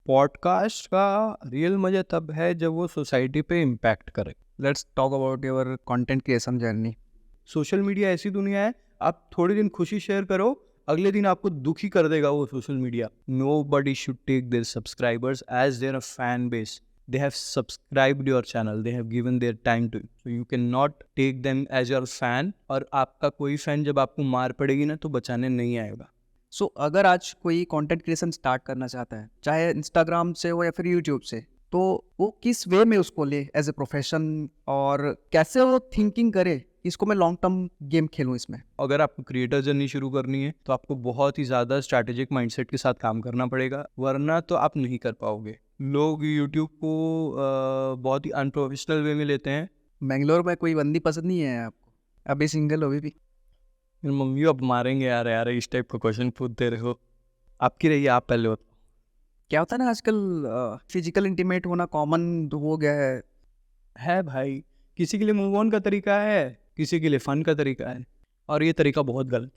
Podcast का real मजा तब है जब वो सोसाइटी पे इम्पैक्ट करे। Let's talk about your content creation journey. Social media ऐसी दुनिया है, आप थोड़े दिन खुशी शेयर करो, अगले दिन आपको दुखी कर देगा वो social media. Nobody should take their subscribers as their fan base. They have subscribed your channel, they have given their time to you, so you cannot take them as your fan। और आपका कोई fan जब आपको मार पड़ेगी ना तो बचाने नहीं आएगा। सो अगर आज कोई कंटेंट क्रिएशन स्टार्ट करना चाहता है, चाहे इंस्टाग्राम से हो या फिर यूट्यूब से, तो वो किस वे में उसको ले एज ए प्रोफेशन, और कैसे वो थिंकिंग करे इसको मैं लॉन्ग टर्म गेम खेलूँ इसमें। अगर आपको क्रिएटर जर्नी शुरू करनी है तो आपको बहुत ही ज़्यादा स्ट्रैटेजिक माइंडसेट के साथ काम करना पड़ेगा, वरना तो आप नहीं कर पाओगे। लोग यूट्यूब को बहुत ही अनप्रोफेशनल वे में लेते हैं। बेंगलोर में कोई बंदी पसंद नहीं है आपको? अभी सिंगल हो भी? मेरी मम्मी अब मारेंगे यार इस टाइप का क्वेश्चन पूछते रहे हो। आपकी रही, आप पहले हो। क्या होता है ना, आजकल फिजिकल इंटीमेट होना कॉमन हो गया है भाई, किसी के लिए मूव ऑन का तरीका है, किसी के लिए फन का तरीका है, और ये तरीका बहुत गलत।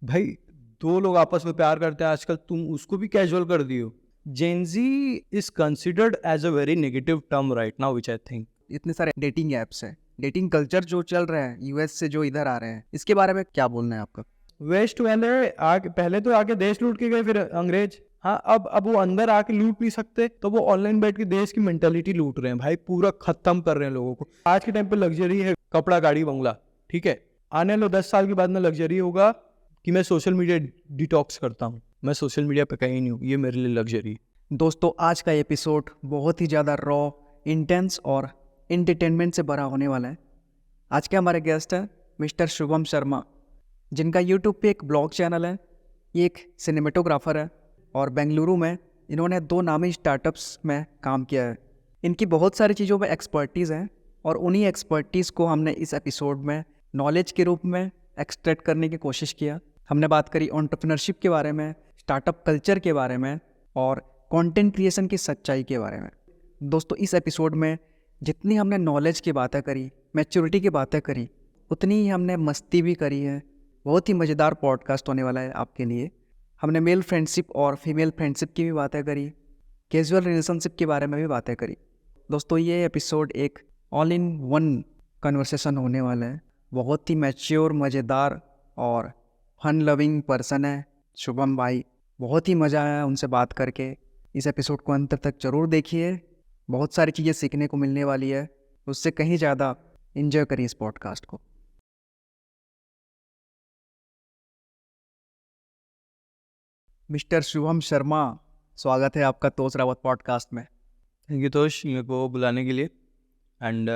भाई दो लोग आपस में प्यार करते हैं आजकल, तुम उसको भी कैजुअल कर दियो। Gen Z is considered as a very negative term right now which I think. इतने सारे डेटिंग ऐप्स हैं, डेटिंग कल्चर जो चल रहा है यूएस से जो इधर आ रहे हैं, इसके बारे में क्या बोलना है आपका? वेस्ट वाले आके पहले तो आके देश लूट के गए, फिर अंग्रेज। हाँ, अब वो अंदर आके लूट नहीं सकते तो वो ऑनलाइन बैठ के देश की मेंटालिटी लूट रहे हैं भाई, पूरा खत्म कर रहे हैं लोगों को। आज के टाइम पे लग्जरी है कपड़ा, गाड़ी, बंगला, ठीक है। आने लो 10 साल के बाद में लग्जरी होगा कि मैं सोशल मीडिया डिटॉक्स करता हूँ, मैं सोशल मीडिया पे कहीं नहीं हूँ, ये मेरे लिए लग्जरी। दोस्तों, आज का एपिसोड बहुत ही ज़्यादा रॉ, इंटेंस और एंटरटेनमेंट से भरा होने वाला है। आज के हमारे गेस्ट हैं मिस्टर शुभम शर्मा, जिनका यूट्यूब पे एक ब्लॉग चैनल है। ये एक सिनेमेटोग्राफर है और बेंगलुरु में इन्होंने 2 नामी स्टार्टअप्स में काम किया है। इनकी बहुत सारी चीज़ों में एक्सपर्टीज़ है और उन्हीं एक्सपर्टीज़ को हमने इस एपिसोड में नॉलेज के रूप में एक्सट्रैक्ट करने की कोशिश किया। हमने बात करी एंटरप्रेन्योरशिप के बारे में, स्टार्टअप कल्चर के बारे में और कंटेंट क्रिएशन की सच्चाई के बारे में। दोस्तों, इस एपिसोड में जितनी हमने नॉलेज की बातें करी, मैच्योरिटी की बातें करी, उतनी ही हमने मस्ती भी करी है। बहुत ही मज़ेदार पॉडकास्ट होने वाला है आपके लिए। हमने मेल फ्रेंडशिप और फीमेल फ्रेंडशिप की भी बातें करी, कैजुअल रिलेशनशिप के बारे में भी बातें करी। दोस्तों, ये एपिसोड एक ऑल इन वन कन्वर्सेशन होने वाला है। बहुत ही मैच्योर, मज़ेदार और फन लविंग पर्सन है शुभम भाई। बहुत ही मज़ा आया उनसे बात करके। इस एपिसोड को अंत तक ज़रूर देखिए, बहुत सारी चीज़ें सीखने को मिलने वाली है। उससे कहीं ज़्यादा एंजॉय करिए इस पॉडकास्ट को। मिस्टर शुभम शर्मा, स्वागत है आपका तोश रावत पॉडकास्ट में। थैंक यू तोश, मेरे को बुलाने के लिए। एंड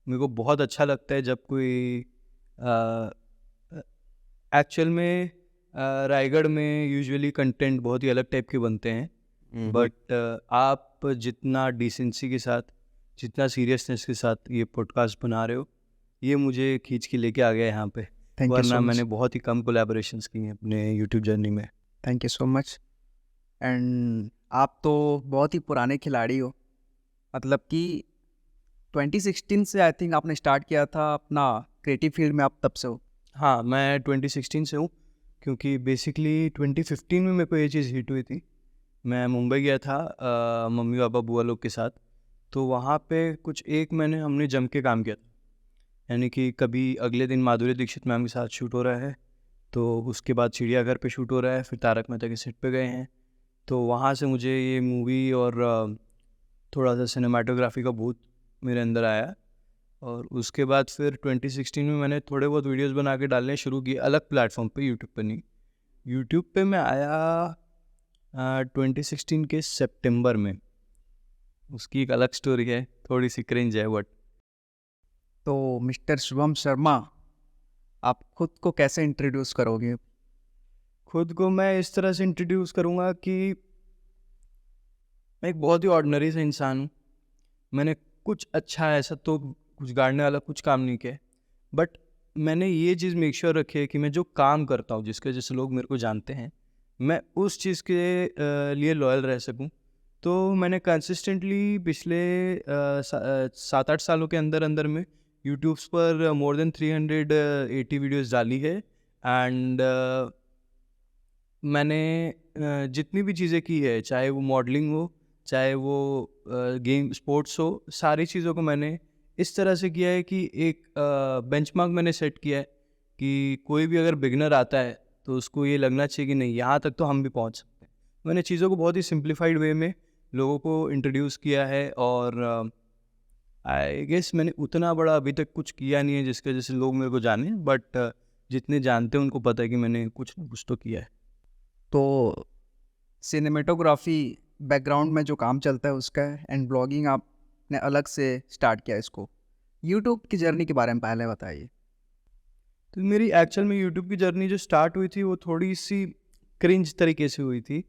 मेरे को बहुत अच्छा लगता है जब कोई एक्चुअल में रायगढ़ में यूजुअली कंटेंट बहुत ही अलग टाइप के बनते हैं, बट आप जितना डिसेंसी के साथ, जितना सीरियसनेस के साथ ये पॉडकास्ट बना रहे हो, ये मुझे खींच के लेके आ गया यहाँ पे। वरना मैंने बहुत ही कम कोलैबोरेशंस की हैं अपने यूट्यूब जर्नी में। Thank you so much. And आप तो बहुत ही पुराने खिलाड़ी हो, मतलब कि 2016 से आई थिंक आपने स्टार्ट किया था अपना क्रिएटिव फील्ड में, आप तब से हो? हाँ, मैं 2016 से हूँ, क्योंकि बेसिकली 2015 में मेरे को ये चीज़ हिट हुई थी। मैं मुंबई गया था मम्मी पापा बुआ लोग के साथ, तो वहाँ पे कुछ 1 महीने हमने जम के काम किया था। यानी कि कभी अगले दिन माधुरी दीक्षित मैम के साथ शूट हो रहा है, तो उसके बाद चिड़ियाघर पे शूट हो रहा है, फिर तारक मेहता के सेट पे गए हैं। तो वहाँ से मुझे ये मूवी और थोड़ा सा सिनेमाटोग्राफी का भूत मेरे अंदर आया। और उसके बाद फिर 2016 में मैंने थोड़े बहुत वीडियोस बना के डालने शुरू किए, अलग प्लेटफॉर्म पे, यूट्यूब पे नहीं। यूट्यूब पे मैं आया 2016 के सितंबर में। उसकी एक अलग स्टोरी है, थोड़ी सी क्रिंज है बट। तो मिस्टर शुभम शर्मा, आप खुद को कैसे इंट्रोड्यूस करोगे? खुद को मैं इस तरह से इंट्रोड्यूस करूँगा कि मैं एक बहुत ही ऑर्डिनरी सा इंसान हूँ। मैंने कुछ अच्छा ऐसा तो कुछ गाड़ने वाला कुछ काम नहीं किया, बट मैंने ये चीज़ मेक श्योर रखी है कि मैं जो काम करता हूँ, जिसके वजह से लोग मेरे को जानते हैं, मैं उस चीज़ के लिए लॉयल रह सकूँ। तो मैंने कंसिस्टेंटली पिछले 7-8 सालों के अंदर अंदर में यूट्यूब्स पर मोर देन 380 वीडियोस डाली है। एंड मैंने जितनी भी चीज़ें की है, चाहे वो मॉडलिंग हो, चाहे वो गेम स्पोर्ट्स हो, सारी चीज़ों को मैंने इस तरह से किया है कि एक बेंचमार्क मैंने सेट किया है कि कोई भी अगर बिगिनर आता है तो उसको ये लगना चाहिए कि नहीं, यहाँ तक तो हम भी पहुँच सकते हैं। मैंने चीज़ों को बहुत ही सिंप्लीफाइड वे में लोगों को इंट्रोड्यूस किया है और आई गेस मैंने उतना बड़ा अभी तक कुछ किया नहीं है जिसकी वजह से लोग मेरे को जाने, बट जितने जानते हैं उनको पता है कि मैंने कुछ ना कुछ तो किया है। तो सिनेमेटोग्राफी बैकग्राउंड में जो काम चलता है उसका है, एंड ब्लॉगिंग आपने अलग से स्टार्ट किया इसको। यूट्यूब की जर्नी के बारे में पहले बताइए। तो मेरी एक्चुअल में यूट्यूब की जर्नी जो स्टार्ट हुई थी वो थोड़ी सी क्रिंज तरीके से हुई थी।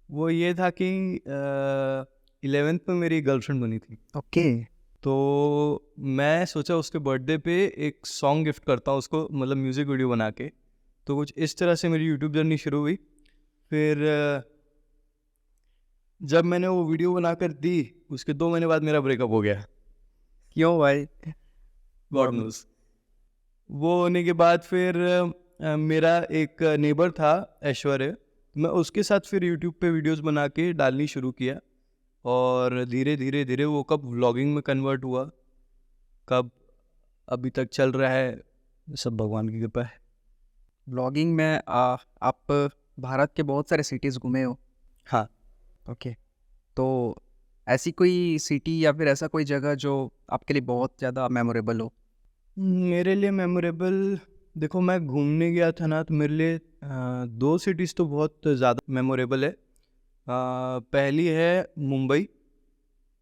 वो ये था कि 11th में मेरी गर्लफ्रेंड बनी थी, ओके। तो मैं सोचा उसके बर्थडे पे एक सॉन्ग गिफ्ट करता हूँ उसको, मतलब म्यूज़िक वीडियो बना के। तो कुछ इस तरह से मेरी यूट्यूब जर्नी शुरू हुई। फिर जब मैंने वो वीडियो बनाकर दी, उसके 2 महीने बाद मेरा ब्रेकअप हो गया। क्यों भाई? God knows. वो होने के बाद फिर मेरा एक नेबर था ऐश्वर्य, मैं उसके साथ फिर यूट्यूब पे वीडियोस बना के डालनी शुरू किया और धीरे धीरे धीरे वो कब व्लॉगिंग में कन्वर्ट हुआ, कब अभी तक चल रहा है, सब भगवान की कृपा है। ब्लॉगिंग में आप भारत के बहुत सारे सिटीज़ घूमे हो। हाँ, ओके। तो ऐसी कोई सिटी या फिर ऐसा कोई जगह जो आपके लिए बहुत ज़्यादा मेमोरेबल हो? मेरे लिए मेमोरेबल, देखो मैं घूमने गया था ना, तो मेरे लिए 2 सिटीज़ तो बहुत ज़्यादा मेमोरेबल है। पहली है मुंबई,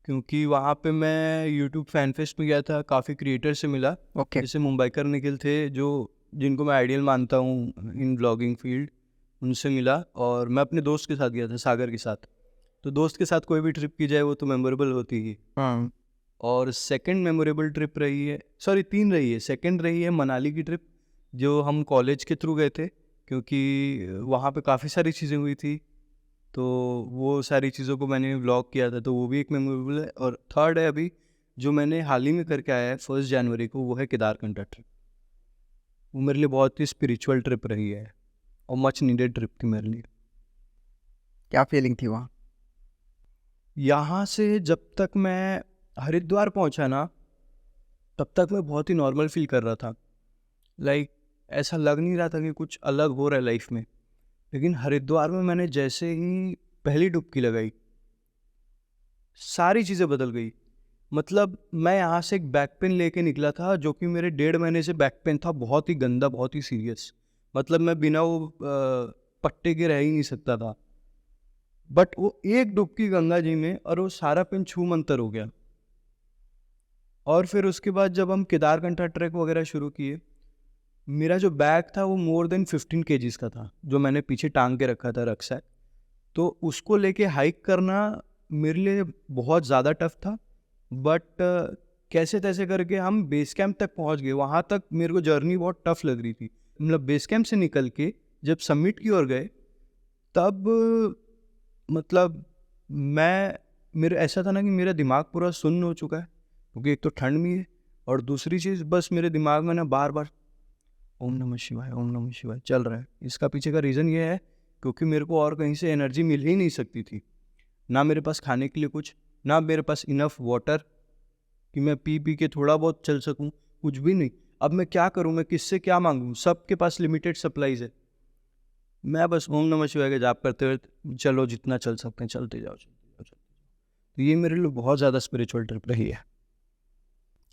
क्योंकि वहाँ पे मैं यूट्यूब फैन फेस्ट में गया था, काफ़ी क्रिएटर से मिला, ओके। जैसे मुंबईकर निखिल थे जो जिनको मैं आइडियल मानता हूँ इन ब्लॉगिंग फील्ड, उनसे मिला। और मैं अपने दोस्त के साथ गया था, सागर के साथ। तो दोस्त के साथ कोई भी ट्रिप की जाए वो तो मेमोरेबल होती ही। हाँ। और सेकंड मेमोरेबल ट्रिप रही है, सॉरी 3 रही है, सेकंड रही है मनाली की ट्रिप, जो हम कॉलेज के थ्रू गए थे, क्योंकि वहाँ पे काफ़ी सारी चीज़ें हुई थी, तो वो सारी चीज़ों को मैंने व्लॉग किया था, तो वो भी एक मेमोरेबल है। और थर्ड है अभी जो मैंने हाल ही में करके आया है 1 जनवरी को, वो है केदारकंठा ट्रिप। वो मेरे लिए बहुत ही स्पिरिचुअल ट्रिप रही है और मच नीडेड ट्रिप थी मेरे लिए। क्या फीलिंग थी वहाँ? यहाँ से जब तक मैं हरिद्वार पहुँचा ना, तब तक मैं बहुत ही नॉर्मल फील कर रहा था। लाइक ऐसा लग नहीं रहा था कि कुछ अलग हो रहा है लाइफ में। लेकिन हरिद्वार में मैंने जैसे ही पहली डुबकी लगाई, सारी चीज़ें बदल गई। मतलब मैं यहाँ से एक बैक पेन लेके निकला था, जो कि मेरे 1.5 महीने से बैक पेन था, बहुत ही गंदा, बहुत ही सीरियस। मतलब मैं बिना वो पट्टे के रह ही नहीं सकता था। बट वो एक डुबकी गंगा जी में और वो सारा पेन छू मंतर हो गया। और फिर उसके बाद जब हम केदारकंठा ट्रैक वगैरह शुरू किए, मेरा जो बैग था वो मोर देन 15 केजीज का था, जो मैंने पीछे टांग के रखा था रक्सैक। तो उसको लेके हाइक करना मेरे लिए बहुत ज़्यादा टफ था। बट कैसे तैसे करके हम बेस कैंप तक पहुंच गए। वहाँ तक मेरे को जर्नी बहुत टफ लग रही थी। मतलब बेस कैंप से निकल के जब समिट की ओर गए, तब मतलब मैं मेरा ऐसा था ना कि मेरा दिमाग पूरा सुन्न हो चुका है, क्योंकि एक तो ठंड भी है, और दूसरी चीज़ बस मेरे दिमाग में ना बार बार ओम नमः शिवाय, ओम नमः शिवाय चल रहा है। इसका पीछे का रीज़न ये है क्योंकि मेरे को और कहीं से एनर्जी मिल ही नहीं सकती थी। ना मेरे पास खाने के लिए कुछ, ना मेरे पास इनफ वाटर कि मैं पी पी के थोड़ा बहुत चल सकूं, कुछ भी नहीं। अब मैं क्या करूं, मैं किससे क्या मांगूं, सबके पास लिमिटेड सप्लाईज है। मैं बस ओम नमः शिवाय का जाप करते हुए चलो जितना चल सकते हैं चलते जाओ, चलते जाओ, चलते जाओ। तो ये मेरे लिए बहुत ज़्यादा स्पिरिचुअल ट्रिप रही है।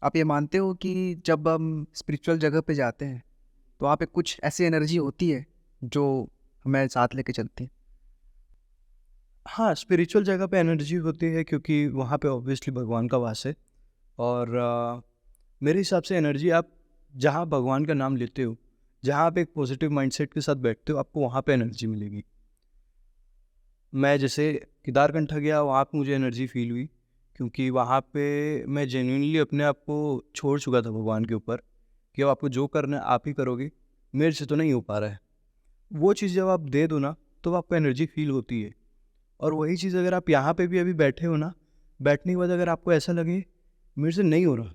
आप ये मानते हो कि जब हम स्पिरिचुअल जगह पे जाते हैं तो वहाँ पे कुछ ऐसी एनर्जी होती है जो हमें साथ लेके चलती है? हाँ, स्पिरिचुअल जगह पे एनर्जी होती है क्योंकि वहाँ पे ऑब्वियसली भगवान का वास है। और मेरे हिसाब से एनर्जी आप जहाँ भगवान का नाम लेते हो, जहाँ आप एक पॉजिटिव माइंडसेट के साथ बैठते हो, आपको वहाँ पे एनर्जी मिलेगी। मैं जैसे केदारकंठा गया, वहाँ पे मुझे एनर्जी फील हुई क्योंकि वहाँ पे मैं जेन्युइनली अपने आप को छोड़ चुका था भगवान के ऊपर कि अब आपको जो करना है आप ही करोगे, मेरे से तो नहीं हो पा रहा है। वो चीज़ जब आप दे दो ना, तो आपको एनर्जी फील होती है। और वही चीज़ अगर आप यहाँ पे भी अभी बैठे हो ना, बैठने के बाद अगर आपको ऐसा लगे मेरे से नहीं हो रहा,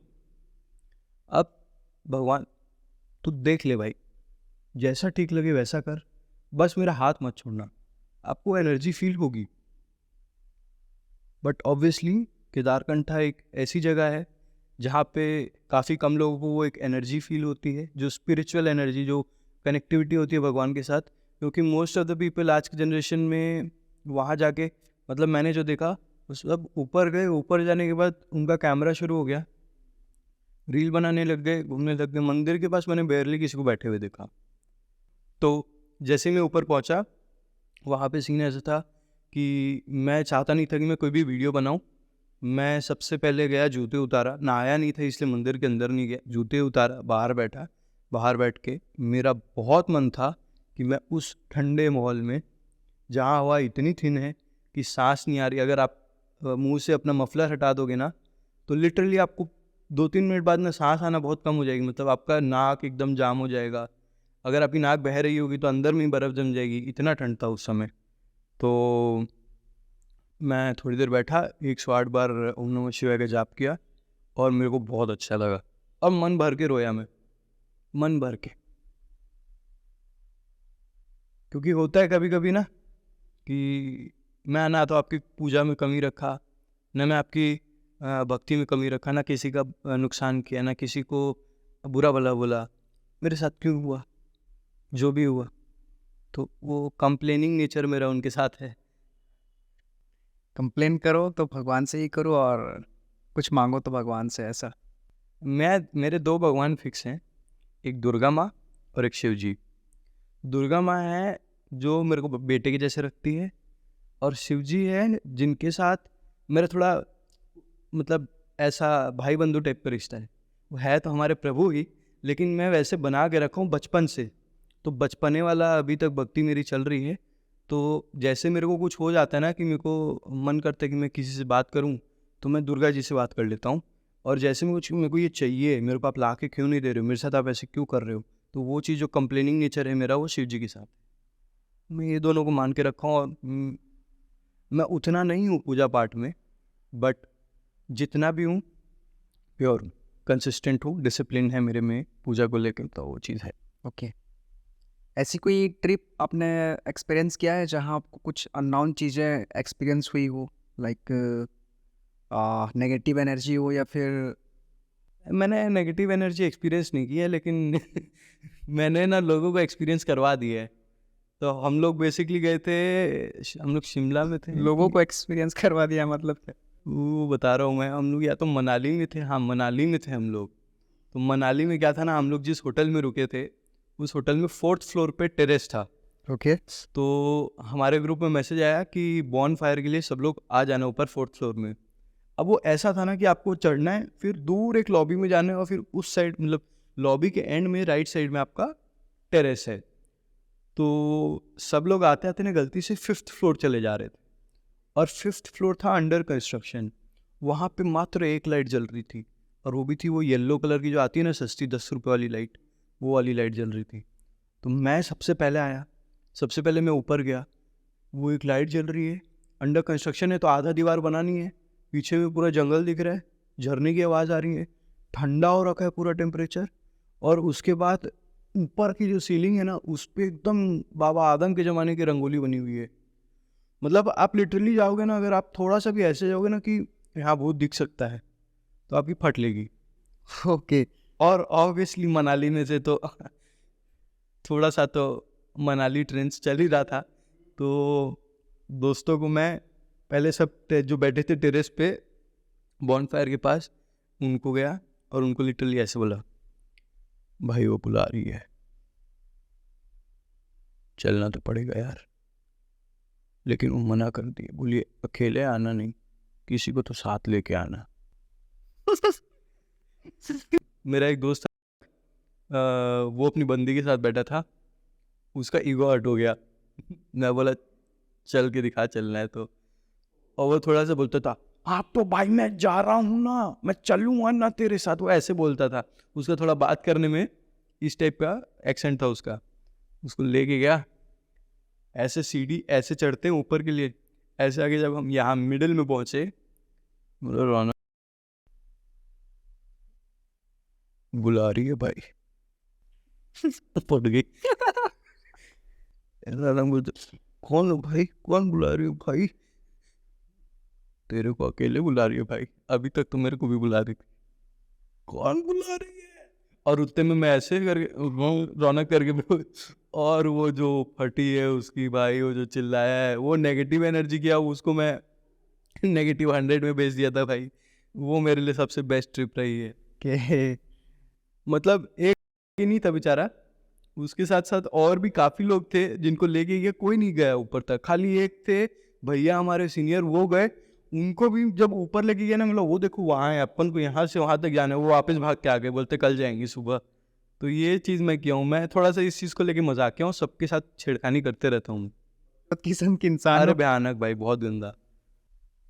अब भगवान तू देख ले भाई, जैसा ठीक लगे वैसा कर, बस मेरा हाथ मत छोड़ना, आपको एनर्जी फील होगी। बट ऑब्वियसली केदारकंठा एक ऐसी जगह है जहाँ पे काफ़ी कम लोगों को वो एक एनर्जी फील होती है, जो स्पिरिचुअल एनर्जी, जो कनेक्टिविटी होती है भगवान के साथ। क्योंकि मोस्ट ऑफ द पीपल आज की जनरेशन में वहाँ जाके, मतलब मैंने जो देखा, वो सब ऊपर गए, ऊपर जाने के बाद उनका कैमरा शुरू हो गया, रील बनाने लग गए, घूमने लग गए। मंदिर के पास मैंने बेयरली किसी को बैठे हुए देखा। तो जैसे मैं ऊपर पहुँचा, वहाँ पे सीन ऐसा था कि मैं चाहता नहीं था कि मैं कोई भी वीडियो बनाऊं। मैं सबसे पहले गया, जूते उतारा, नहाया नहीं था इसलिए मंदिर के अंदर नहीं गया, जूते उतारा, बाहर बैठा। बाहर बैठ के मेरा बहुत मन था कि मैं उस ठंडे माहौल में, जहाँ हवा इतनी थिन है कि सांस नहीं आ रही, अगर आप मुंह से अपना मफलर हटा दोगे ना, तो लिटरली आपको 2-3 मिनट बाद में सांस आना बहुत कम हो जाएगी। मतलब आपका नाक एकदम जाम हो जाएगा, अगर आपकी नाक बह रही होगी तो अंदर में बर्फ़ जम जाएगी, इतना ठंड था उस समय। तो मैं थोड़ी देर बैठा, 108 बार ओम नमः शिवाय का जाप किया और मेरे को बहुत अच्छा लगा और मन भर के रोया मैं, मन भर के। क्योंकि होता है कभी कभी ना कि मैं ना तो आपकी पूजा में कमी रखा, ना मैं आपकी भक्ति में कमी रखा, ना किसी का नुकसान किया, ना किसी को बुरा भला बोला। मेरे साथ क्यों हुआ जो भी हुआ, तो वो कंप्लेनिंग नेचर मेरा उनके साथ है। कंप्लेन करो तो भगवान से ही करो और कुछ मांगो तो भगवान से, ऐसा। मेरे 2 भगवान फिक्स हैं, एक दुर्गा माँ और एक शिव जी। दुर्गा माँ है जो मेरे को बेटे के जैसे रखती है, और शिव जी है जिनके साथ मेरा थोड़ा, मतलब ऐसा भाई बंधु टाइप का रिश्ता है। वो है तो हमारे प्रभु ही, लेकिन मैं वैसे बना के रखा हूँ बचपन से। तो बचपने वाला अभी तक भक्ति मेरी चल रही है। तो जैसे मेरे को कुछ हो जाता है ना कि मेरे को मन करता है कि मैं किसी से बात करूं, तो मैं दुर्गा जी से बात कर लेता हूं। और जैसे मेरे को ये चाहिए, मेरे को आप ला के क्यों नहीं दे रहे हो, मेरे साथ आप ऐसे क्यों कर रहे हो, तो वो चीज़ जो कंप्लेनिंग नेचर है मेरा, वो शिव जी के साथ। मैं ये दोनों को मान के रखा हूँ। और मैं उतना नहीं हूँ पूजा पाठ में, बट जितना भी हूँ प्योर हूँ, कंसिस्टेंट हूँ, डिसिप्लिन है मेरे में पूजा को लेकर, तो वो चीज़ है। ओके। ऐसी कोई ट्रिप आपने एक्सपीरियंस किया है जहाँ आपको कुछ अननोन चीज़ें एक्सपीरियंस हुई हो, लाइक नेगेटिव एनर्जी हो या फिर? मैंने नेगेटिव एनर्जी एक्सपीरियंस नहीं की है, लेकिन मैंने ना लोगों को एक्सपीरियंस करवा दिया है। तो हम लोग बेसिकली गए थे, हम लोग शिमला में थे लोगों को एक्सपीरियंस करवा दिया मतलब क्या? वो बता रहा हूँ मैं, हम लोग या तो मनाली में थे, हाँ मनाली में थे हम लोग। तो मनाली में क्या था ना, हम लोग जिस होटल में रुके थे, उस होटल में 4th फ्लोर पे टेरेस था। ओके। तो हमारे ग्रुप में मैसेज आया कि बॉन फायर के लिए सब लोग आ जाना ऊपर 4th फ्लोर में। अब वो ऐसा था ना कि आपको चढ़ना है, फिर दूर एक लॉबी में जाना है, और फिर उस साइड, मतलब लॉबी के एंड में राइट साइड में आपका टेरेस है। तो सब लोग आते आते ना गलती से 5th फ्लोर चले जा रहे थे, और 5th फ्लोर था अंडर कंस्ट्रक्शन। वहाँ पे मात्र एक लाइट जल रही थी, और वो भी थी वो येलो कलर की जो आती है ना सस्ती 10 रुपये वाली लाइट, वो वाली लाइट जल रही थी। तो मैं सबसे पहले आया, सबसे पहले मैं ऊपर गया, वो एक लाइट जल रही है, अंडर कंस्ट्रक्शन है तो आधा दीवार बनानी है, पीछे में पूरा जंगल दिख रहा है, झरने की आवाज़ आ रही है, ठंडा हो रखा है पूरा टेम्परेचर। और उसके बाद ऊपर की जो सीलिंग है ना, उस पर एकदम बाबा आदम के ज़माने की रंगोली बनी हुई है। मतलब आप लिटरली जाओगे ना, अगर आप थोड़ा सा भी ऐसे जाओगे ना कि यहाँ भूत दिख सकता है, तो आपकी फट लेगी। ओके। और ऑब्वियसली मनाली में से तो थोड़ा सा तो मनाली ट्रेंड्स चल ही रहा था। तो दोस्तों को मैं पहले जो बैठे थे टेरेस पे बॉनफायर के पास, उनको गया और उनको लिटरली ऐसे बोला, भाई वो बुला रही है, चलना तो पड़ेगा यार। लेकिन वो मना कर दिए, बोलिए अकेले आना नहीं, किसी को तो साथ लेके आना। मेरा एक दोस्त था, वो अपनी बंदी के साथ बैठा था, उसका ईगो हर्ट हो गया। मैं बोला चल के दिखा, चलना है तो। और वो थोड़ा सा बोलता था, आप तो भाई मैं जा रहा हूँ ना, मैं चलूँगा ना तेरे साथ, वो ऐसे बोलता था। उसका थोड़ा बात करने में इस टाइप का एक्सेंट था उसका। उसको लेके गया, ऐसे सीढ़ी ऐसे चढ़ते हैं ऊपर के लिए, ऐसे आगे जब हम यहाँ मिडिल में पहुँचे, बोला रौनक बुला रही है भाई। पड़ गई। राना बोलता, कौन हो भाई, कौन बुला रही हो भाई? तेरे को अकेले बुला रही है भाई, अभी तक तो मेरे को भी बुला रही थी। कौन बुला रही है? और उतने में मैं ऐसे करके रौनक करके और वो जो फटी है उसकी भाई, वो जो चिल्लाया है, वो नेगेटिव एनर्जी किया, उसको मैं -100 में बेच दिया था भाई। वो मेरे लिए सबसे बेस्ट ट्रिप रही है। के मतलब एक ही नहीं था बेचारा, उसके साथ साथ और भी काफ़ी लोग थे जिनको लेके गया, कोई नहीं गया ऊपर तक, खाली एक थे भैया हमारे सीनियर, वो गए। उनको भी जब ऊपर लेके गया ना, मतलब वो देखो वहाँ है, अपन को यहाँ से वहाँ तक जाना है, वो वापस भाग के आ गए, बोलते कल जाएंगे सुबह। तो ये चीज़ मैं किया हूँ, मैं थोड़ा सा इस चीज़ को लेके मजाक किया हूँ, सबके साथ छेड़खानी करते रहता हूँ। बहुत किस्म के इंसान अरे हो। भयानक भाई, बहुत गंदा।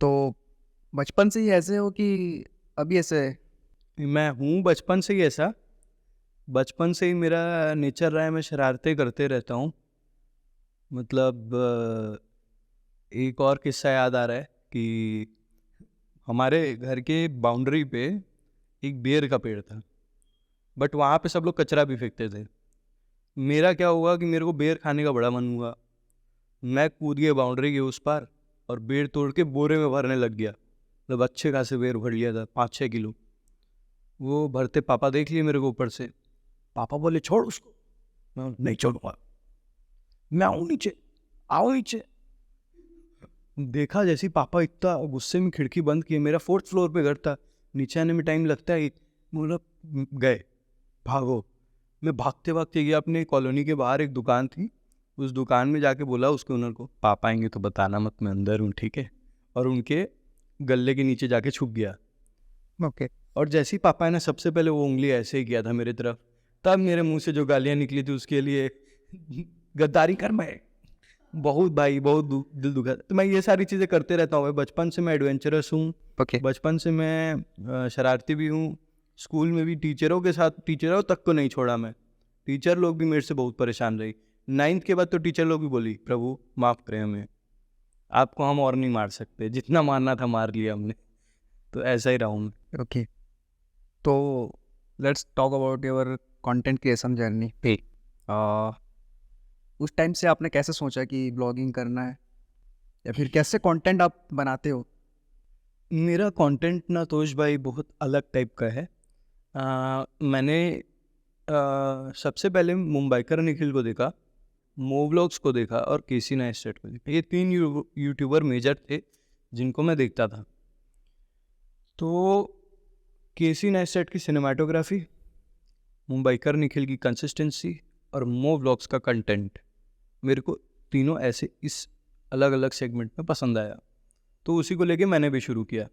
तो बचपन से ही ऐसे हो कि अभी ऐसे? मैं हूँ बचपन से ही ऐसा, बचपन से ही मेरा नेचर रहा है, मैं शरारतें करते रहता हूँ। मतलब एक और किस्सा याद आ रहा है कि हमारे घर के बाउंड्री पे एक बेर का पेड़ था, बट वहाँ पे सब लोग कचरा भी फेंकते थे। मेरा क्या हुआ कि मेरे को बेर खाने का बड़ा मन हुआ, मैं कूद गया बाउंड्री के उस पार और बेर तोड़ के बोरे में भरने लग गया। मतलब अच्छे खासे बेर भर लिया था, 5-6 किलो। वो भरते पापा देख लिए मेरे को ऊपर से, पापा बोले छोड़ उसको। मैं बोला, नहीं छोड़ूंगा, मैं आऊँ नीचे, आओ नीचे। देखा जैसे ही पापा इतना गुस्से में खिड़की बंद की, मेरा 4th फ्लोर पे घर था, नीचे आने में टाइम लगता है, मतलब गए, भागो। मैं भागते भागते गया, अपने कॉलोनी के बाहर एक दुकान थी, उस दुकान में जाके बोला उसके ओनर को, पापा आएंगे तो बताना मत, मैं अंदर हूँ, ठीक है? और उनके गले के नीचे जाके छुप गया। ओके। और जैसे ही पापा ने सबसे पहले वो उंगली ऐसे ही किया था मेरी तरफ, तब मेरे मुंह से जो गालियाँ निकली थी उसके लिए, गद्दारी कर, मैं बहुत भाई, बहुत दिल दुखा। तो मैं ये सारी चीज़ें करते रहता हूँ भाई, बचपन से मैं एडवेंचरस हूँ, ओके। बचपन से मैं शरारती भी हूँ। स्कूल में भी टीचरों के साथ, टीचरों तक को नहीं छोड़ा मैं, टीचर लोग भी मेरे से बहुत परेशान रही। 9th के बाद तो टीचर लोग भी बोली, प्रभु माफ़ करें हमें, आपको हम और नहीं मार सकते, जितना मारना था मार लिया हमने। तो ऐसा ही रहा हूँ मैं। ओके। तो let's talk about your content creation journey. उस टाइम से आपने कैसे सोचा कि ब्लॉगिंग करना है, या फिर कैसे कंटेंट आप बनाते हो? मेरा कंटेंट ना तोष भाई बहुत अलग टाइप का है। मैंने सबसे पहले मुंबईकर निखिल को देखा, मोव्लॉग्स को देखा और केसी नाइस्टेट को देखा। ये 3 यूट्यूबर मेजर थे जिनको मैं देखता था। तो केसी नाइस्टेट की सिनेमाटोग्राफी, मुंबईकर निखिल की कंसिस्टेंसी और मोव्लॉग्स का कंटेंट, मेरे को तीनों ऐसे इस अलग अलग सेगमेंट में पसंद आया। तो उसी को लेके मैंने भी शुरू किया।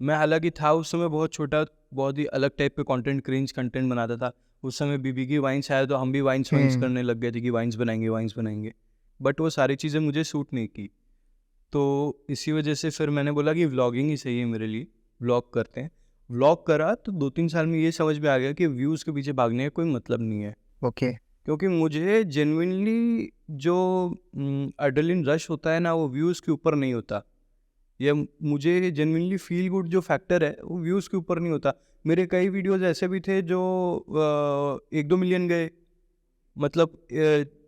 मैं हालांकि था उस समय बहुत छोटा, बहुत ही अलग टाइप पे कंटेंट, क्रिंज कंटेंट बनाता था। उस समय बीबी की वाइन्स आया तो हम भी वाइन्स करने लग गए थे कि वाइन्स बनाएंगे। बट वो सारी चीज़ें मुझे सूट नहीं की, तो इसी वजह से फिर मैंने बोला कि व्लॉगिंग ही सही है मेरे लिए, व्लॉग करते हैं। व्लॉग करा तो 2-3 साल में ये समझ में आ गया कि व्यूज़ के पीछे भागने का कोई मतलब नहीं है। ओके। क्योंकि मुझे जेन्युइनली जो एड्रेनलिन रश होता है ना, वो व्यूज़ के ऊपर नहीं होता। ये मुझे जेन्युइनली फील गुड जो फैक्टर है वो व्यूज़ के ऊपर नहीं होता। मेरे कई वीडियोस ऐसे भी थे जो 1-2 मिलियन गए। मतलब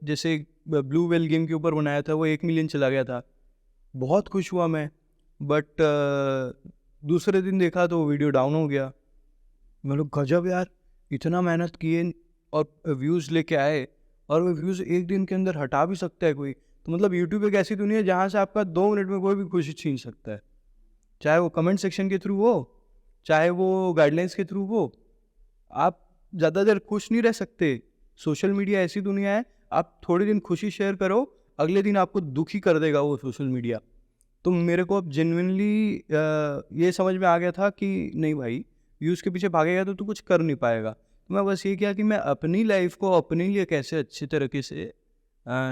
जैसे ब्लू वेल गेम के ऊपर बनाया था, वो 1 मिलियन चला गया था, बहुत खुश हुआ मैं। बट दूसरे दिन देखा तो वो वीडियो डाउन हो गया। मैं लोग गजब यार, इतना मेहनत किए और व्यूज़ लेके आए, और वो व्यूज़ एक दिन के अंदर हटा भी सकता है कोई। तो मतलब यूट्यूब एक ऐसी दुनिया है जहाँ से आपका 2 मिनट में कोई भी खुशी छीन सकता है, चाहे वो कमेंट सेक्शन के थ्रू हो, चाहे वो गाइडलाइंस के थ्रू हो। आप ज़्यादा देर खुश नहीं रह सकते। सोशल मीडिया ऐसी दुनिया है, आप थोड़े दिन खुशी शेयर करो, अगले दिन आपको दुखी कर देगा वो सोशल मीडिया। तो मेरे को अब जेन्युइनली ये समझ में आ गया था कि नहीं भाई, व्यूज़ के पीछे भागेगा तो तू कुछ कर नहीं पाएगा। तो मैं बस ये किया कि मैं अपनी लाइफ को अपने लिए कैसे अच्छी तरीके से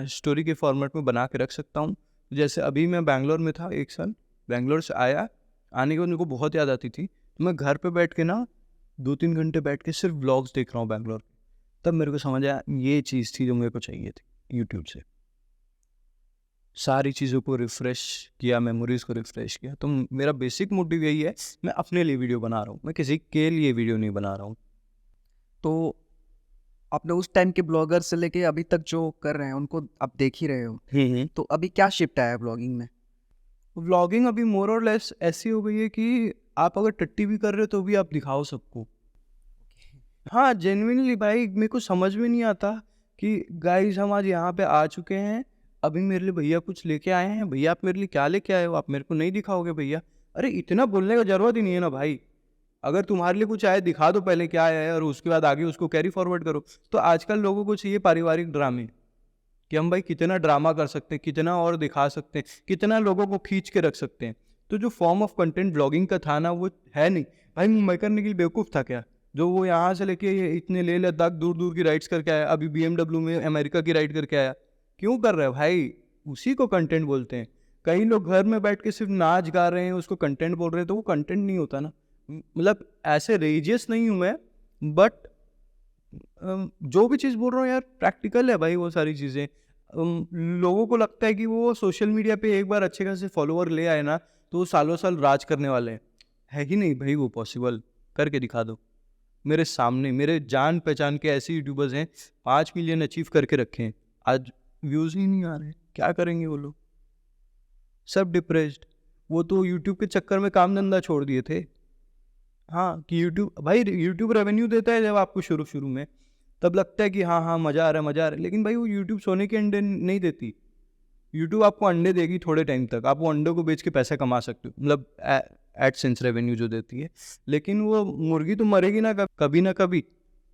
स्टोरी के फॉर्मेट में बना के रख सकता हूँ। जैसे अभी मैं बैंगलोर में था 1 साल, बैंगलोर से आया, आने के बाद मेरे को बहुत याद आती थी, तो मैं घर पे बैठ के ना 2-3 घंटे बैठ के सिर्फ व्लॉग्स देख रहा हूँ बैंगलोर। तब मेरे को समझ आया ये चीज़ थी जो मेरे को चाहिए थी यूट्यूब से। सारी चीज़ों को रिफ़्रेश किया, मेमोरीज़ को रिफ़्रेश किया। तो मेरा बेसिक मोटिव यही है, मैं अपने लिए वीडियो बना रहा हूँ, मैं किसी के लिए वीडियो नहीं बना रहा हूँ। तो आपने उस टाइम के ब्लॉगर से लेके अभी तक जो कर रहे हैं उनको आप देख ही रहे हो, तो अभी क्या शिफ्ट आया है ब्लॉगिंग में? व्लॉगिंग अभी मोर और लेस ऐसी हो गई है कि आप अगर टट्टी भी कर रहे हो तो भी आप दिखाओ सबको। हाँ, जेन्युइनली भाई मेरे को समझ में नहीं आता कि गाइस हम आज यहाँ पे आ चुके हैं, अभी मेरे लिए भैया कुछ लेके आए हैं, भैया आप मेरे लिए क्या लेके आए हो? आप मेरे को नहीं दिखाओगे भैया? अरे इतना बोलने का ज़रूरत ही नहीं है ना भाई। अगर तुम्हारे लिए कुछ आए दिखा दो पहले क्या आया है और उसके बाद आगे उसको कैरी फॉरवर्ड करो। तो आजकल लोगों को चाहिए पारिवारिक ड्रामे, कि हम भाई कितना ड्रामा कर सकते हैं, कितना और दिखा सकते हैं, कितना लोगों को खींच के रख सकते हैं। तो जो फॉर्म ऑफ कंटेंट ब्लॉगिंग का था ना वो है नहीं। भाई मुंबई करने के लिए बेवकूफ़ था क्या? जो वो यहाँ से लेके ये इतने लेह लद्दाख दूर दूर की राइड्स करके आया, अभी BMW में अमेरिका की राइड करके आया, क्यों कर रहे हो भाई? उसी को कंटेंट बोलते हैं। कई लोग घर में बैठ के सिर्फ नाच गा रहे हैं, उसको कंटेंट बोल रहे हैं, तो वो कंटेंट नहीं होता ना। मतलब ऐसे रेजियस नहीं हूँ मैं, बट जो भी चीज़ बोल रहा हूँ यार प्रैक्टिकल है भाई वो सारी चीज़ें। लोगों को लगता है कि वो सोशल मीडिया पे एक बार अच्छे खासे फॉलोअर ले आए ना तो वो सालों साल राज करने वाले हैं। है ही नहीं भाई वो पॉसिबल। करके दिखा दो। मेरे सामने मेरे जान पहचान के ऐसे यूट्यूबर्स हैं 5 मिलियन अचीव करके रखे हैं, आज व्यूज़ ही नहीं आ रहे। क्या करेंगे वो लोग? सब डिप्रेस्ड। वो तो यूट्यूब के चक्कर में काम धंधा छोड़ दिए थे। हाँ, कि यूट्यूब भाई यूट्यूब रेवेन्यू देता है जब आपको शुरू में, तब लगता है कि हाँ हाँ मज़ा आ रहा है मज़ा आ रहा है, लेकिन भाई वो यूट्यूब सोने के अंडे नहीं देती। यूट्यूब आपको अंडे देगी थोड़े टाइम तक, आप वो अंडों को बेच के पैसा कमा सकते हो, मतलब एडसेंस रेवेन्यू जो देती है, लेकिन वो मुर्गी तो मरेगी ना कभी ना कभी।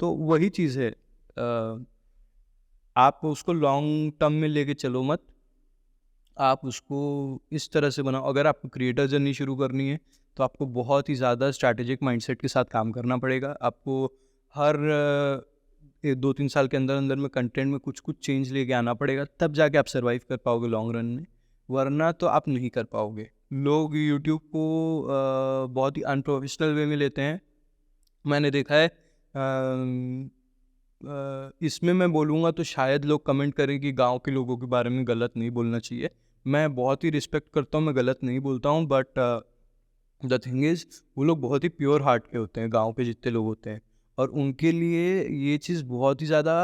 तो वही चीज़ है, आप उसको लॉन्ग टर्म में लेके चलो मत, आप उसको इस तरह से बनाओ। अगर आपको क्रिएटर जर्नी शुरू करनी है तो आपको बहुत ही ज़्यादा स्ट्रैटेजिक माइंडसेट के साथ काम करना पड़ेगा। आपको हर 2-3 साल के अंदर अंदर में कंटेंट में कुछ कुछ चेंज लेके आना पड़ेगा, तब जाके आप सर्वाइव कर पाओगे लॉन्ग रन में, वरना तो आप नहीं कर पाओगे। लोग यूट्यूब को बहुत ही अनप्रोफेशनल वे में लेते हैं, मैंने देखा है। इसमें मैं बोलूँगा तो शायद लोग कमेंट करें कि गांव के लोगों के बारे में गलत नहीं बोलना चाहिए। मैं बहुत ही रिस्पेक्ट करता हूँ, मैं गलत नहीं बोलता हूँ, बट द थिंग इज़ वो लोग बहुत ही प्योर हार्ट के होते हैं, गांव के जितने लोग होते हैं, और उनके लिए ये चीज़ बहुत ही ज़्यादा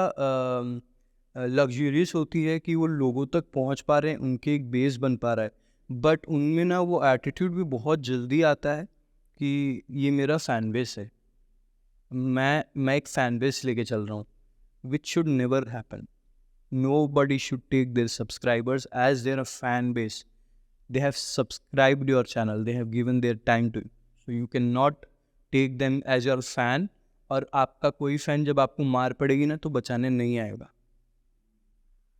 लग्जरियस होती है कि वो लोगों तक पहुंच पा रहे हैं, उनके एक बेस बन पा रहा है। बट उनमें ना वो एटीट्यूड भी बहुत जल्दी आता है कि ये मेरा फैन बेस है, मैं एक फैन बेस लेके चल रहा हूँ, which should never happen. Nobody should take their subscribers as their fan base. They have subscribed your channel, they have given their time to you, so you cannot take them as your fan. और आपका कोई fan जब आपको मार पड़ेगी ना तो बचाने नहीं आएगा,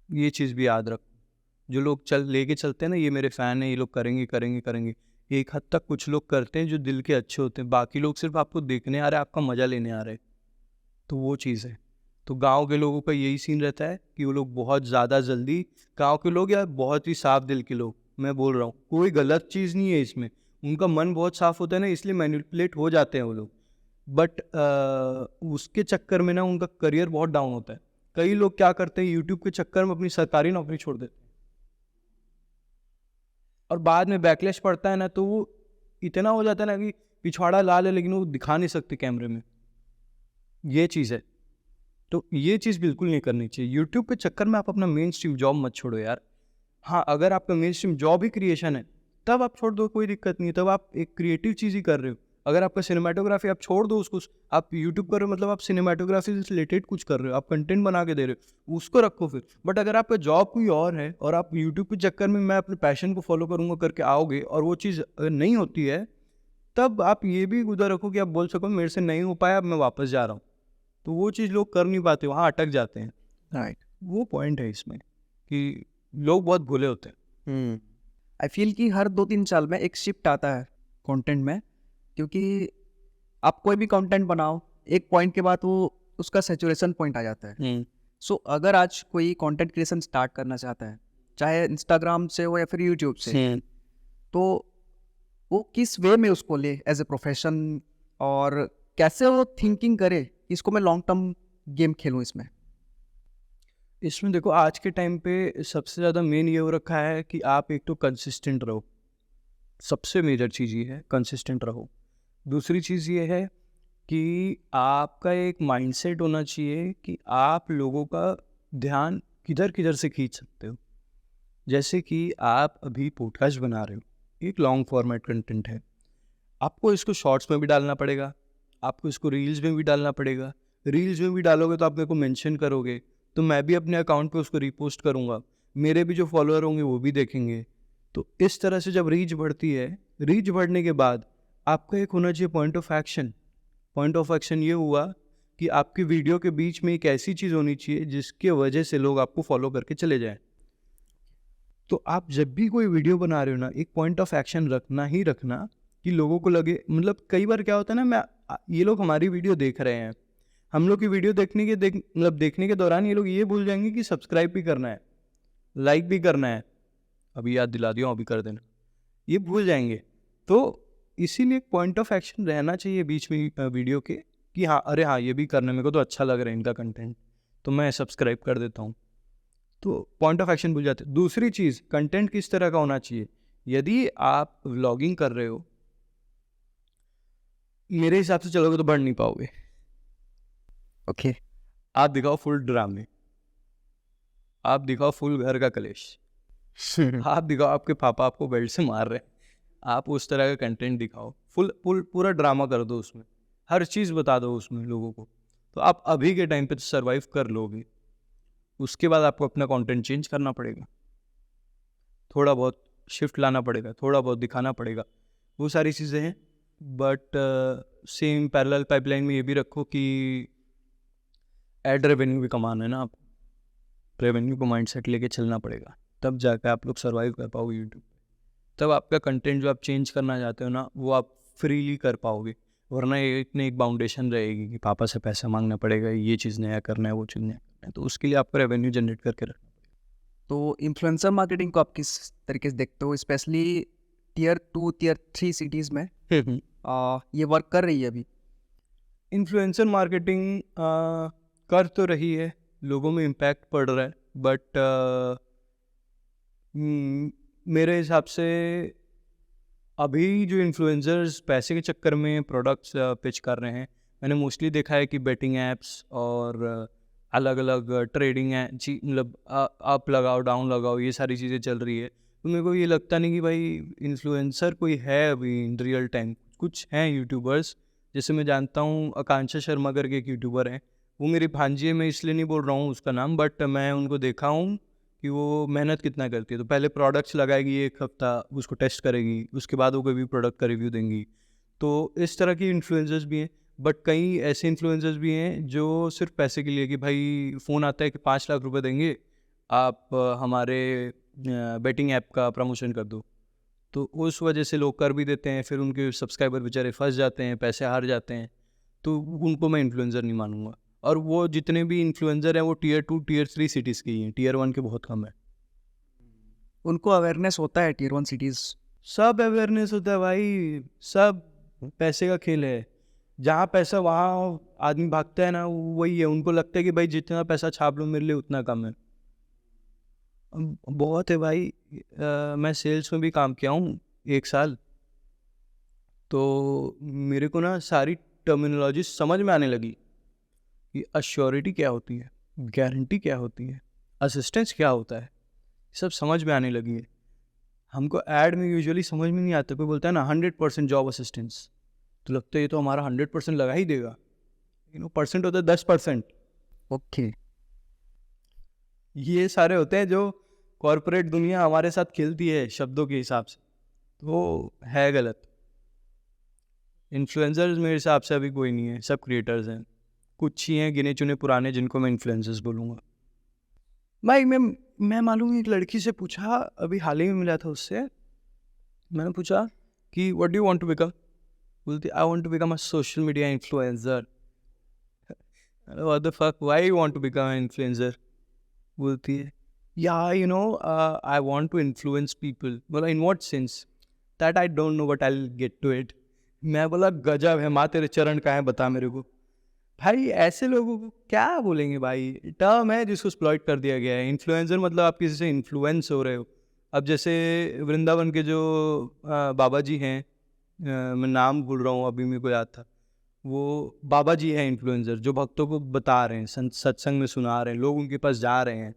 ये चीज़ भी याद रखो। जो लोग लेके चलते हैं ना ये मेरे फ़ैन हैं, ये लोग करेंगे करेंगे करेंगे, एक हद तक कुछ लोग करते हैं जो दिल के अच्छे होते हैं, बाकी लोग सिर्फ आपको देखने आ रहे हैं, आपका मज़ा लेने आ रहे हैं, तो वो चीज़ है। तो गांव के लोगों का यही सीन रहता है कि वो लोग बहुत ज़्यादा जल्दी, गांव के लोग या बहुत ही साफ दिल के लोग, मैं बोल रहा हूँ कोई गलत चीज़ नहीं है इसमें, उनका मन बहुत साफ होता है ना, इसलिए मैनिपुलेट हो जाते हैं वो लोग। बट उसके चक्कर में ना उनका करियर बहुत डाउन होता है। कई लोग क्या करते हैं यूट्यूब के चक्कर में अपनी सरकारी नौकरी छोड़ देते हैं, और बाद में बैकलैश पड़ता है ना तो वो इतना हो जाता है ना कि पिछवाड़ा लाल है लेकिन वो दिखा नहीं सकते कैमरे में, ये चीज़ है। तो ये चीज़ बिल्कुल नहीं करनी चाहिए। यूट्यूब के चक्कर में आप अपना मेन स्ट्रीम जॉब मत छोड़ो यार। हाँ, अगर आपका मेन स्ट्रीम जॉब ही क्रिएशन है तब आप छोड़ दो, कोई दिक्कत नहीं है, तब आप एक क्रिएटिव चीज़ ही कर रहे हो। अगर आपका सिनेमाटोग्राफी, आप छोड़ दो उसको, आप यूट्यूब कर रहे हो मतलब आप सिनेमाटोग्राफी से रिलेटेड कुछ कर रहे हो, आप कंटेंट बना के दे रहे हो, उसको रखो फिर। बट अगर आपका जॉब कोई और है और आप यूट्यूब के चक्कर में मैं अपने पैशन को फॉलो करूँगा करके आओगे और वो चीज़ अगर नहीं होती है, तब आप ये भी उधर रखो कि आप बोल सको मेरे से नहीं हो पाया, अब मैं वापस जा रहा हूँ। तो वो चीज़ लोग कर नहीं पाते, वहाँ अटक जाते हैं। राइट। वो पॉइंट है इसमें कि लोग बहुत भोले होते हैं। आई फील कि हर 2-3 साल में एक शिफ्ट आता है कंटेंट में, क्योंकि आप कोई भी कंटेंट बनाओ एक पॉइंट के बाद वो उसका सैचुरेशन पॉइंट आ जाता है। सो अगर आज कोई कंटेंट क्रिएशन स्टार्ट करना चाहता है, चाहे इंस्टाग्राम से हो या फिर यूट्यूब से, तो वो किस वे में उसको ले एज ए प्रोफेशन, और कैसे वो थिंकिंग करे कि इसको मैं लॉन्ग टर्म गेम खेलूँ इसमें? इसमें देखो आज के टाइम पे सबसे ज़्यादा मेन ये हो रखा है कि आप एक तो कंसिस्टेंट रहो, सबसे मेजर चीज़ ये है कंसिस्टेंट रहो। दूसरी चीज़ ये है कि आपका एक माइंडसेट होना चाहिए कि आप लोगों का ध्यान किधर किधर से खींच सकते हो। जैसे कि आप अभी पॉडकास्ट बना रहे हो, एक लॉन्ग फॉर्मेट कंटेंट है, आपको इसको शॉर्ट्स में भी डालना पड़ेगा, आपको इसको रील्स में भी डालना पड़ेगा। रील्स में भी डालोगे तो आप मेरे को मेंशन करोगे, तो मैं भी अपने अकाउंट पे उसको रीपोस्ट करूँगा, मेरे भी जो फॉलोअर होंगे वो भी देखेंगे। तो इस तरह से जब रीच बढ़ती है, रीच बढ़ने के बाद आपका एक होना चाहिए point of action. Point of action ये हुआ कि आपकी वीडियो के बीच में एक ऐसी चीज़ होनी चाहिए जिसके वजह से लोग आपको फॉलो करके चले जाएं। तो आप जब भी कोई वीडियो बना रहे हो ना, एक पॉइंट ऑफ एक्शन रखना ही रखना कि लोगों को लगे, मतलब कई बार क्या होता है ना, ये लोग हमारी वीडियो देख रहे हैं, हम लोग की वीडियो देखने के दौरान ये लोग ये भूल जाएंगे कि सब्सक्राइब भी करना है, लाइक भी करना है, अभी याद दिला दिया अभी कर देना, ये भूल जाएंगे। तो इसीलिए एक पॉइंट ऑफ एक्शन रहना चाहिए बीच में वीडियो के कि हाँ, अरे हाँ, ये भी करने मेरे को तो अच्छा लग रहा है इनका कंटेंट, तो मैं सब्सक्राइब कर देता हूँ। तो पॉइंट ऑफ एक्शन भूल जाते हैं। दूसरी चीज़, कंटेंट किस तरह का होना चाहिए। यदि आप व्लॉगिंग कर रहे हो, मेरे हिसाब से चलोगे तो बढ़ नहीं पाओगे। ओके। आप दिखाओ फुल ड्रामे, आप दिखाओ फुल घर का कलेश, आप दिखाओ आपके पापा आपको बेल्ट से मार रहे हैं, आप उस तरह का कंटेंट दिखाओ, पूरा ड्रामा कर दो उसमें, हर चीज़ बता दो उसमें लोगों को, तो आप अभी के टाइम पे तो सर्वाइव कर लोगे। उसके बाद आपको अपना कंटेंट चेंज करना पड़ेगा, थोड़ा बहुत शिफ्ट लाना पड़ेगा, थोड़ा बहुत दिखाना पड़ेगा, वो सारी चीज़ें हैं। बट सेम पैरेलल पाइपलाइन में ये भी रखो कि एड रेवेन्यू भी कमाना है ना, आप रेवेन्यू को माइंडसेट लेके चलना पड़ेगा, तब जाकर आप लोग सर्वाइव कर पाओगे यूट्यूब पे। तब आपका कंटेंट जो आप चेंज करना चाहते हो ना, वो आप फ्रीली कर पाओगे, वरना एक न एक बाउंडेशन रहेगी कि पापा से पैसा मांगना पड़ेगा, ये चीज़ नया करना है, वो चीज़ नया करना है, तो उसके लिए आपको रेवेन्यू जनरेट करके रखना। तो इन्फ्लुएंसर मार्केटिंग को आप किस तरीके से देखते हो, स्पेशली टियर 2 टियर 3 सिटीज़ में ये वर्क कर रही है अभी? इन्फ्लुएंसर मार्केटिंग कर तो रही है, लोगों में इम्पैक्ट पड़ रहा है, बट मेरे हिसाब से अभी जो इन्फ्लुएंसर्स पैसे के चक्कर में प्रोडक्ट्स पिच कर रहे हैं, मैंने मोस्टली देखा है कि बेटिंग ऐप्स और अलग अलग ट्रेडिंग है जी, मतलब अप लगाओ डाउन लगाओ, ये सारी चीज़ें चल रही है। तो मेरे को ये लगता नहीं कि भाई इन्फ्लुएंसर कोई है अभी इन रियल टाइम। कुछ हैं यूट्यूबर्स, जैसे मैं जानता हूँ आकांक्षा शर्मा करके एक यूट्यूबर है, वो मेरी भांजी है, मैं इसलिए नहीं बोल रहा हूँ उसका नाम, बट मैं उनको देखा हूँ कि वो मेहनत कितना करती है। तो पहले प्रोडक्ट्स लगाएगी, एक हफ्ता उसको टेस्ट करेगी, उसके बाद वो कोई भी प्रोडक्ट का रिव्यू देंगी। तो इस तरह की इन्फ्लुएंसर्स भी हैं, बट कई ऐसे इन्फ्लुएंसर्स भी हैं जो सिर्फ पैसे के लिए, कि भाई फ़ोन आता है कि 5 लाख रुपए देंगे, आप हमारे बेटिंग ऐप का प्रमोशन कर दो। तो उस वजह से लोग कर भी देते हैं, फिर उनके सब्सक्राइबर बेचारे फंस जाते हैं, पैसे हार जाते हैं, तो उनको मैं इन्फ्लुएंसर नहीं मानूंगा। और वो जितने भी इन्फ्लुएंसर हैं वो टियर 2 टियर 3 सिटीज़ के ही हैं, टियर 1 के बहुत कम है। उनको अवेयरनेस होता है टियर 1 सिटीज़? सब अवेयरनेस होता है भाई, सब पैसे का खेल है। जहाँ पैसा वहाँ आदमी भागता है ना, वही है। उनको लगता है कि भाई जितना पैसा छाप लो मेरे लिए उतना कम है। बहुत है भाई। मैं सेल्स में भी काम किया हूँ 1 साल, तो मेरे को ना सारी टर्मिनोलॉजी समझ में आने लगी कि अश्योरिटी क्या होती है, गारंटी क्या होती है, असिस्टेंस क्या होता है, सब समझ में आने लगी है। हमको ऐड में यूजुअली समझ में नहीं आता, कोई बोलता है ना 100% जॉब असिस्टेंस, तो लगता है ये तो हमारा 100% लगा ही देगा, लेकिन वो परसेंट होता है 10%। ओके। ये सारे होते हैं जो कॉरपोरेट दुनिया हमारे साथ खेलती है शब्दों के हिसाब से, तो वो है गलत। इन्फ्लुएंसर्स मेरे हिसाब से अभी कोई नहीं है, सब क्रिएटर्स हैं। कुछ ही हैं गिने चुने पुराने जिनको मैं इन्फ्लुएंसर्स बोलूँगा। भाई मैं मालूम एक लड़की से पूछा, अभी हाल ही में मिला था उससे, मैंने पूछा कि what do you want to become. बोलती I want to become a social media influencer. What the fuck, why you want to become an influencer. बोलती है yeah you know I want to influence people. बोला in what sense, that I don't know but I will get to it. मैं बोला गजब है माँ, तेरे चरण कहाँ है बता मेरे को। भाई ऐसे लोगों को क्या बोलेंगे भाई, टर्म है जिसको एक्सप्लॉइट कर दिया गया है। इन्फ्लुएंसर मतलब आप किसी से इन्फ्लुएंस हो रहे हो। अब जैसे वृंदावन के जो बाबा जी हैं, मैं नाम भूल रहा हूँ, अभी मेरे को याद था, वो बाबा जी हैं इन्फ्लुएंसर, जो भक्तों को बता रहे हैं, सत्संग में सुना रहे हैं, लोग उनके पास जा रहे हैं।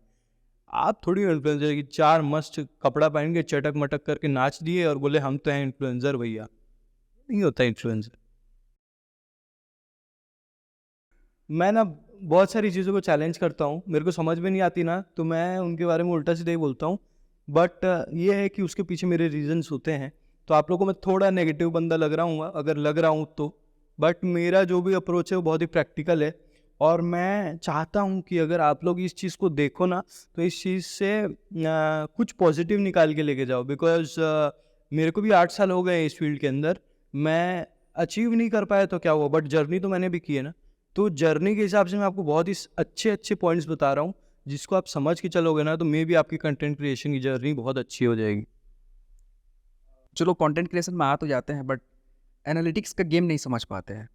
आप थोड़ी इन्फ्लुएंसर की 4 मस्त कपड़ा पहन के चटक-मटक करके नाच दिए और बोले हम तो हैं इन्फ्लुएंसर भैया। नहीं होता इन्फ्लुएंसर। मैं ना बहुत सारी चीज़ों को चैलेंज करता हूँ, मेरे को समझ में नहीं आती ना, तो मैं उनके बारे में उल्टा-सीधा ही बोलता हूँ। बट ये है कि उसके पीछे मेरे रीज़न्स होते हैं। तो आप लोगों को मैं थोड़ा नेगेटिव बंदा लग रहा हूँ, अगर लग रहा हूँ तो। बट मेरा जो भी अप्रोच है वो बहुत ही प्रैक्टिकल है और मैं चाहता हूँ कि अगर आप लोग इस चीज़ को देखो ना, तो इस चीज़ से कुछ पॉजिटिव निकाल के लेके जाओ। बिकॉज़ मेरे को भी 8 साल हो गए इस फील्ड के अंदर। मैं अचीव नहीं कर पाया तो क्या हुआ, बट जर्नी तो मैंने भी की है ना। तो जर्नी के हिसाब से मैं आपको बहुत ही अच्छे पॉइंट्स बता रहा हूँ, जिसको आप समझ के चलोगे ना, तो मे बी आपकी कंटेंट क्रिएशन की जर्नी बहुत अच्छी हो जाएगी। चलो कंटेंट क्रिएशन में आ तो जाते हैं, बट एनालिटिक्स का गेम नहीं समझ पाते हैं,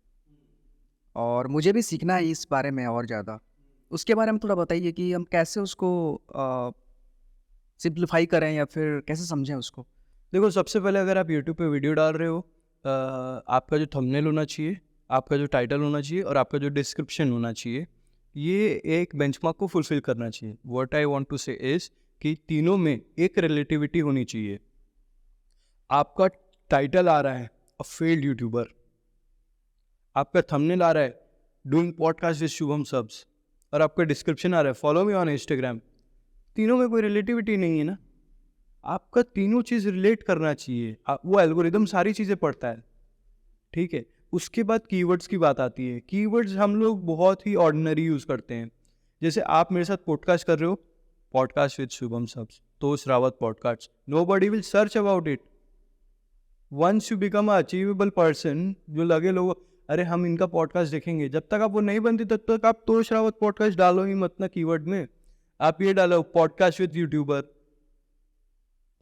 और मुझे भी सीखना है इस बारे में और ज़्यादा। उसके बारे में थोड़ा बताइए कि हम कैसे उसको सिंप्लीफाई करें या फिर कैसे समझें उसको? देखो, सबसे पहले अगर आप यूट्यूब पे वीडियो डाल रहे हो, आपका जो थंबनेल होना चाहिए, आपका जो टाइटल होना चाहिए और आपका जो डिस्क्रिप्शन होना चाहिए, ये एक बेंचमार्क को फुलफिल करना चाहिए। व्हाट आई वांट टू से इज़ कि तीनों में एक रिलेटिविटी होनी चाहिए। आपका टाइटल आ रहा है अ फेल्ड यूट्यूबर, आपका थंबनेल आ रहा है doing podcast with Shubham subs, और आपका डिस्क्रिप्शन आ रहा है फॉलो मी ऑन इंस्टाग्राम। तीनों में कोई रिलेटिविटी नहीं है ना। आपका तीनों चीज़ रिलेट करना चाहिए। वो एल्गोरिदम सारी चीज़ें पढ़ता है, ठीक है। उसके बाद कीवर्ड्स की बात आती है। कीवर्ड्स हम लोग बहुत ही ऑर्डिनरी यूज़ करते हैं। जैसे आप मेरे साथ पॉडकास्ट कर रहे हो, पॉडकास्ट विद शुभम सब्स, तोष Rawat podcast, nobody will search about it. Once you become a achievable person, जो लगे लोग अरे हम इनका पॉडकास्ट देखेंगे, जब तक आप वो नहीं बनती तब तक आप तोष रावत पॉडकास्ट डालो ही मत ना कीवर्ड में। आप ये डालो podcast with YouTuber,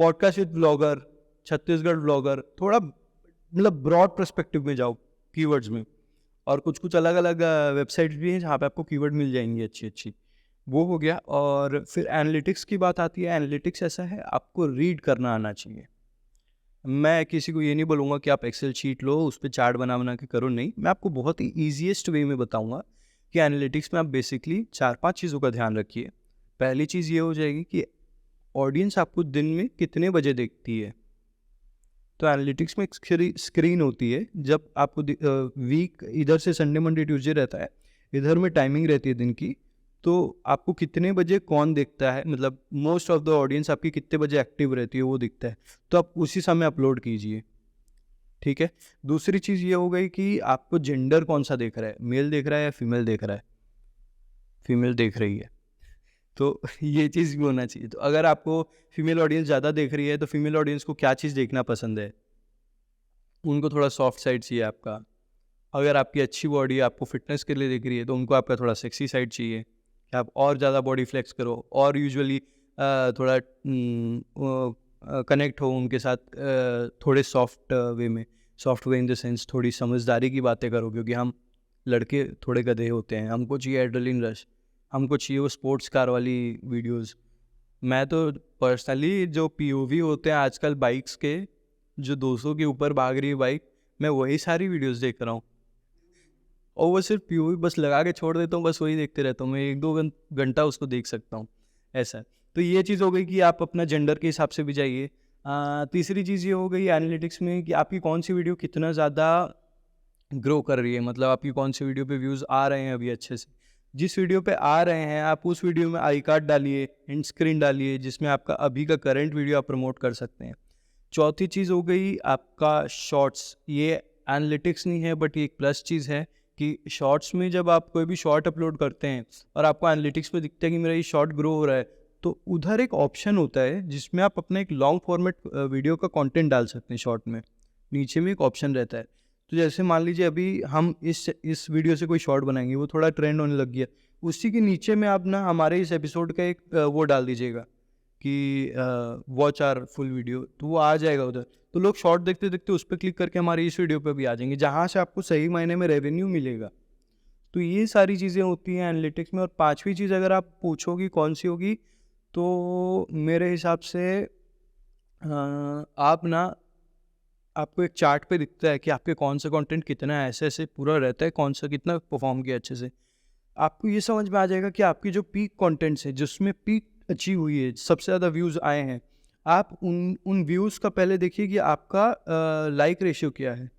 podcast with blogger, Chhattisgarh blogger, थोड़ा मतलब ब्रॉड पर्सपेक्टिव में जाओ कीवर्ड्स में। और कुछ अलग अलग वेबसाइट्स भी हैं जहाँ पे आपको कीवर्ड मिल जाएंगी अच्छी। वो हो गया। और फिर एनालिटिक्स की बात आती है। एनालिटिक्स ऐसा है, आपको रीड करना आना चाहिए। मैं किसी को ये नहीं बोलूँगा कि आप एक्सेल शीट लो, उस पर चार्ट बना के करो, नहीं। मैं आपको बहुत ही ईजीएस्ट वे में बताऊँगा कि एनालिटिक्स में आप बेसिकली 4-5 चीज़ों का ध्यान रखिए। पहली चीज़ ये हो जाएगी कि ऑडियंस आपको दिन में कितने बजे देखती है। तो एनालिटिक्स में एक स्क्रीन होती है, जब आपको वीक इधर से संडे मंडे ट्यूसडे रहता है, इधर में टाइमिंग रहती है दिन की, तो आपको कितने बजे कौन देखता है, मतलब मोस्ट ऑफ द ऑडियंस आपकी कितने बजे एक्टिव रहती है वो दिखता है। तो आप उसी समय अपलोड कीजिए, ठीक है। दूसरी चीज़ ये हो गई कि आपको जेंडर कौन सा देख रहा है, मेल देख रहा है या फीमेल देख रहा है। फीमेल देख रही है तो ये चीज़ भी होना चाहिए। तो अगर आपको फीमेल ऑडियंस ज़्यादा देख रही है, तो फीमेल ऑडियंस को क्या चीज़ देखना पसंद है, उनको थोड़ा सॉफ्ट साइड चाहिए आपका। अगर आपकी अच्छी बॉडी आपको फिटनेस के लिए दिख रही है, तो उनको आपका थोड़ा सेक्सी साइड चाहिए कि आप और ज़्यादा बॉडी फ्लेक्स करो, और यूजुअली थोड़ा कनेक्ट हो उनके साथ थोड़े सॉफ्ट वे में। Soft way in the sense थोड़ी समझदारी की बातें करो, क्योंकि हम लड़के थोड़े गधे होते हैं, हमको चाहिए एड्रेनलिन रश, हमको चाहिए वो स्पोर्ट्स कार वाली वीडियोस। मैं तो पर्सनली जो पीओवी होते हैं आजकल बाइक्स के, जो 200 के ऊपर भाग रही है बाइक, मैं वही सारी वीडियोस देख रहा हूँ। और वो सिर्फ पीओवी बस लगा के छोड़ देता हूँ, बस वही देखते रहता हूँ मैं, 1-2 घंटा उसको देख सकता हूँ, ऐसा है। तो ये चीज़ हो गई कि आप अपना जेंडर के हिसाब से भी जाइए। तीसरी चीज़ ये हो गई एनालिटिक्स में कि आपकी कौन सी वीडियो कितना ज़्यादा ग्रो कर रही है, मतलब आपकी कौन सी वीडियो पे व्यूज़ आ रहे हैं अभी अच्छे से। जिस वीडियो पे आ रहे हैं, आप उस वीडियो में आई कार्ड डालिए, एंड स्क्रीन डालिए, जिसमें आपका अभी का करंट वीडियो आप प्रमोट कर सकते हैं। चौथी चीज़ हो गई आपका शॉर्ट्स। ये एनालिटिक्स नहीं है, बट ये एक प्लस चीज़ है कि शॉर्ट्स में जब आप कोई भी शॉर्ट अपलोड करते हैं और आपको एनालिटिक्स में दिखता है कि मेरा ये शॉर्ट ग्रो हो रहा है, तो उधर एक ऑप्शन होता है जिसमें आप अपना एक लॉन्ग फॉर्मेट वीडियो का कंटेंट डाल सकते हैं शॉर्ट में। नीचे में एक ऑप्शन रहता है। तो जैसे मान लीजिए अभी हम इस वीडियो से कोई शॉर्ट बनाएंगे, वो थोड़ा ट्रेंड होने लग गया, उसी के नीचे में आप ना हमारे इस एपिसोड का एक वो डाल दीजिएगा कि वॉच आवर फुल वीडियो, तो वो आ जाएगा उधर। तो लोग शॉर्ट देखते देखते उस पर क्लिक करके हमारे इस वीडियो पे भी आ जाएंगे, जहाँ से आपको सही मायने में रेवेन्यू मिलेगा। तो ये सारी चीज़ें होती हैं एनालिटिक्स में। और पांचवी चीज़ अगर आप पूछोगी कौन सी होगी, तो मेरे हिसाब से आप ना आपको एक चार्ट पे दिखता है कि आपके कौन सा कंटेंट कितना ऐसे ऐसे पूरा रहता है, कौन सा कितना परफॉर्म किया अच्छे से। आपको ये समझ में आ जाएगा कि आपकी जो पीक कंटेंट्स है, जिसमें पीक अचीव हुई है, सबसे ज़्यादा व्यूज़ आए हैं, आप उन व्यूज़ का पहले देखिए कि आपका लाइक रेशियो क्या है,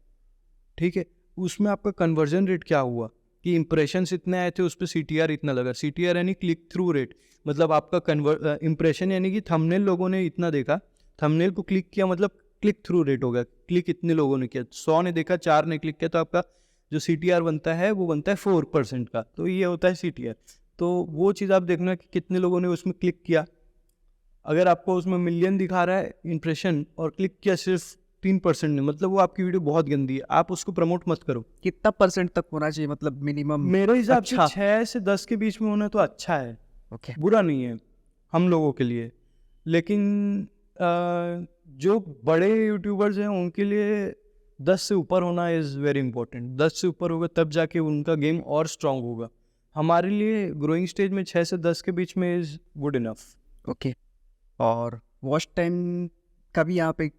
ठीक है। उसमें आपका कन्वर्जन रेट क्या हुआ, कि इंप्रेशंस इतने आए थे, उस पर CTR इतना लगा। CTR यानी क्लिक थ्रू रेट, मतलब आपका इंप्रेशन यानी कि थंबनेल लोगों ने इतना देखा, थंबनेल को क्लिक किया, मतलब क्लिक थ्रू रेट होगा, क्लिक इतने लोगों ने किया, 100 ने देखा, 4 ने क्लिक किया, तो आपका जो CTR बनता है वो बनता है 4% का। तो ये होता है CTR। तो वो चीज़ आप देखना कि कितने लोगों ने उसमें क्लिक किया। अगर आपको उसमें मिलियन दिखा रहा है इंप्रेशन और क्लिक किया सिर्फ 3% ने, मतलब वो आपकी वीडियो बहुत गंदी है, आप उसको प्रमोट मत करो। कितना परसेंट तक होना चाहिए, मतलब मिनिमम? मेरे हिसाब से अच्छा। 6 से 10 के बीच में होना तो अच्छा है, ओके। बुरा नहीं है हम लोगों के लिए। लेकिन जो बड़े यूट्यूबर्स हैं उनके लिए 10 से ऊपर होना इज़ वेरी इंपॉर्टेंट। 10 से ऊपर होगा तब जाके उनका गेम और स्ट्रांग होगा। हमारे लिए ग्रोइंग स्टेज में 6 से 10 के बीच में इज़ गुड इनफ। ओके। और वॉच टाइम का भी यहाँ पे?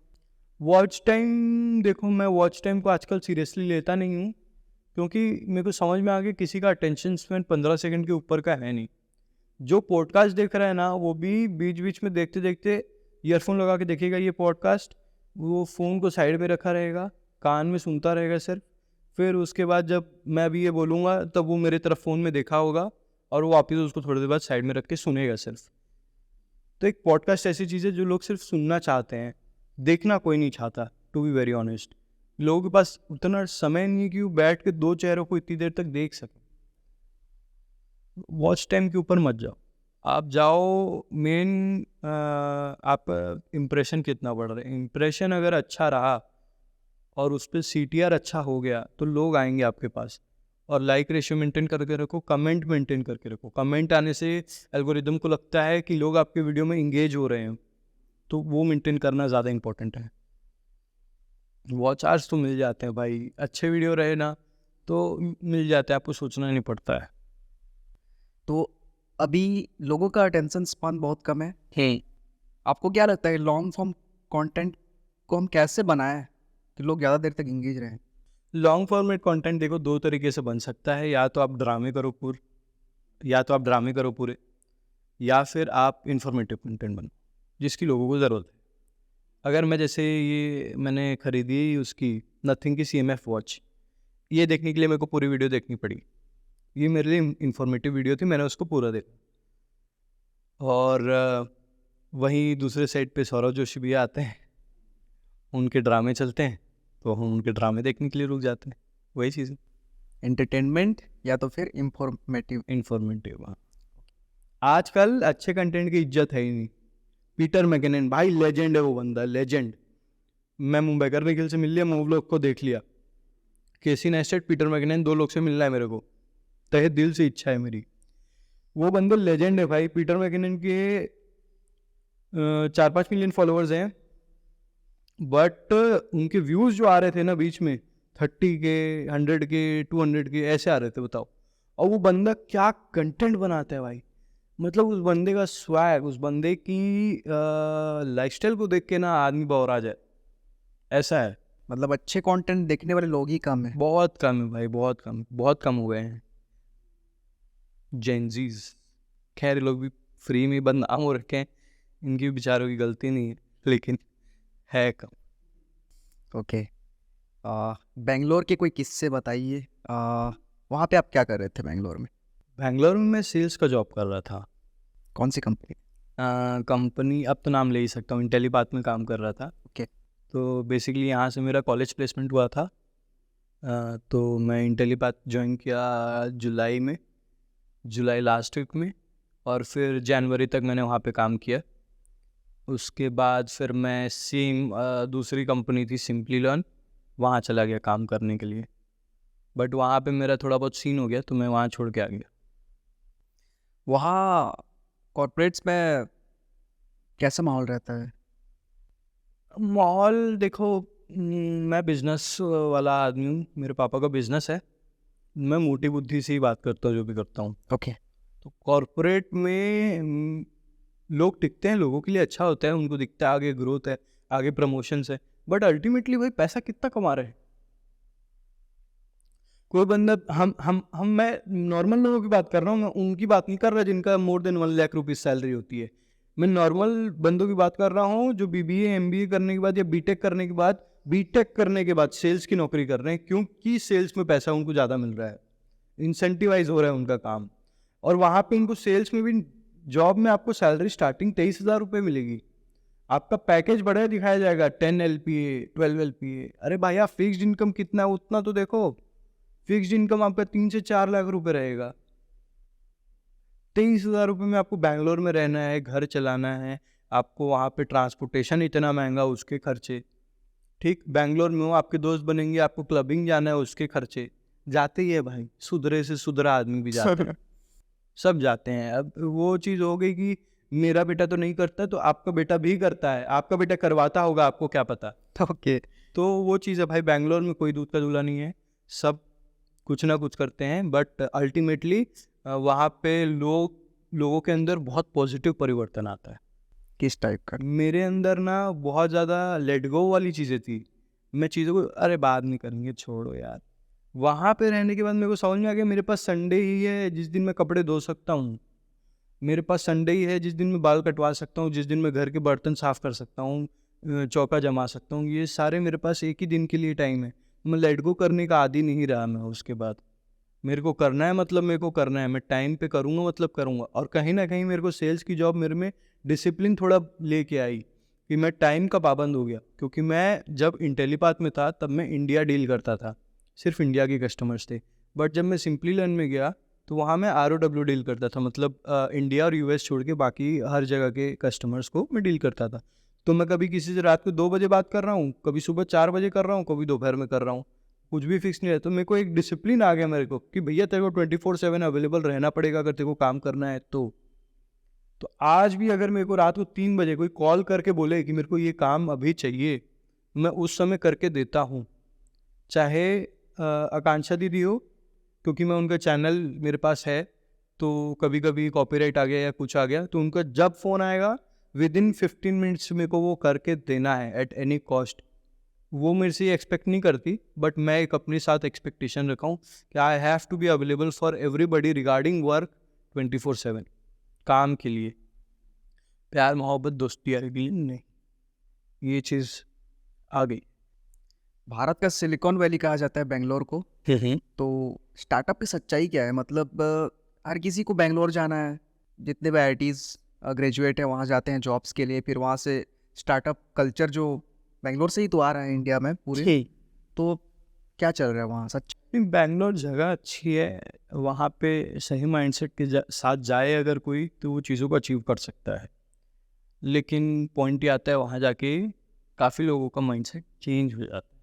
वॉच टाइम देखो, मैं वॉच टाइम को आजकल सीरियसली लेता नहीं हूँ, क्योंकि मेरे को समझ में आ गया किसी का अटेंशन स्पैन 15 सेकंड के ऊपर का है नहीं। जो पॉडकास्ट देख रहा है ना, वो भी बीच बीच में देखते देखते ईयरफोन लगा के देखेगा ये पॉडकास्ट, वो फ़ोन को साइड में रखा रहेगा, कान में सुनता रहेगा सिर्फ। फिर उसके बाद जब मैं भी ये बोलूँगा तब वो मेरे तरफ फ़ोन में देखा होगा और वो वापस उसको थोड़ी देर बाद साइड में रख के सुनेगा सिर्फ। तो एक पॉडकास्ट ऐसी चीज़ है जो लोग सिर्फ सुनना चाहते हैं, देखना कोई नहीं चाहता, टू बी वेरी ऑनेस्ट। लोगों के पास उतना समय नहीं है कि वो बैठ के 2 चेहरों को इतनी देर तक देख सकें। वॉच टाइम के ऊपर मत जाओ, आप जाओ मेन आप इम्प्रेशन कितना बढ़ रहा है। इम्प्रेशन अगर अच्छा रहा और उस पर CTR अच्छा हो गया तो लोग आएंगे आपके पास। और लाइक रेशियो मेंटेन करके रखो, कमेंट मेंटेन करके रखो। कमेंट आने से एल्गोरिदम को लगता है कि लोग आपके वीडियो में इंगेज हो रहे हैं, तो वो मेंटेन करना ज़्यादा इंपॉर्टेंट है। वॉच आवर्स तो मिल जाते हैं भाई, अच्छे वीडियो रहे ना तो मिल जाते हैं, आपको सोचना नहीं पड़ता है। तो अभी लोगों का अटेंशन स्पान बहुत कम है। आपको क्या लगता है लॉन्ग फॉर्म कंटेंट को हम कैसे बनाएं कि लोग ज़्यादा देर तक इंगेज रहें? लॉन्ग फॉर्मेट कंटेंट देखो 2 तरीके से बन सकता है, या तो आप ड्रामे करो पूरे, या फिर आप इंफॉर्मेटिव कंटेंट बनो जिसकी लोगों को ज़रूरत है। अगर मैं जैसे ये मैंने खरीदी उसकी नथिंग की CMF वॉच, ये देखने के लिए मेरे को पूरी वीडियो देखनी पड़ी। ये मेरे लिए इंफॉर्मेटिव वीडियो थी, मैंने उसको पूरा देखा। और वहीं दूसरे साइड पे सौरव जोशी भैया आते हैं, उनके ड्रामे चलते हैं, तो हम उनके ड्रामे देखने के लिए रुक जाते हैं। वही चीज़ है, एंटरटेनमेंट या तो फिर इंफॉर्मेटिव? इंफॉर्मेटिव। हाँ, आजकल अच्छे कंटेंट की इज्जत है ही नहीं। पीटर मैककिनन भाई लेजेंड है, वो बंदा लेजेंड। मैं मुंबई कर निखिल से मिल लिया, मूव लोग को देख लिया, केसी नेस्टेड, पीटर मैककिनन, 2 लोग से मिलना है मेरे को, तहे दिल से इच्छा है मेरी। वो बंदे लेजेंड है भाई। पीटर मैककिनन के 4-5 मिलियन फॉलोअर्स हैं, बट उनके व्यूज़ जो आ रहे थे ना बीच में 30 के, 100 के, 200 के ऐसे आ रहे थे, बताओ। और वो बंदा क्या कंटेंट बनाता है भाई, मतलब उस बंदे का स्वैग, उस बंदे की लाइफस्टाइल को देख के ना आदमी बाहर आ जाए, ऐसा है। मतलब अच्छे कंटेंट देखने वाले लोग ही कम है। बहुत कम है भाई, बहुत कम हो गए हैं जेनजीज। खैर ये लोग भी फ्री में बदनाम हो रखे हैं, इनकी भी बेचारों की गलती नहीं है, लेकिन है कम। ओके। बेंगलोर के कोई किस्से बताइए। वहाँ पे आप क्या कर रहे थे बेंगलोर में? बैंगलोर में मैं सेल्स का जॉब कर रहा था। कौन सी कंपनी? कंपनी अब तो नाम ले ही सकता हूँ, इंटेलीपाथ में काम कर रहा था। ओके। तो बेसिकली यहाँ से मेरा कॉलेज प्लेसमेंट हुआ था। तो मैं इंटेलीपाथ ज्वाइन किया जुलाई लास्ट वीक में, और फिर जनवरी तक मैंने वहाँ पे काम किया। उसके बाद फिर मैं दूसरी कंपनी थी सिंपली लर्न, वहाँ चला गया काम करने के लिए, बट वहाँ पे मेरा थोड़ा बहुत सीन हो गया तो मैं वहाँ छोड़ के आ गया। वहाँ कॉर्पोरेट्स में कैसा माहौल रहता है? माहौल देखो, मैं बिजनेस वाला आदमी हूँ, मेरे पापा का बिजनेस है, मैं मोटी बुद्धि से ही बात करता हूँ जो भी करता हूँ। ओके। तो कॉर्पोरेट में लोग टिकते हैं, लोगों के लिए अच्छा होता है, उनको दिखता है आगे ग्रोथ है, आगे प्रमोशंस है, बट अल्टीमेटली भाई पैसा कितना कमा रहे हैं? कोई बंदा हम मैं नॉर्मल लोगों की बात कर रहा हूँ, मैं उनकी बात नहीं कर रहा जिनका more than 1 lakh rupees salary होती है। मैं नॉर्मल बंदों की बात कर रहा हूँ जो BBA MBA करने के बाद या बीटेक करने के बाद सेल्स की नौकरी कर रहे हैं, क्योंकि सेल्स में पैसा उनको ज़्यादा मिल रहा है, इंसेंटिवाइज हो रहा है उनका काम। और वहाँ पे उनको सेल्स में भी, जॉब में आपको सैलरी स्टार्टिंग 23,000 रुपये मिलेगी, आपका पैकेज बढ़िया दिखाया जाएगा 10 LPA 12 LPA। अरे भाई आप फिक्स्ड इनकम कितना है उतना तो देखो, फिक्स्ड इनकम आपका 3 से 4 लाख रुपए रहेगा। 23,000 रुपये में आपको बैंगलोर में रहना है, घर चलाना है, आपको वहाँ पे ट्रांसपोर्टेशन इतना महंगा, उसके खर्चे, ठीक। बैंगलोर में हो, आपके दोस्त बनेंगे, आपको क्लबिंग जाना है, उसके खर्चे जाते ही है भाई, सुधरे से सुधरा आदमी भी जाता है, सब जाते हैं। अब वो चीज़ हो गई कि मेरा बेटा तो नहीं करता, तो आपका बेटा भी करता है, आपका बेटा करवाता होगा, आपको क्या पता। ओके। तो वो चीज़ है भाई, बैंगलोर में कोई दूध का दूल्हा नहीं है, सब कुछ ना कुछ करते हैं, बट अल्टीमेटली वहाँ पे लोगों के अंदर बहुत पॉजिटिव परिवर्तन आता है। किस टाइप का? मेरे अंदर ना बहुत ज़्यादा लेट गो वाली चीज़ें थी, मैं चीज़ों को अरे बाद में करेंगे, छोड़ो यार। वहाँ पे रहने के बाद मेरे को समझ में आ गया, मेरे पास संडे ही है जिस दिन मैं कपड़े धो सकता हूँ, मेरे पास संडे ही है जिस दिन मैं बाल कटवा सकता हूँ, जिस दिन मैं घर के बर्तन साफ़ कर सकता हूँ, चौका जमा सकता हूँ, ये सारे मेरे पास एक ही दिन के लिए टाइम है। मैं लेट गो करने का आदी नहीं रहा मैं उसके बाद। मेरे को करना है मतलब मेरे को करना है, मैं टाइम पे करूँगा मतलब करूँगा। और कहीं ना कहीं मेरे को सेल्स की जॉब मेरे में डिसिप्लिन थोड़ा लेके आई कि मैं टाइम का पाबंद हो गया, क्योंकि मैं जब इंटेलीपाथ में था तब मैं इंडिया डील करता था, सिर्फ इंडिया के कस्टमर्स थे। बट जब मैं सिंपली लर्न में गया तो वहाँ मैं ROW डील करता था, मतलब इंडिया और US छोड़ के बाकी हर जगह के कस्टमर्स को मैं डील करता था। तो मैं कभी किसी से रात को 2 बजे बात कर रहा हूँ, कभी सुबह 4 बजे कर रहा हूँ, कभी दोपहर में कर रहा हूँ, कुछ भी फिक्स नहीं है। तो मेरे को एक डिसिप्लिन आ गया मेरे को कि भैया तेरे को 24/7 अवेलेबल रहना पड़ेगा अगर तेरे को काम करना है तो। तो आज भी अगर मेरे को रात को 3 बजे कोई कॉल करके बोले कि मेरे को ये काम अभी चाहिए, मैं उस समय करके देता हूँ। चाहे आकांक्षा दीदी हो, क्योंकि मैं उनका चैनल मेरे पास है, तो कभी कभी कॉपीराइट आ गया या कुछ आ गया तो उनका जब फ़ोन आएगा विदिन 15 मिनट्स मेरे को वो करके देना है एट एनी कॉस्ट। वो मेरे से एक्सपेक्ट नहीं करती, बट मैं एक अपने साथ एक्सपेक्टेशन रखा हूँ कि I have to be available for everybody regarding work 24/7, काम के लिए। प्यार मोहब्बत दोस्ती यारी के लिए नहीं, ये चीज़ आ गई। भारत का सिलिकॉन वैली कहा जाता है बेंगलोर को। तो स्टार्टअप की सच्चाई क्या है? मतलब हर किसी को बेंगलोर जाना है, जितने भी IITs ग्रेजुएट हैं वहाँ जाते हैं जॉब्स के लिए, फिर वहाँ से स्टार्टअप कल्चर जो बेंगलोर से ही तो आ रहा है इंडिया में पूरे। तो क्या चल रहा है वहाँ सच? बैंगलोर जगह अच्छी है, वहाँ पे सही माइंडसेट के साथ जाए अगर कोई तो वो चीज़ों को अचीव कर सकता है। लेकिन पॉइंट ये आता है वहाँ जाके काफ़ी लोगों का माइंडसेट चेंज हो जाता है।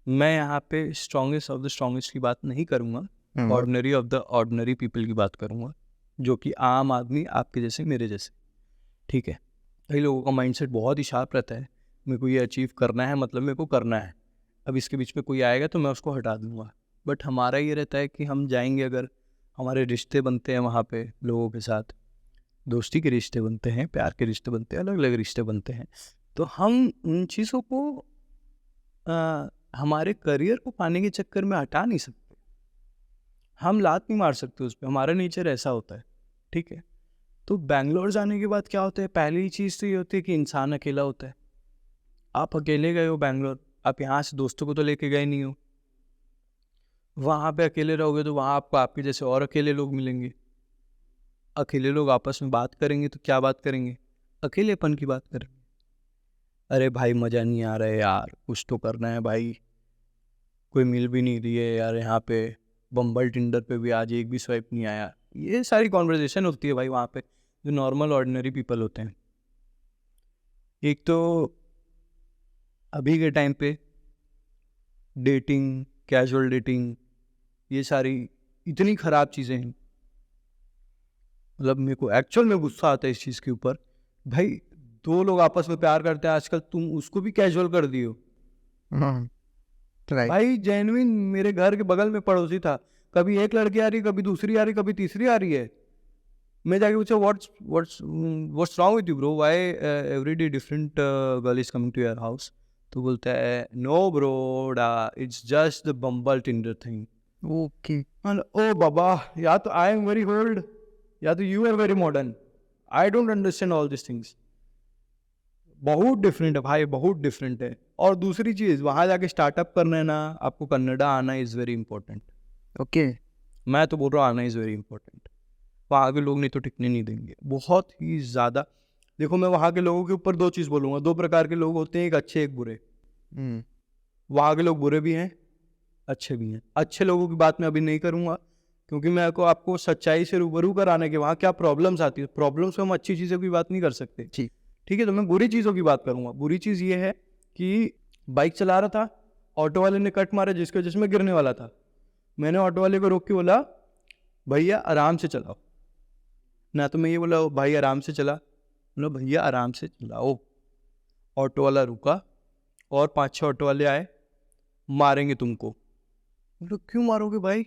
मैं यहाँ पे स्ट्रॉन्गेस्ट ऑफ द स्ट्रॉन्गेस्ट की बात नहीं करूँगा, ordinary of the ordinary people की बात करूँगा, जो कि आम आदमी आपके जैसे मेरे जैसे, ठीक है। कई लोगों का माइंडसेट बहुत ही शार्प रहता है, मेरे को ये अचीव करना है मतलब मेरे को करना है, अब इसके बीच में कोई आएगा तो मैं उसको हटा दूँगा। बट हमारा ये रहता है कि हम जाएंगे, अगर हमारे रिश्ते बनते हैं वहाँ पे लोगों के साथ, दोस्ती के रिश्ते बनते हैं, प्यार के रिश्ते बनते हैं, अलग अलग रिश्ते बनते हैं, तो हम उन चीज़ों को हमारे करियर को पाने के चक्कर में हटा नहीं सकते, हम लात नहीं मार सकते उस पर, हमारा नेचर ऐसा होता है, ठीक है। तो बैंगलोर जाने के बाद क्या होता है, पहली चीज़ तो ये होती है कि इंसान अकेला होता है। आप अकेले गए हो बैंगलोर, आप यहाँ से दोस्तों को तो लेके गए नहीं हो, वहाँ पे अकेले रहोगे तो वहाँ आपको आपके जैसे और अकेले लोग मिलेंगे। अकेले लोग आपस में बात करेंगे तो क्या बात करेंगे, अकेलेपन की बात करेंगे। अरे भाई मज़ा नहीं आ रहा है यार, कुछ तो करना है भाई, कोई मिल भी नहीं रही है यार, यहाँ पे बम्बल टिंडर पे भी आज एक भी स्वाइप नहीं आया। ये सारी कॉन्वर्जेसन होती है भाई वहाँ पे, जो नॉर्मल ऑर्डिनरी पीपल होते हैं। एक तो अभी के टाइम पे डेटिंग, कैजुअल डेटिंग, ये सारी इतनी ख़राब चीज़ें हैं, मतलब मेरे को एक्चुअल में गुस्सा आता है इस चीज़ के ऊपर। भाई 2 लोग आपस में प्यार करते हैं आजकल, तुम उसको भी कैजुअल कर दियो। भाई जेन्युइन, मेरे घर के बगल में पड़ोसी था, कभी एक लड़की आ रही, कभी दूसरी आ रही, कभी तीसरी आ रही है। मैं जाके पूछा what's wrong with you bro, why every day different girl is coming to your house. तो बोलता है no bro, it's just the Bumble Tinder thing. Okay. Oh बाबा, या तो आई एम वेरी ओल्ड या तो you are very modern, I don't understand all this things. बहुत different है भाई, बहुत डिफरेंट है। और दूसरी चीज़, वहाँ जाके स्टार्टअप करना है ना, आपको कन्नड़ा आना इज़ वेरी इंपॉर्टेंट। ओके। मैं तो बोल रहा हूँ आना इज़ वेरी इंपॉर्टेंट। वहाँ के लोग नहीं तो टिकने नहीं देंगे, बहुत ही ज़्यादा। देखो मैं वहाँ के लोगों के ऊपर दो चीज़ बोलूँगा, दो प्रकार के लोग होते हैं, एक अच्छे एक बुरे। वहाँ के लोग बुरे भी हैं, अच्छे भी हैं। अच्छे लोगों की बात मैं अभी नहीं करूँगा, क्योंकि मैं आपको सच्चाई से रूबरू कराने के वहाँ क्या प्रॉब्लम्स आती है। प्रॉब्लम्स में हम अच्छी चीज़ों की बात नहीं कर सकते, ठीक है। तो मैं बुरी चीज़ों की बात करूँगा। बुरी चीज़ ये है कि बाइक चला रहा था, ऑटो वाले ने कट मारा जिसकी वजह से मैं गिरने वाला था। मैंने ऑटो वाले को रोक के बोला भैया आराम से चलाओ, ना तो मैं ये बोला भाई आराम से चला, बोला भैया आराम से चलाओ। ऑटो वाला रुका और 5-6 ऑटो वाले आए, मारेंगे तुमको। बोला क्यों मारोगे भाई,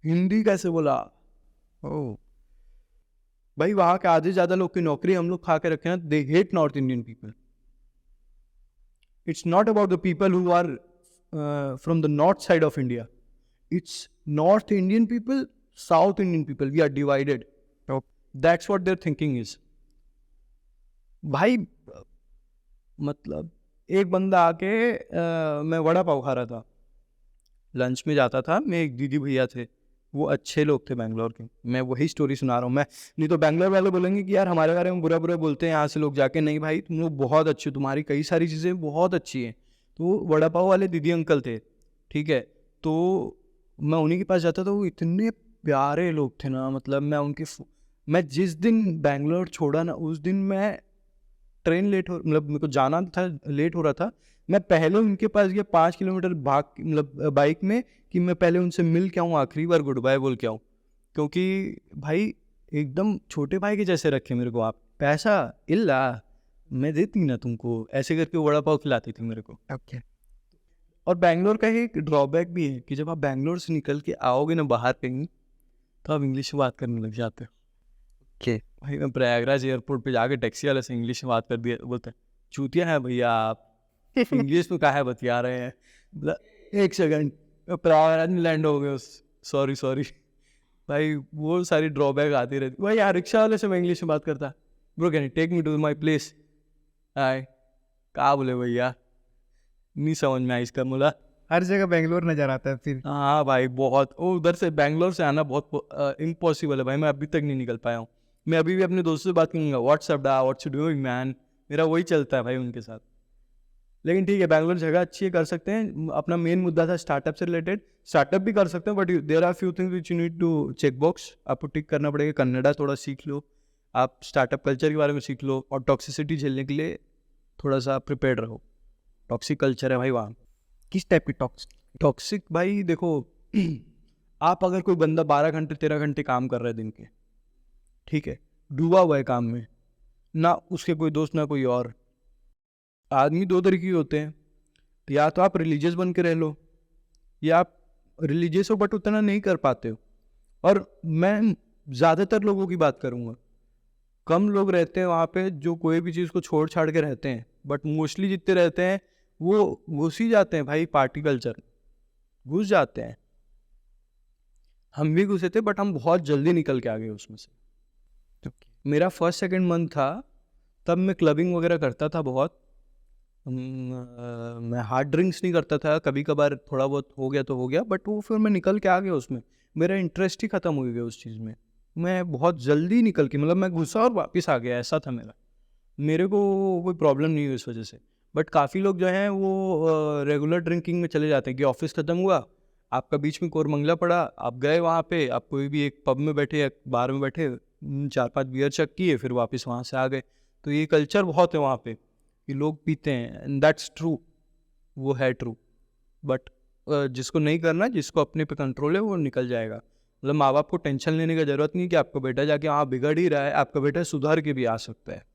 हिंदी कैसे बोला। ओह। भाई वहाँ के आधे ज़्यादा लोग की नौकरी हम लोग खा के रखे हैं, they hate north Indian people. It's not about the people who are from the north side of India. It's North Indian people, South Indian people. We are divided. That's what their thinking is. भाई मतलब एक बंदा आके मैं वड़ा पाव खा रहा था, lunch में जाता था मैं, एक दीदी भैया थे, वो अच्छे लोग थे बैंगलोर के। मैं वही स्टोरी सुना रहा हूँ मैं, नहीं तो बैंगलोर वाले बोलेंगे कि यार हमारे बारे में बुरा बुरा बोलते हैं यहाँ से लोग जाके। नहीं भाई, तुम लोग बहुत अच्छे, तुम्हारी कई सारी चीज़ें बहुत अच्छी हैं। तो वड़ा पाव वाले दीदी अंकल थे, ठीक है। तो मैं उन्हीं के पास जाता था, वो इतने प्यारे लोग थे ना, मतलब मैं जिस दिन बैंगलोर छोड़ा ना, उस दिन मैं ट्रेन लेट हो, मतलब मेरे को जाना था, लेट हो रहा था, मैं पहले उनके पास गया 5 किलोमीटर भाग, मतलब बाइक में, कि मैं पहले उनसे मिल के आऊँ, आखिरी बार गुड बाय बोल के आऊँ। क्योंकि भाई एकदम छोटे भाई के जैसे रखे मेरे को आप, पैसा इल्ला मैं देती ना तुमको, ऐसे करके वड़ा पाव खिलाती थी मेरे को। ओके। और बैंगलोर का एक ड्रॉबैक भी है कि जब आप बैंगलोर से निकल के आओगे ना बाहर कहीं, तो आप इंग्लिश में बात करने लग जाते हो। ओके। भाई मैं प्रयागराज एयरपोर्ट पे जाके टैक्सी वाले से इंग्लिश में बात कर दिया, बोलते हैं चूतिया है भैया आप, इंग्लिश में काहे बतिया रहे हैं। मतलब एक सेकंड, प्रयागराज में लैंड हो गए, सॉरी भाई वो सारी ड्रॉबैक आती रहती। भाई यार रिक्शा वाले से मैं इंग्लिश में बात करता, bro can you take me to my place, hi कहाँ बोले भैया, नहीं समझ में आई इसका मुला। हर जगह बेंगलोर नजर आता है फिर। हाँ भाई बहुत, वो उधर से बैंगलोर से आना बहुत इम्पॉसिबल है भाई, मैं अभी तक नहीं निकल पाया हूँ। मैं अभी भी अपने दोस्तों से बात करूँगा, what's up what's you doing man, मेरा वही चलता है भाई उनके साथ। लेकिन ठीक है, बैंगलोर जगह अच्छी है, कर सकते हैं। अपना मेन मुद्दा था स्टार्टअप से रिलेटेड, स्टार्टअप भी कर सकते हैं, but there are few things which you need to check box, आपको टिक करना पड़ेगा। कन्नड़ा थोड़ा सीख लो, आप स्टार्टअप कल्चर के बारे में सीख लो, और टॉक्सिसिटी झेलने के लिए थोड़ा सा प्रिपेयर्ड रहो। टॉक्सिक कल्चर है भाई वहाँ। किस टाइप की टॉक्सिक भाई देखो, आप अगर कोई बंदा 12 घंटे 13 घंटे काम कर रहा है दिन के, ठीक है, डूबा हुआ है काम में, ना उसके कोई दोस्त ना कोई और। आदमी दो तरीके के होते हैं, या तो आप रिलीजियस बन के रह लो, या आप रिलीजियस हो बट उतना नहीं कर पाते हो। और मैं ज़्यादातर लोगों की बात करूँगा, कम लोग रहते हैं वहाँ पे जो कोई भी चीज़ को छोड़ छाड़ के रहते हैं, बट मोस्टली जितने रहते हैं वो घुस ही जाते हैं भाई, पार्टी कल्चर घुस जाते हैं। हम भी घुसे थे, बट हम बहुत जल्दी निकल के आ गए उसमें से। मेरा फर्स्ट सेकंड मंथ था, तब मैं क्लबिंग वगैरह करता था बहुत। मैं हार्ड ड्रिंक्स नहीं करता था, कभी कभार थोड़ा बहुत हो गया तो हो गया, बट वो फिर मैं निकल के आ गया उसमें, मेरा इंटरेस्ट ही ख़त्म हो गया उस चीज़ में। मैं बहुत जल्दी निकल के, मतलब मैं घुसा और वापस आ गया, ऐसा था मेरे को कोई प्रॉब्लम नहीं हुई इस वजह से। बट काफ़ी लोग जो हैं वो रेगुलर ड्रिंकिंग में चले जाते हैं कि ऑफिस ख़त्म हुआ, आपका बीच में कोरमंगला पड़ा, आप गए वहाँ पे, आप कोई भी एक पब में बैठे या बार में बैठे, 4-5 बियर चक किए, फिर वापस वहाँ से आ गए। तो ये कल्चर बहुत है वहाँ पे कि लोग पीते हैं, एंड दैट्स ट्रू, वो है ट्रू। बट जिसको नहीं करना, जिसको अपने पे कंट्रोल है, वो निकल जाएगा। मतलब माँ बाप को टेंशन लेने की ज़रूरत नहीं कि आपका बेटा जाके हाँ बिगड़ ही रहा है, आपका बेटा सुधार के भी आ सकता है।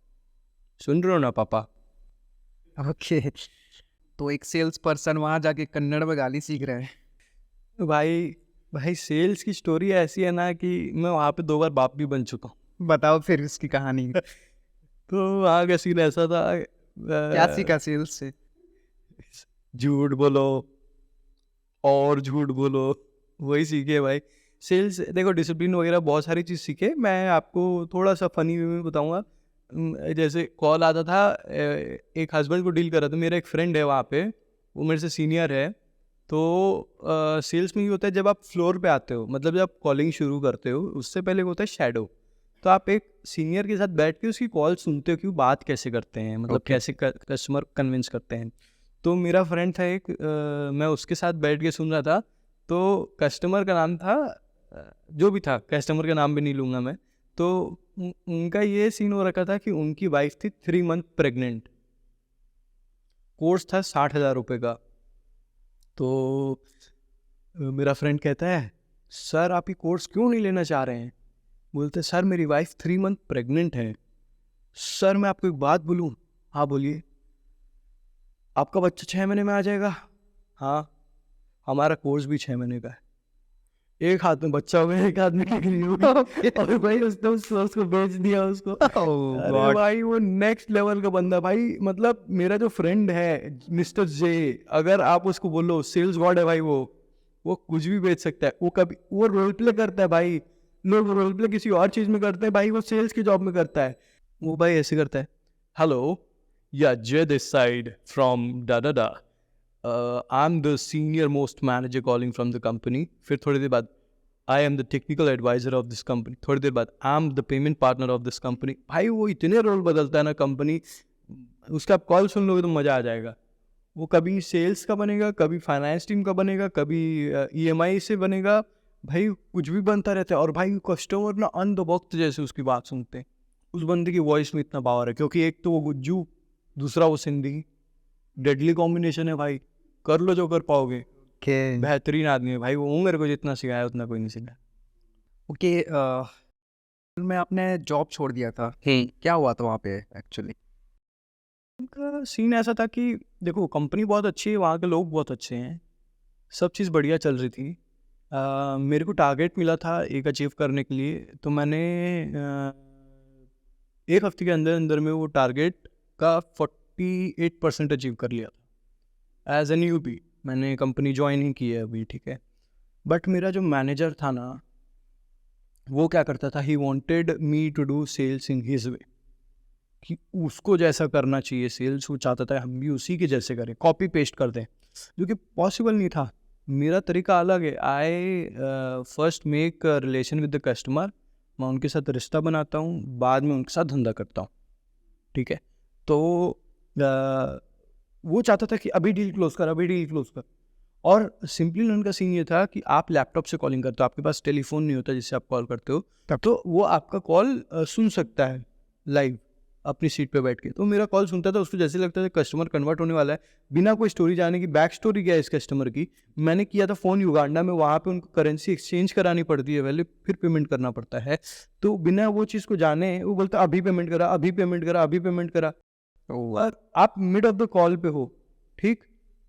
सुन रहे हो ना पापा? ओके। तो एक सेल्स पर्सन वहाँ जाके कन्नड़ में गाली सीख रहे हैं। भाई भाई सेल्स की स्टोरी ऐसी है ना कि मैं वहाँ पे 2 बार बाप भी बन चुका हूँ। बताओ फिर इसकी कहानी। तो वहाँ का सीन ऐसा था, क्या सीखा सेल्स से? झूठ बोलो और झूठ बोलो, वही सीखे भाई। सेल्स देखो, डिसिप्लिन वगैरह बहुत सारी चीज़ सीखे। मैं आपको थोड़ा सा फनी वे में बताऊंगा। जैसे कॉल आता था, एक हस्बैंड को डील कर रहा था, मेरा एक फ्रेंड है वहाँ पे, वो मेरे से सीनियर है। तो सेल्स में ये होता है, जब आप फ्लोर पे आते हो, मतलब जब आप कॉलिंग शुरू करते हो, उससे पहले होता है शैडो। तो आप एक सीनियर के साथ बैठ के उसकी कॉल सुनते हो कि वो बात कैसे करते हैं, मतलब Okay. कैसे कस्टमर कन्विंस करते हैं। तो मेरा फ्रेंड था एक, मैं उसके साथ बैठ के सुन रहा था। तो कस्टमर का नाम था, जो भी था, कस्टमर का नाम भी नहीं लूँगा मैं। तो उनका ये सीन हो रखा था कि उनकी वाइफ थी 3 मंथ प्रेग्नेंट। कोर्स था 60,000 रुपये का। तो मेरा फ्रेंड कहता है, सर आप ये कोर्स क्यों नहीं लेना चाह रहे हैं? बोलते, सर मेरी वाइफ 3 मंथ प्रेग्नेंट है। सर मैं आपको एक बात बोलूँ? हाँ बोलिए। आपका बच्चा 6 महीने में आ जाएगा? हाँ। हमारा कोर्स भी 6 महीने का है। एक हाथ में बच्चा हो गया, एक हाथ में डिग्री हो गई। और भाई उसने उस कोर्स को बेच दिया उसको। Oh अरे God. भाई वो नेक्स्ट लेवल का बंदा भाई। मतलब मेरा जो फ्रेंड है मिस्टर जे, अगर आप उसको बोलो सेल्स गॉड है भाई, वो कुछ भी बेच सकता है। वो कभी वो रोल प्ले करता है भाई। लोग रोल प्ले किसी और चीज में करते हैं, भाई वो सेल्स की जॉब में करता है। वो भाई ऐसे करता है, हेलो या जे दिस साइड फ्रॉम डा डा डा, I am the senior most manager calling from the company. फिर थोड़ी देर बाद, I am the technical advisor of this company. थोड़ी देर बाद, I am the payment partner of this company. भाई वो इतने रोल बदलता है ना कंपनी, उसका आप कॉल सुन लोगे तो मज़ा आ जाएगा। वो कभी सेल्स का बनेगा, कभी फाइनेंस टीम का बनेगा, कभी EMI से बनेगा। भाई कुछ भी बनता रहता है। और भाई कस्टमर ना अंध वक्त जैसे उसकी बात सुनते हैं। उस बंदे की वॉइस में इतना पावर है, क्योंकि एक तो वो गुज्जू, दूसरा वो सिंधी। डेडली कॉम्बिनेशन है भाई। कर लो जो कर पाओगे। Okay. बेहतरीन आदमी है भाई वो मेरे को जितना सिखाया उतना कोई नहीं सिखाया। Okay. में आपने जॉब छोड़ दिया था, क्या हुआ था वहाँ पे एक्चुअली? उनका सीन ऐसा था कि देखो कंपनी बहुत अच्छी है, वहाँ के लोग बहुत अच्छे हैं, सब चीज़ बढ़िया चल रही थी। मेरे को टारगेट मिला था एक अचीव करने के लिए। तो मैंने 1 हफ्ते के अंदर अंदर में वो टारगेट का 48% अचीव कर लिया था। एज एन यूपी मैंने कंपनी ज्वाइन ही की है अभी, ठीक है। बट मेरा जो मैनेजर था ना, वो क्या करता था, he wanted me to do sales in his way, कि उसको जैसा करना चाहिए सेल्स, वो चाहता था हम भी उसी के जैसे करें, कॉपी पेस्ट कर दें, जो कि पॉसिबल नहीं था। मेरा तरीका अलग है। I first make relation with the customer, मैं उनके साथ रिश्ता बनाता हूँ, बाद में उनके साथ धंधा करता हूँ, ठीक है। तो वो चाहता था कि अभी डील क्लोज कर, अभी डील क्लोज कर। और सिंपली उनका सीन ये था कि आप लैपटॉप से कॉलिंग करते हो, आपके पास टेलीफोन नहीं होता जिससे आप कॉल करते हो, तो वो आपका कॉल सुन सकता है लाइव अपनी सीट पे बैठ के। तो मेरा कॉल सुनता था, उसको जैसे लगता था कस्टमर कन्वर्ट होने वाला है, बिना कोई स्टोरी जाने की, बैक स्टोरी क्या है इस कस्टमर की। मैंने किया था फ़ोन युगांडा में, वहाँ पे उनको करेंसी एक्सचेंज करानी पड़ती है पहले, फिर पेमेंट करना पड़ता है। तो बिना वो चीज़ को जाने वो बोलता अभी पेमेंट करा, अभी पेमेंट करा, अभी पेमेंट करा। और आप मिड ऑफ द कॉल पे हो, ठीक।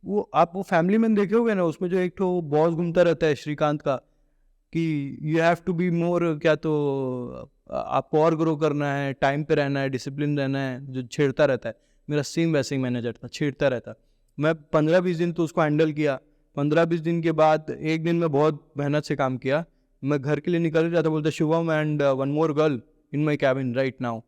वो आप वो फैमिली मैन देखे होगे ना, उसमें जो एक तो बॉस घूमता रहता है श्रीकांत का, कि you have to be more, क्या तो आपको और ग्रो करना है, टाइम पे रहना है, डिसिप्लिन रहना है, जो छेड़ता रहता है। मेरा सेम वैसे ही मैनेजर था, छेड़ता रहता। मैं 15-20 दिन तो उसको हैंडल किया। 15-20 दिन के बाद एक दिन मैं बहुत मेहनत से काम किया, मैं घर के लिए निकल रहा था, बोलता Shubham and one more girl in my cabin right now.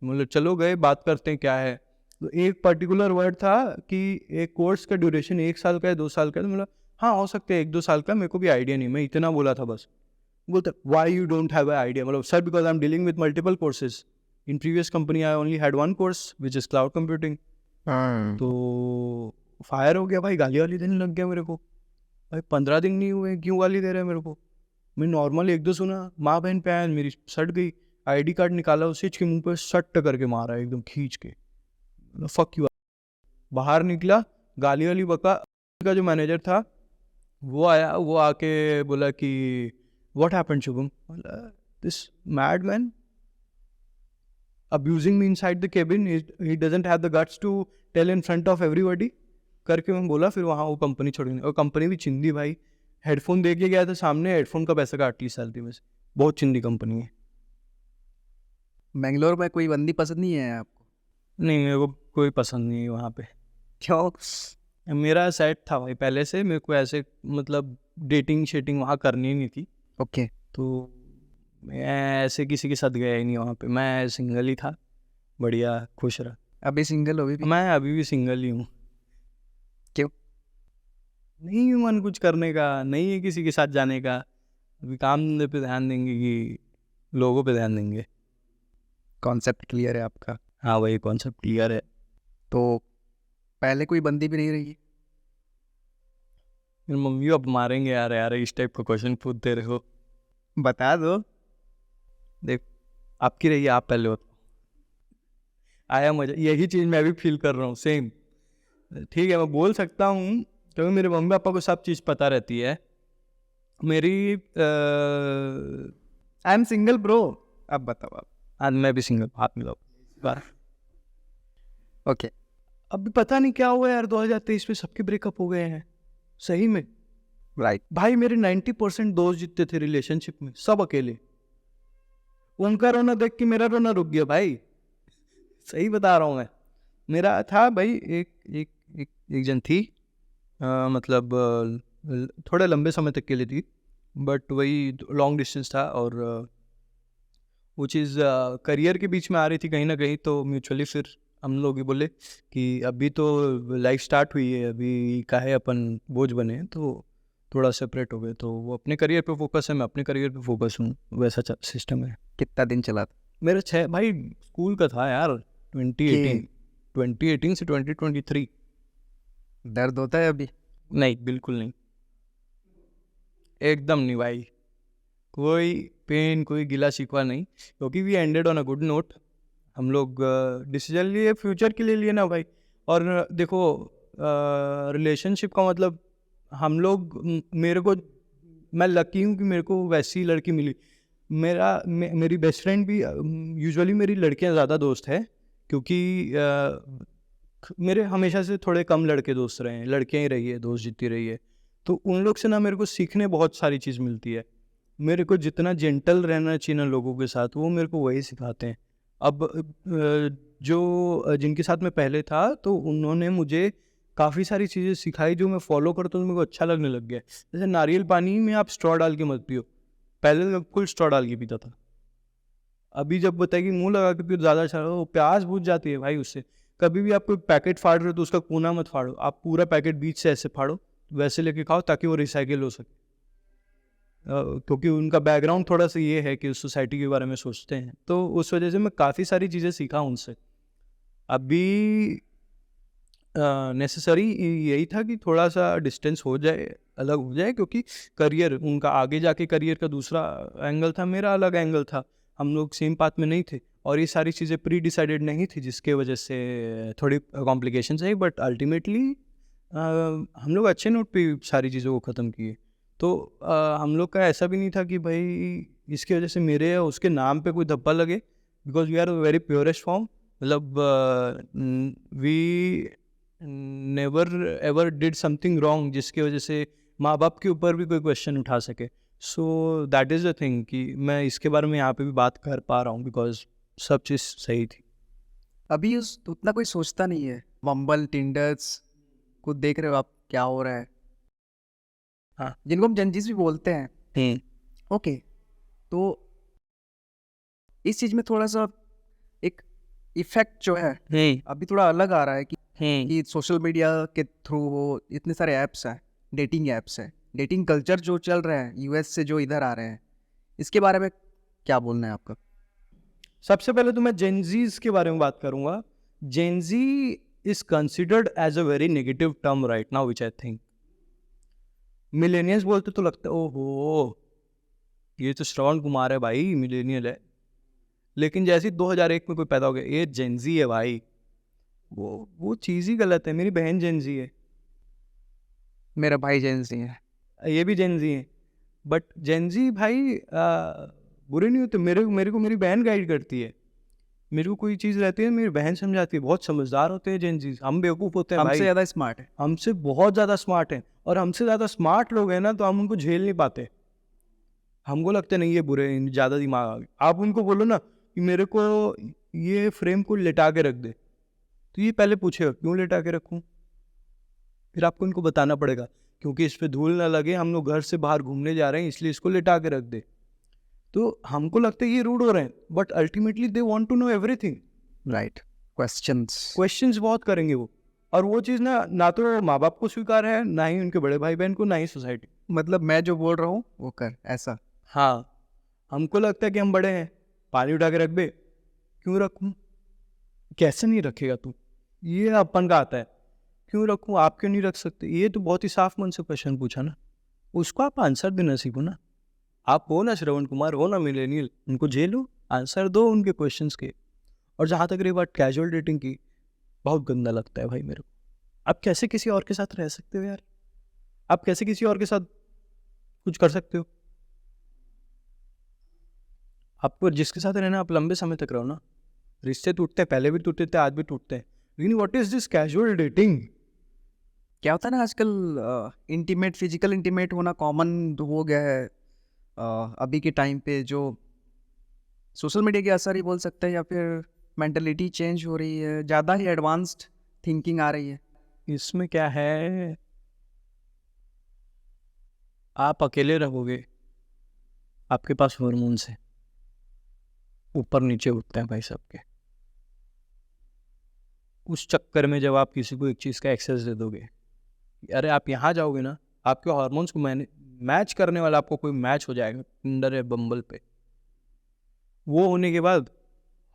मतलब चलो गए, बात करते हैं क्या है। तो एक पर्टिकुलर वर्ड था कि एक कोर्स का ड्यूरेशन 1 साल का है, 2 साल का है। तो मतलब हाँ हो सकते हैं 1-2 साल का, मेरे को भी आइडिया नहीं, मैं इतना बोला था बस। बोलते why you don't have I idea, मतलब sir because I am dealing with multiple courses, in previous company I only had 1 course which is cloud computing. तो फायर हो गया भाई, गाली वाली देने लग गया मेरे को। भाई 15 दिन नहीं हुए, क्यों गाली दे रहे हैं मेरे को? मैं नॉर्मल 1-2 सुना, माँ बहन पे आया, मेरी सट गई। ID कार्ड निकाला, उसी के मुंह पे सट करके मारा एकदम खींच के, फक यू। बाहर निकला, गाली वाली बका। का जो मैनेजर था वो आया, वो आके बोला कि what happened Shubham, this mad man abusing me inside the cabin, he doesn't have the guts to tell in front of everybody करके मैं बोला। फिर वहाँ वो कंपनी छोड़ी, और कंपनी भी चिंदी भाई, हेडफोन दे के गया था सामने, हेडफोन का पैसा काट ली सैलरी में से। बहुत चिंदी कंपनी है। बेंगलोर में कोई बंदी पसंद नहीं है आपको? नहीं, मेरे को कोई पसंद नहीं है वहाँ पे। क्यों? मेरा सेट था भाई पहले से, मेरे को ऐसे मतलब डेटिंग शेटिंग वहाँ करनी नहीं थी, ओके। तो मैं ऐसे किसी के साथ गया ही नहीं वहाँ पे। मैं सिंगल ही था, बढ़िया खुश रहा। अभी सिंगल हो भी? मैं अभी भी सिंगल ही हूँ। क्यों? नहीं है मन कुछ करने का, नहीं है किसी के साथ जाने का। अभी काम धंधे पे ध्यान देंगे कि लोगों पे ध्यान देंगे। कॉन्सेप्ट क्लियर है आपका? हाँ, वही कॉन्सेप्ट क्लियर है। तो पहले कोई बंदी भी नहीं रही? मेरी मम्मी अब मारेंगे यार, यार इस टाइप का क्वेश्चन पूछते रहे हो। बता दो। देख, आपकी रही, आप पहले बताओ। आया मजा, यही चीज़ मैं भी फील कर रहा हूँ सेम। ठीक है, मैं बोल सकता हूँ क्योंकि मेरे मम्मी पापा को सब चीज़ पता रहती है मेरी। I am single bro. अब बताओ आप। आज मैं भी सिंगल, हाथ मिलाओ बार। ओके। अभी पता नहीं क्या हुआ यार, 2023 में सबके ब्रेकअप हो गए हैं सही में। राइट। भाई मेरे 90% दोस्त जितने थे रिलेशनशिप में, सब अकेले। उनका रोना देख के मेरा रोना रुक गया भाई, सही बता रहा हूँ मैं। मेरा था भाई, एक एक एक एक जन थी, मतलब थोड़े लंबे समय तक के लिए थी, बट वही लॉन्ग डिस्टेंस था, और वो चीज़ करियर के बीच में आ रही थी कहीं ना कहीं, तो म्यूचुअली फिर हम लोग ही बोले कि अभी तो लाइफ स्टार्ट हुई है, अभी काहे अपन बोझ बने, तो थोड़ा सेपरेट हो गए। तो वो अपने करियर पे फोकस है, मैं अपने करियर पे फोकस हूँ, वैसा सिस्टम है। कितना दिन चला था? मेरा 6 भाई स्कूल का था यार, 2018 से 2023। दर्द होता है अभी? नहीं, बिल्कुल नहीं, एकदम नहीं भाई, कोई पेन, कोई गिला शिकवा नहीं, क्योंकि we ended on a good note. हम लोग डिसीजन लिए फ्यूचर के लिए ना भाई। और देखो, रिलेशनशिप का मतलब हम लोग मेरे को, मैं लकी हूँ कि मेरे को वैसी लड़की मिली। मेरी बेस्ट फ्रेंड भी, यूजुअली मेरी लड़कियां ज़्यादा दोस्त है, क्योंकि मेरे हमेशा से थोड़े कम लड़के दोस्त रहे हैं, लड़कियां ही रही है दोस्त जितनी रही है। तो उन लोग से ना मेरे को सीखने बहुत सारी चीज़ मिलती है। मेरे को जितना जेंटल रहना चाहिए ना लोगों के साथ, वो मेरे को वही सिखाते हैं। अब जो जिनके साथ मैं पहले था, तो उन्होंने मुझे काफ़ी सारी चीज़ें सिखाई जो मैं फॉलो करता हूँ, तो मेरे को अच्छा लगने लग गया। जैसे नारियल पानी में आप स्ट्रॉ डाल के मत पियो, पहले मैं फुल स्ट्रॉ डाल के पीता था। अभी जब बताए कि मुंह लगा के पियो ज़्यादा अच्छा, वो प्यास बुझ जाती है भाई उससे। कभी भी आप कोई पैकेट फाड़ रहे हो तो उसका कोना मत फाड़ो, आप पूरा पैकेट बीच से ऐसे फाड़ो, वैसे लेके खाओ ताकि वो रिसाइकिल हो सके। क्योंकि उनका बैकग्राउंड थोड़ा सा ये है कि उस सोसाइटी के बारे में सोचते हैं, तो उस वजह से मैं काफ़ी सारी चीज़ें सीखा उनसे। अभी नेसेसरी यही था कि थोड़ा सा डिस्टेंस हो जाए, अलग हो जाए, क्योंकि करियर, उनका आगे जाके करियर का दूसरा एंगल था, मेरा अलग एंगल था, हम लोग सेम पाथ में नहीं थे, और ये सारी चीज़ें प्री डिसाइडेड नहीं थी, जिसके वजह से थोड़ी कॉम्प्लिकेशंस आई, बट अल्टीमेटली हम लोग अच्छे नोट पे सारी चीज़ों को ख़त्म किए। तो हम लोग का ऐसा भी नहीं था कि भाई इसकी वजह से मेरे या उसके नाम पे कोई धब्बा लगे, because we are very purest form. मतलब we never ever did something wrong जिसकी वजह से माँ बाप के ऊपर भी कोई क्वेश्चन उठा सके। So that is the thing कि मैं इसके बारे में यहाँ पे भी बात कर पा रहा हूँ, बिकॉज सब चीज़ सही थी। अभी उस उतना कोई सोचता नहीं है, बम्बल टिंडर्स को देख रहे हो आप क्या हो रहा है? हाँ। जिनको हम जनजीज भी बोलते हैं। ओके। तो इस चीज़ में थोड़ा सा एक इफेक्ट जो है अभी थोड़ा अलग आ रहा है कि सोशल मीडिया के थ्रू हो, इतने सारे ऐप्स हैं, डेटिंग ऐप्स हैं, डेटिंग कल्चर जो चल रहा है यूएस से जो इधर आ रहे हैं, इसके बारे में क्या बोलना है आपका? सबसे पहले तो मैं जेनजीज के बारे में बात करूंगा। Gen Z is considered as a very negative term right now, which I think. Millennials बोलते तो लगता है ओहो ये तो श्रवण कुमार है भाई, मिलेनियल है, लेकिन जैसे 2001 में कोई पैदा हो गया ये जेनजी है भाई, वो चीज़ ही गलत है। मेरी बहन जेनजी है, मेरा भाई जेंजी है, ये भी जेनजी है, बट जेनजी भाई बुरे नहीं होते। मेरे को मेरी बहन गाइड करती है। मेरे को कोई चीज़ रहती है, मेरी बहन समझाती है, बहुत समझदार होते हैं जेन जी, हम बेवकूफ़ होते हैं हमसे भाई, ज़्यादा स्मार्ट है। हमसे बहुत ज़्यादा स्मार्ट हैं, और हमसे ज़्यादा स्मार्ट लोग हैं ना तो हम उनको झेल नहीं पाते। हमको लगता है नहीं ये बुरे हैं, ज़्यादा दिमाग आ गया। आप उनको बोलो ना कि मेरे को ये फ्रेम को लेटा के रख दे, तो ये पहले पूछेगा क्यों लेटा के रखूं, फिर आपको इनको बताना पड़ेगा क्योंकि इस पे धूल ना लगे, हम लोग घर से बाहर घूमने जा रहे हैं इसलिए इसको लेटा के रख दे। तो हमको लगता है ये रूड हो रहे हैं, but ultimately they want to know everything. Right, questions. Questions बहुत करेंगे वो, और वो चीज़ ना तो माँ बाप को स्वीकार है, ना ही उनके बड़े भाई बहन को, ना ही सोसाइटी। मतलब मैं जो बोल रहा हूँ वो कर, ऐसा। हाँ, हमको लगता है कि हम बड़े हैं, पानी उठा के रख बे, क्यों रखूं, कैसे नहीं रखेगा तू, ये अपन का आता है, क्यों रखूं, आप क्यों नहीं रख सकते। ये तो बहुत ही साफ मन से क्वेश्चन पूछा ना, उसको आप आंसर देना सीखो ना। आप हो ना श्रवण कुमार, हो ना मिलेनियल, उनको झेलो, आंसर दो उनके क्वेश्चंस के। और जहाँ तक रही बात कैजुअल डेटिंग की, बहुत गंदा लगता है भाई मेरे को। आप कैसे किसी और के साथ रह सकते हो यार, आप कैसे किसी और के साथ कुछ कर सकते हो। आपको जिसके साथ रहना आप लंबे समय तक रहो ना, रिश्ते टूटते हैं, पहले भी टूटते थे, आज भी टूटते हैं, लेकिन what is this casual dating. क्या होता है ना आजकल, इंटीमेट, फिजिकल इंटीमेट होना कॉमन हो गया है अभी के टाइम पे, जो सोशल मीडिया के असर ही बोल सकते हैं, या फिर मेंटलिटी चेंज हो रही है, ज़्यादा ही एडवांस्ड थिंकिंग आ रही है। इसमें क्या है, आप अकेले रहोगे, आपके पास हार्मोन्स है, ऊपर नीचे उठते हैं भाई सबके। उस चक्कर में जब आप किसी को एक चीज़ का एक्सेस दे दोगे, अरे आप यहाँ जाओगे ना, आपके हार्मोन्स को मैच करने वाला आपको कोई मैच हो जाएगा टिंडर या बम्बल पे। वो होने के बाद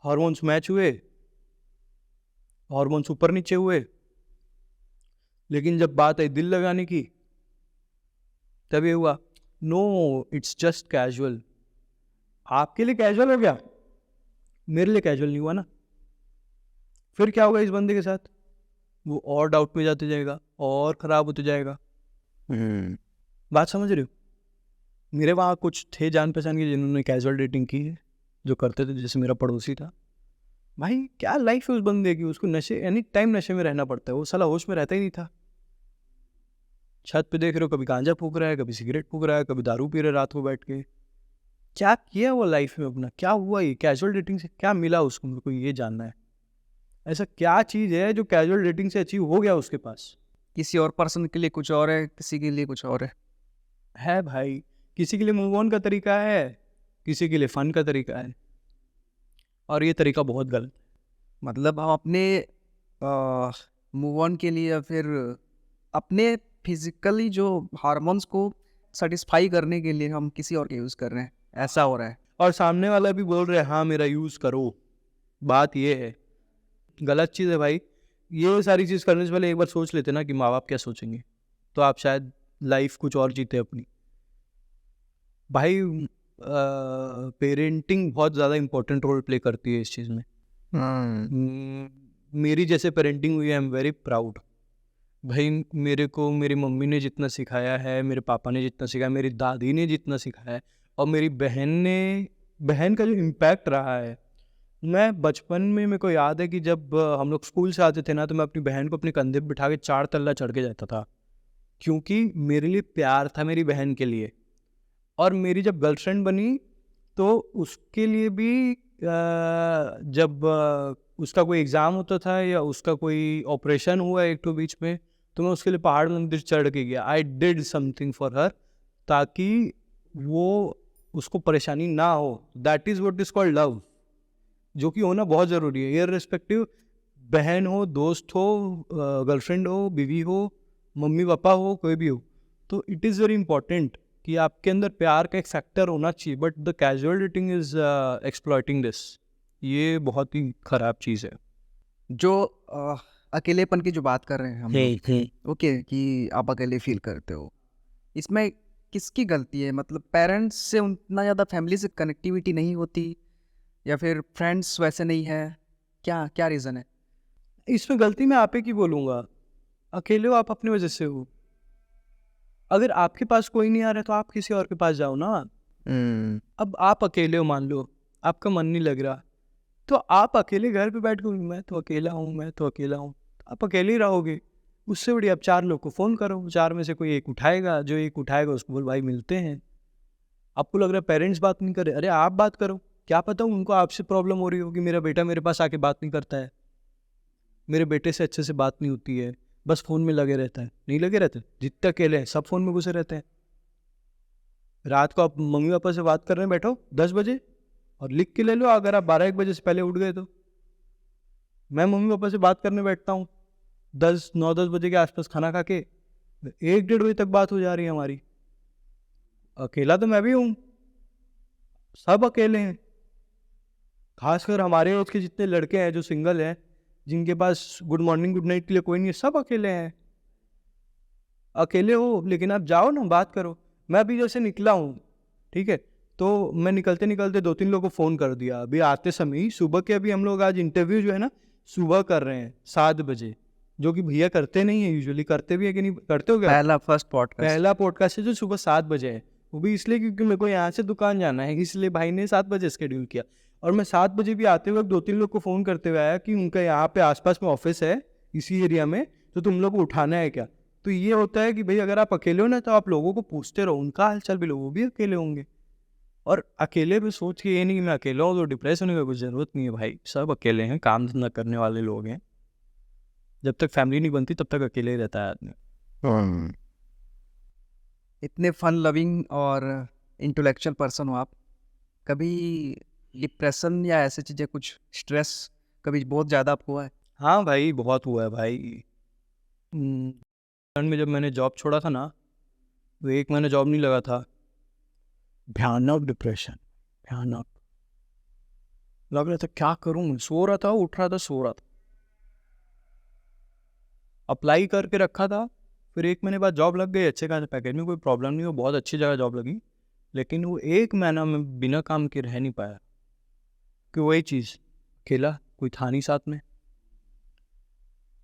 हार्मोन्स मैच हुए, हार्मोन्स ऊपर नीचे हुए, लेकिन जब बात आई दिल लगाने की, तब ये हुआ नो, इट्स जस्ट कैजुअल। आपके लिए कैजुअल हो गया, मेरे लिए कैजुअल नहीं हुआ ना। फिर क्या होगा इस बंदे के साथ, वो और डाउट में जाते जाएगा, और खराब होते जाएगा। बात समझ रहे हो। मेरे वहाँ कुछ थे जान पहचान के जिन्होंने कैजुअल डेटिंग की है, जो करते थे, जैसे मेरा पड़ोसी था भाई, क्या लाइफ है उस बंदे की, उसको नशे, एनी टाइम नशे में रहना पड़ता है, वो साला होश में रहता ही नहीं था। छत पे देख रहे हो, कभी गांजा फूक रहा है, कभी सिगरेट फूक रहा है, कभी दारू पी रहा है रात को बैठ के। क्या किया वो लाइफ में अपना, क्या हुआ, ये कैजुअल डेटिंग से क्या मिला उसको, मेरे को ये जानना है। ऐसा क्या चीज़ है जो कैजुअल डेटिंग से अचीव हो गया उसके पास। किसी और पर्सन के लिए कुछ और है, किसी के लिए कुछ और है भाई, किसी के लिए मूव ऑन का तरीका है, किसी के लिए फन का तरीका है, और ये तरीका बहुत गलत। मतलब हम अपने मूव ऑन के लिए, या फिर अपने फिजिकली जो हार्मोन्स को सेटिस्फाई करने के लिए हम किसी और का यूज़ कर रहे हैं, ऐसा हो रहा है। और सामने वाला भी बोल रहा है हाँ मेरा यूज़ करो। बात ये है, गलत चीज़ है भाई। ये सारी चीज़ करने से पहले एक बार सोच लेते ना कि माँ बाप क्या सोचेंगे, तो आप शायद लाइफ कुछ और जीते अपनी। भाई पेरेंटिंग बहुत ज़्यादा इंपॉर्टेंट रोल प्ले करती है इस चीज़ में। मेरी जैसे पेरेंटिंग हुई है, आई एम वेरी प्राउड। भाई मेरे को मेरी मम्मी ने जितना सिखाया है, मेरे पापा ने जितना सिखाया, मेरी दादी ने जितना सिखाया है, और मेरी बहन का जो इम्पैक्ट रहा है। मैं बचपन में, मेरे को याद है कि जब हम लोग स्कूल से आते थे ना, तो मैं अपनी बहन को अपने कंधे पे बिठा के 4 तल्ला चढ़ के जाता था, क्योंकि मेरे लिए प्यार था मेरी बहन के लिए। और मेरी जब गर्लफ्रेंड बनी तो उसके लिए भी जब उसका कोई एग्ज़ाम होता था या उसका कोई ऑपरेशन हुआ एक तो बीच में, तो मैं उसके लिए पहाड़ मंदिर चढ़ के गया। I did something for her, ताकि वो उसको परेशानी ना हो। That is what is called love, जो कि होना बहुत ज़रूरी है, इर्रेस्पेक्टिव बहन हो, दोस्त हो, गर्लफ्रेंड हो, बीवी हो, मम्मी पापा हो, कोई भी हो। तो इट इज़ वेरी इंपॉर्टेंट कि आपके अंदर प्यार का एक फैक्टर होना चाहिए, but the casual dating is exploiting this. ये बहुत ही खराब चीज़ है। जो अकेलेपन की जो बात कर रहे हैं हम लोग, ओके, कि आप अकेले फील करते हो, इसमें किसकी गलती है? मतलब पेरेंट्स से उतना ज़्यादा फैमिली से कनेक्टिविटी नहीं होती, या फिर फ्रेंड्स वैसे नहीं है, क्या क्या रीज़न है? इसमें गलती मैं आप ही की बोलूँगा। अकेले हो आप अपनी वजह से हो। अगर आपके पास कोई नहीं आ रहा तो आप किसी और के पास जाओ ना। अब आप अकेले हो, मान लो आपका मन नहीं लग रहा, तो आप अकेले घर पे बैठ के मैं तो अकेला हूँ, आप अकेले ही रहोगे। उससे बढ़िया आप 4 लोग को फ़ोन करो, 4 में से कोई एक उठाएगा, जो एक उठाएगा उसको बोल भाई मिलते हैं। आपको लग रहा है पेरेंट्स बात नहीं कर रहे, अरे आप बात करो। क्या पता उनको आपसे प्रॉब्लम हो रही हो कि मेरा बेटा मेरे पास आके बात नहीं करता है, मेरे बेटे से अच्छे से बात नहीं होती है, बस फ़ोन में लगे रहता है। नहीं लगे रहते, जितने अकेले हैं सब फ़ोन में घुसे रहते हैं। रात को आप मम्मी पापा से बात कर रहे हैं, बैठो 10 बजे और लिख के ले लो, अगर आप 12-1 बजे से पहले उठ गए तो। मैं मम्मी पापा से बात करने बैठता हूँ 9-10 बजे के आसपास खाना खा के, 1-1:30 बजे तक बात हो जा रही है हमारी। अकेला तो मैं भी हूँ, सब अकेले हैं। खासकर हमारे एज के जितने लड़के हैं जो सिंगल हैं, जिनके पास गुड मॉर्निंग गुड नाइट के लिए कोई नहीं है, सब अकेले हैं। अकेले हो लेकिन आप जाओ ना, बात करो। मैं अभी जैसे निकला हूँ, ठीक है, तो मैं निकलते निकलते 2-3 लोगों को फ़ोन कर दिया अभी आते समय ही। सुबह के अभी हम लोग आज इंटरव्यू जो है ना सुबह कर रहे हैं 7 बजे, जो कि भैया करते नहीं है, यूजुअली करते भी है कि नहीं करते हो क्या? पहला फर्स्ट पॉडकास्ट। पहला पॉडकास्ट है जो सुबह 7 बजे है, वो भी इसलिए क्योंकि मेरे को यहाँ से दुकान जाना है, इसलिए भाई ने 7 बजे शेड्यूल किया। और मैं 7 बजे भी आते वक्त 2-3 लोग को फ़ोन करते हुए आया कि उनका यहाँ पे आसपास में ऑफिस है इसी एरिया में, तो तुम लोग को उठाना है क्या? तो ये होता है कि भाई अगर आप अकेले हो ना तो आप लोगों को पूछते रहो, उनका हालचाल भी लो, वो भी अकेले होंगे। और अकेले भी सोच के ये नहीं कि मैं अकेला हूँ तो डिप्रेस होने की कुछ ज़रूरत नहीं है भाई, सब अकेले हैं, काम धंधा करने वाले लोग हैं। जब तक फैमिली नहीं बनती तब तक अकेले ही रहता है आदमी। इतने फन लविंग और इंटेलेक्चुअल पर्सन हो आप, कभी डिप्रेशन या ऐसी चीज़ें, कुछ स्ट्रेस कभी बहुत ज़्यादा आपको हुआ है? हाँ भाई, बहुत हुआ है भाई। में जब मैंने जॉब छोड़ा था ना, तो 1 महीना जॉब नहीं लगा था, भयानक डिप्रेशन, भयानक लग रहा था क्या करूं। सो रहा था, उठ रहा था, सो रहा था। अप्लाई करके रखा था, फिर 1 महीने बाद जॉब लग गई अच्छे खासे पैकेज में, कोई प्रॉब्लम नहीं, वो बहुत अच्छी जगह जॉब लगी। लेकिन वो 1 महीना में बिना काम के रह नहीं पाया, कि वही चीज़, अकेला, कोई था नहीं साथ में।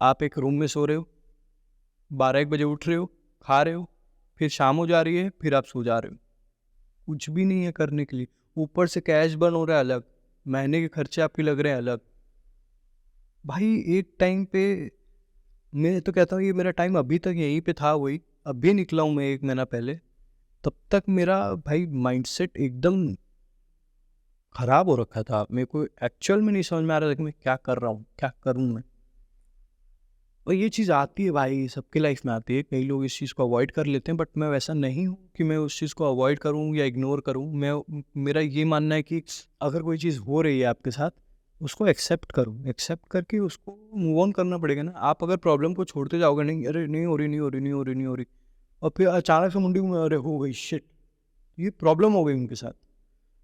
आप एक रूम में सो रहे हो, 12-1 बजे उठ रहे हो, खा रहे हो, फिर शाम हो जा रही है, फिर आप सो जा रहे हो, कुछ भी नहीं है करने के लिए। ऊपर से कैश बर्न हो रहा है अलग, महीने के खर्चे आपके लग रहे हैं अलग। भाई एक टाइम पे मैं तो कहता हूँ ये मेरा टाइम अभी तक यहीं पे था, वही अभी निकला हूँ मैं 1 महीना पहले, तब तक मेरा भाई माइंडसेट एकदम ख़राब हो रखा था। मेरे को एक्चुअल में नहीं समझ में आ रहा था कि मैं क्या कर रहा हूँ, क्या करूँ मैं। और ये चीज़ आती है भाई, सबके लाइफ में आती है, कई लोग इस चीज़ को अवॉइड कर लेते हैं, बट मैं वैसा नहीं हूँ कि मैं उस चीज़ को अवॉइड करूँ या इग्नोर करूँ। मेरा ये मानना है कि अगर कोई चीज़ हो रही है आपके साथ, उसको एक्सेप्ट करो, एक्सेप्ट करके उसको मूव ऑन करना पड़ेगा ना। आप अगर प्रॉब्लम को छोड़ते जाओगे, नहीं अरे नहीं हो रही, नहीं हो रही, नहीं हो रही, नहीं हो रही, और फिर अचानक से मुंडी में अरे हो गई शिट, ये प्रॉब्लम हो गई उनके साथ।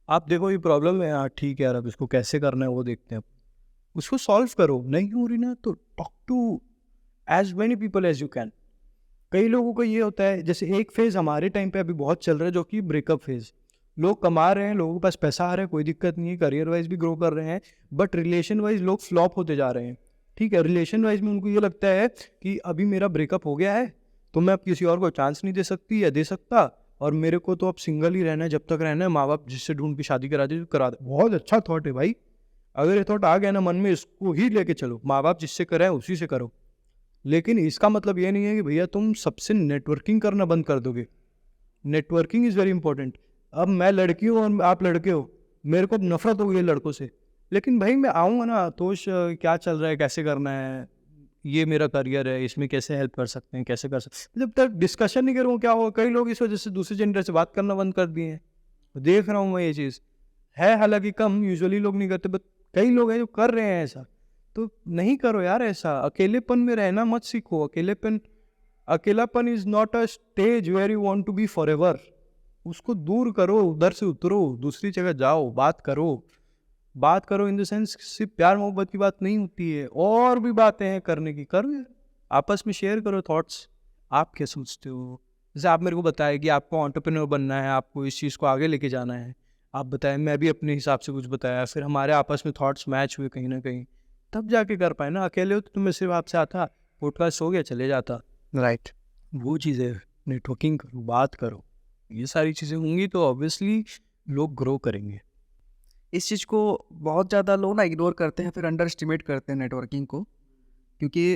आप देखो ये प्रॉब्लम है, हाँ ठीक है यार, अब इसको कैसे करना है वो देखते हैं, उसको सॉल्व करो। नहीं हो रही ना तो talk to as many people as you can. कई लोगों को ये होता है, जैसे एक फेज़ हमारे टाइम पे अभी बहुत चल रहा है जो कि ब्रेकअप फेज़। लोग कमा रहे हैं, लोगों के पास पैसा आ रहा है, कोई दिक्कत नहीं है, करियर वाइज भी ग्रो कर रहे हैं, बट रिलेशन वाइज लोग फ्लॉप होते जा रहे हैं। ठीक है, रिलेशन वाइज में उनको ये लगता है कि अभी मेरा ब्रेकअप हो गया है तो मैं अब किसी और को चांस नहीं दे सकती या दे सकता, और मेरे को तो अब सिंगल ही रहना है, जब तक रहना है, माँ बाप जिससे ढूंढ के शादी करा दे तो करा दे। बहुत अच्छा थॉट है भाई, अगर ये थॉट आ गया ना मन में, इसको ही लेके चलो, माँ बाप जिससे कराए उसी से करो। लेकिन इसका मतलब ये नहीं है कि भैया तुम सबसे नेटवर्किंग करना बंद कर दोगे। Networking is very important. अब मैं लड़की हूँ और आप लड़के हो, मेरे को नफरत हो गई है लड़कों से, लेकिन भाई मैं आऊँगा ना तो क्या चल रहा है, कैसे करना है, ये मेरा करियर है, इसमें कैसे हेल्प कर सकते हैं, कैसे कर सकते हैं, जब तक डिस्कशन नहीं करूँ क्या होगा। कई लोग इस वजह से दूसरे जेंडर से बात करना बंद कर दिए हैं, देख रहा हूँ मैं ये चीज़ है, हालांकि कम, यूजुअली लोग नहीं करते, बट कई लोग हैं जो कर रहे हैं ऐसा। तो नहीं करो यार ऐसा, अकेलेपन में रहना मत सीखो। अकेलापन is not a stage where you want to be forever. उसको दूर करो, उधर से उतरो, दूसरी जगह जाओ, बात करो इन द सेंस सिर्फ प्यार मोहब्बत की बात नहीं होती है, और भी बातें हैं करने की, करो, आपस में शेयर करो थॉट्स, आप क्या सोचते हो। जैसे आप मेरे को बताया कि आपको एंटरप्रेन्योर बनना है, आपको इस चीज़ को आगे लेके जाना है, आप बताएं, मैं भी अपने हिसाब से कुछ बताया, फिर हमारे आपस में थॉट्स मैच हुए कहीं ना कहीं, तब जाके कर पाए ना। अकेले हो तो तुम्हें सिर्फ आपसे आता पॉडकास्ट हो गया चले जाता। राइट। वो चीज़ें, नेटवर्किंग करो, बात करो, ये सारी चीज़ें होंगी तो ऑब्वियसली लोग ग्रो करेंगे। इस चीज़ को बहुत ज़्यादा लोग ना इग्नोर करते हैं, फिर अंडर एस्टिमेट करते हैं नेटवर्किंग को, क्योंकि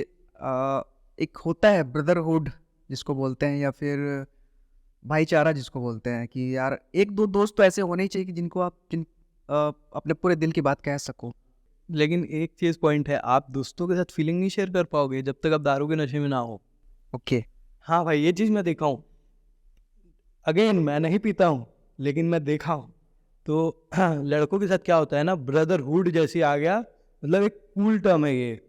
एक होता है ब्रदरहुड जिसको बोलते हैं, या फिर भाईचारा जिसको बोलते हैं, कि यार एक दो दोस्त तो ऐसे होने ही चाहिए कि जिनको आप अपने पूरे दिल की बात कह सको। लेकिन एक चीज़ पॉइंट है, आप दोस्तों के साथ फीलिंग नहीं शेयर कर पाओगे जब तक आप दारू के नशे में ना हो। ओके। हाँ भाई, ये चीज़ मैं देखा हूँ। अगेन मैं नहीं पीता हूँ, लेकिन मैं देखा हूँ। तो लड़कों के साथ क्या होता है ना, ब्रदरहुड जैसी आ गया, मतलब एक कूल टर्म है ये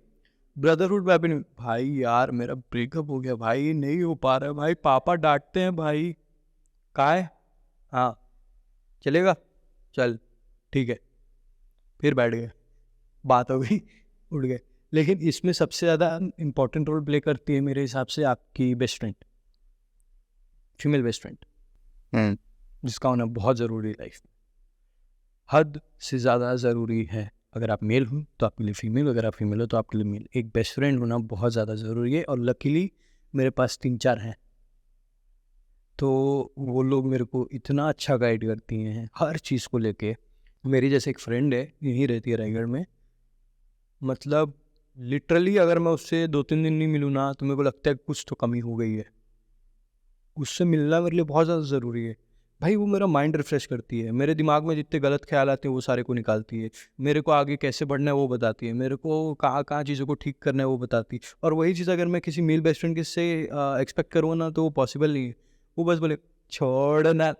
ब्रदरहुड। में नहीं भाई, यार मेरा ब्रेकअप हो गया भाई, नहीं हो पा रहा है भाई, पापा डांटते हैं भाई। कहाँ है? हाँ, चलेगा, चल ठीक है, फिर बैठ गए, बात हो गई, उड़ गए। लेकिन इसमें सबसे ज़्यादा इम्पोर्टेंट रोल प्ले करती है मेरे हिसाब से आपकी best friend, female best friend, जिसका होना बहुत ज़रूरी है लाइफ में, हद से ज़्यादा ज़रूरी है। अगर आप मेल हो तो आपके लिए फीमेल, अगर आप फीमेल हो तो आपके लिए मेल। एक बेस्ट फ्रेंड होना बहुत ज़्यादा ज़रूरी है, और लकीली मेरे पास 3-4 हैं। तो वो लोग मेरे को इतना अच्छा गाइड करती हैं हर चीज़ को लेके। मेरी जैसे एक फ्रेंड है, यहीं रहती है रायगढ़ में, मतलब लिटरली अगर मैं उससे 2-3 दिन नहीं मिलूँ ना, तो मेरे को लगता है कुछ तो कमी हो गई है। उससे मिलना मेरे लिए बहुत ज़्यादा ज़रूरी है भाई। वो मेरा माइंड रिफ्रेश करती है, मेरे दिमाग में जितने गलत ख्याल आते हैं वो सारे को निकालती है, मेरे को आगे कैसे बढ़ना है वो बताती है, मेरे को कहाँ कहाँ चीज़ों को ठीक करना है वो बताती है। और वही चीज़ अगर मैं किसी मेल बेस्ट फ्रेंड के से एक्सपेक्ट करूँ ना, तो वो पॉसिबल नहीं है। वो बस बोले छोड़ ना,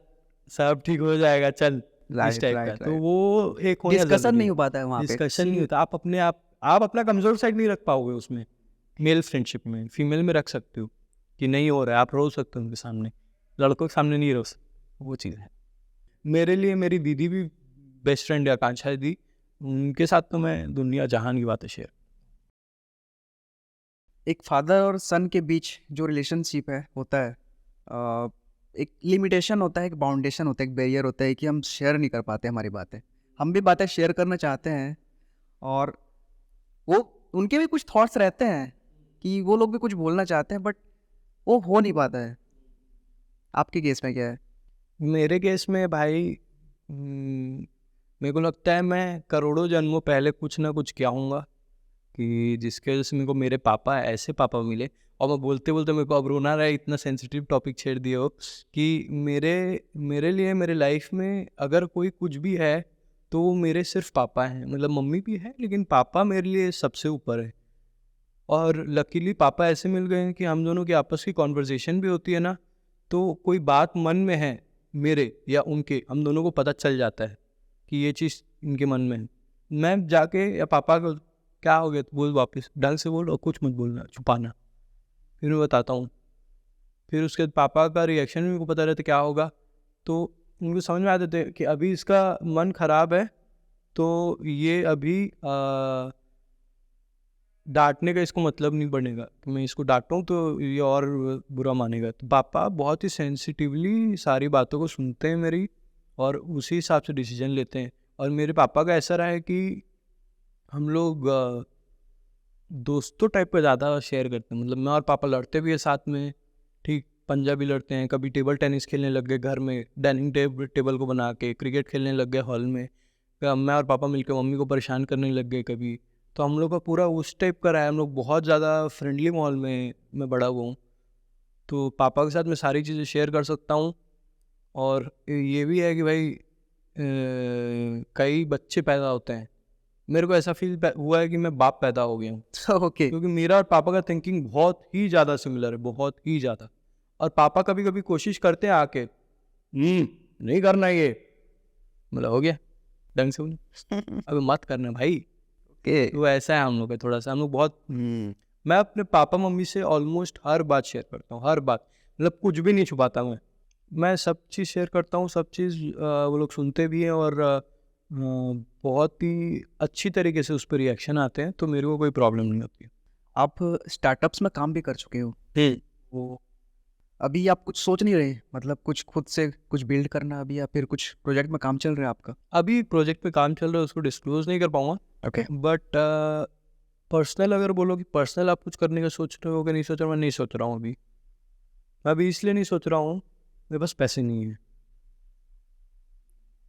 सब ठीक हो जाएगा, चल, इस टाइप का। तो वो एक होना डिस्कशन ज़रूरी नहीं है। हो पाता है वहाँ पे। डिस्कशन नहीं होता। आप अपना कमज़ोर साइड नहीं रख पाओगे उसमें। मेल फ्रेंडशिप में फीमेल में रख सकते हो कि नहीं हो रहा है, आप रो सकते हो उनके सामने, लड़कों के सामने नहीं रो सकते। वो चीज़ है। मेरे लिए मेरी दीदी भी बेस्ट फ्रेंड है, आकांक्षा दी, उनके साथ तो मैं दुनिया जहान की बातें शेयर। एक फादर और सन के बीच जो रिलेशनशिप है होता है, एक लिमिटेशन होता है, एक बाउंडेशन होता है, एक बैरियर होता है कि हम शेयर नहीं कर पाते हमारी बातें। हम भी बातें शेयर करना चाहते हैं, और वो उनके भी कुछ थॉट्स रहते हैं कि वो लोग भी कुछ बोलना चाहते हैं, बट वो हो नहीं पाता है। आपके केस में क्या है? मेरे केस में भाई, मेरे को लगता है मैं करोड़ों जन्मों पहले कुछ ना कुछ किया हूँगा कि जिसके वजह से मेरे को मेरे पापा, ऐसे पापा मिले। और मैं बोलते बोलते मेरे को अब रोना रहा है, इतना सेंसिटिव टॉपिक छेड़ दिए हो, कि मेरे लिए मेरे लाइफ में अगर कोई कुछ भी है तो वो मेरे सिर्फ पापा हैं। मतलब मम्मी भी है, लेकिन पापा मेरे लिए सबसे ऊपर है। और लकीली पापा ऐसे मिल गए हैं कि हम दोनों की आपस की कॉन्वर्जेशन भी होती है ना, तो कोई बात मन में है मेरे या उनके, हम दोनों को पता चल जाता है कि ये चीज़ इनके मन में है। मैं जाके या पापा को, क्या हो गया, तो बोल, वापस ढंग से बोल और कुछ मत बोलना, छुपाना। फिर मैं बताता हूँ। फिर उसके बाद पापा का रिएक्शन भी मेरे को पता रहता क्या होगा, तो उनको समझ में आ जाते कि अभी इसका मन ख़राब है, तो ये अभी डांटने का इसको मतलब नहीं बनेगा कि मैं इसको डांटूं तो ये और बुरा मानेगा। तो पापा बहुत ही सेंसिटिवली सारी बातों को सुनते हैं मेरी, और उसी हिसाब से डिसीजन लेते हैं। और मेरे पापा का ऐसा रहा है कि हम लोग दोस्तों टाइप का ज़्यादा शेयर करते हैं। मतलब मैं और पापा लड़ते भी है साथ में, ठीक, पंजाबी लड़ते हैं, कभी टेबल टेनिस खेलने लग गए घर में, डाइनिंग टेबल को बना के क्रिकेट खेलने लग गए हॉल में, मैं और पापा मिलकर मम्मी को परेशान करने लग गए कभी। तो हम लोग का पूरा उस टाइप का रहा है, हम लोग बहुत ज़्यादा फ्रेंडली माहौल में मैं बड़ा हुआ हूँ। तो पापा के साथ मैं सारी चीज़ें शेयर कर सकता हूँ। और ये भी है कि भाई कई बच्चे पैदा होते हैं, मेरे को ऐसा फील हुआ है कि मैं बाप पैदा हो गया हूँ, ओके। क्योंकि मेरा और पापा का थिंकिंग बहुत ही ज़्यादा सिमिलर है, बहुत ही ज़्यादा। और पापा कभी कभी कोशिश करते हैं आके, नहीं करना ये, मतलब हो गया, ढंग से बोले, अभी मत करना भाई। ओके। तो ऐसा है हम लोग का थोड़ा सा, हम लोग बहुत मैं अपने पापा मम्मी से ऑलमोस्ट हर बात शेयर करता हूँ, हर बात, मतलब कुछ भी नहीं छुपाता मैं सब चीज़ शेयर करता हूँ, सब चीज़ वो लोग सुनते भी हैं, और बहुत ही अच्छी तरीके से उस पर रिएक्शन आते हैं, तो मेरे को कोई प्रॉब्लम नहीं होती। आप स्टार्टअप्स में काम भी कर चुके हो, वो अभी आप कुछ सोच नहीं रहे, मतलब कुछ खुद से कुछ बिल्ड करना अभी, या फिर कुछ प्रोजेक्ट में काम चल रहा है आपका? अभी प्रोजेक्ट पे काम चल रहा है, उसको डिस्क्लोज नहीं कर पाऊंगा। ओके। बट पर्सनल अगर बोलो कि पर्सनल आप कुछ करने का सोच रहे हो कि नहीं सोच रहा, मैं नहीं सोच रहा हूँ अभी। मैं अभी इसलिए नहीं सोच रहा हूँ, मेरे पास पैसे नहीं है।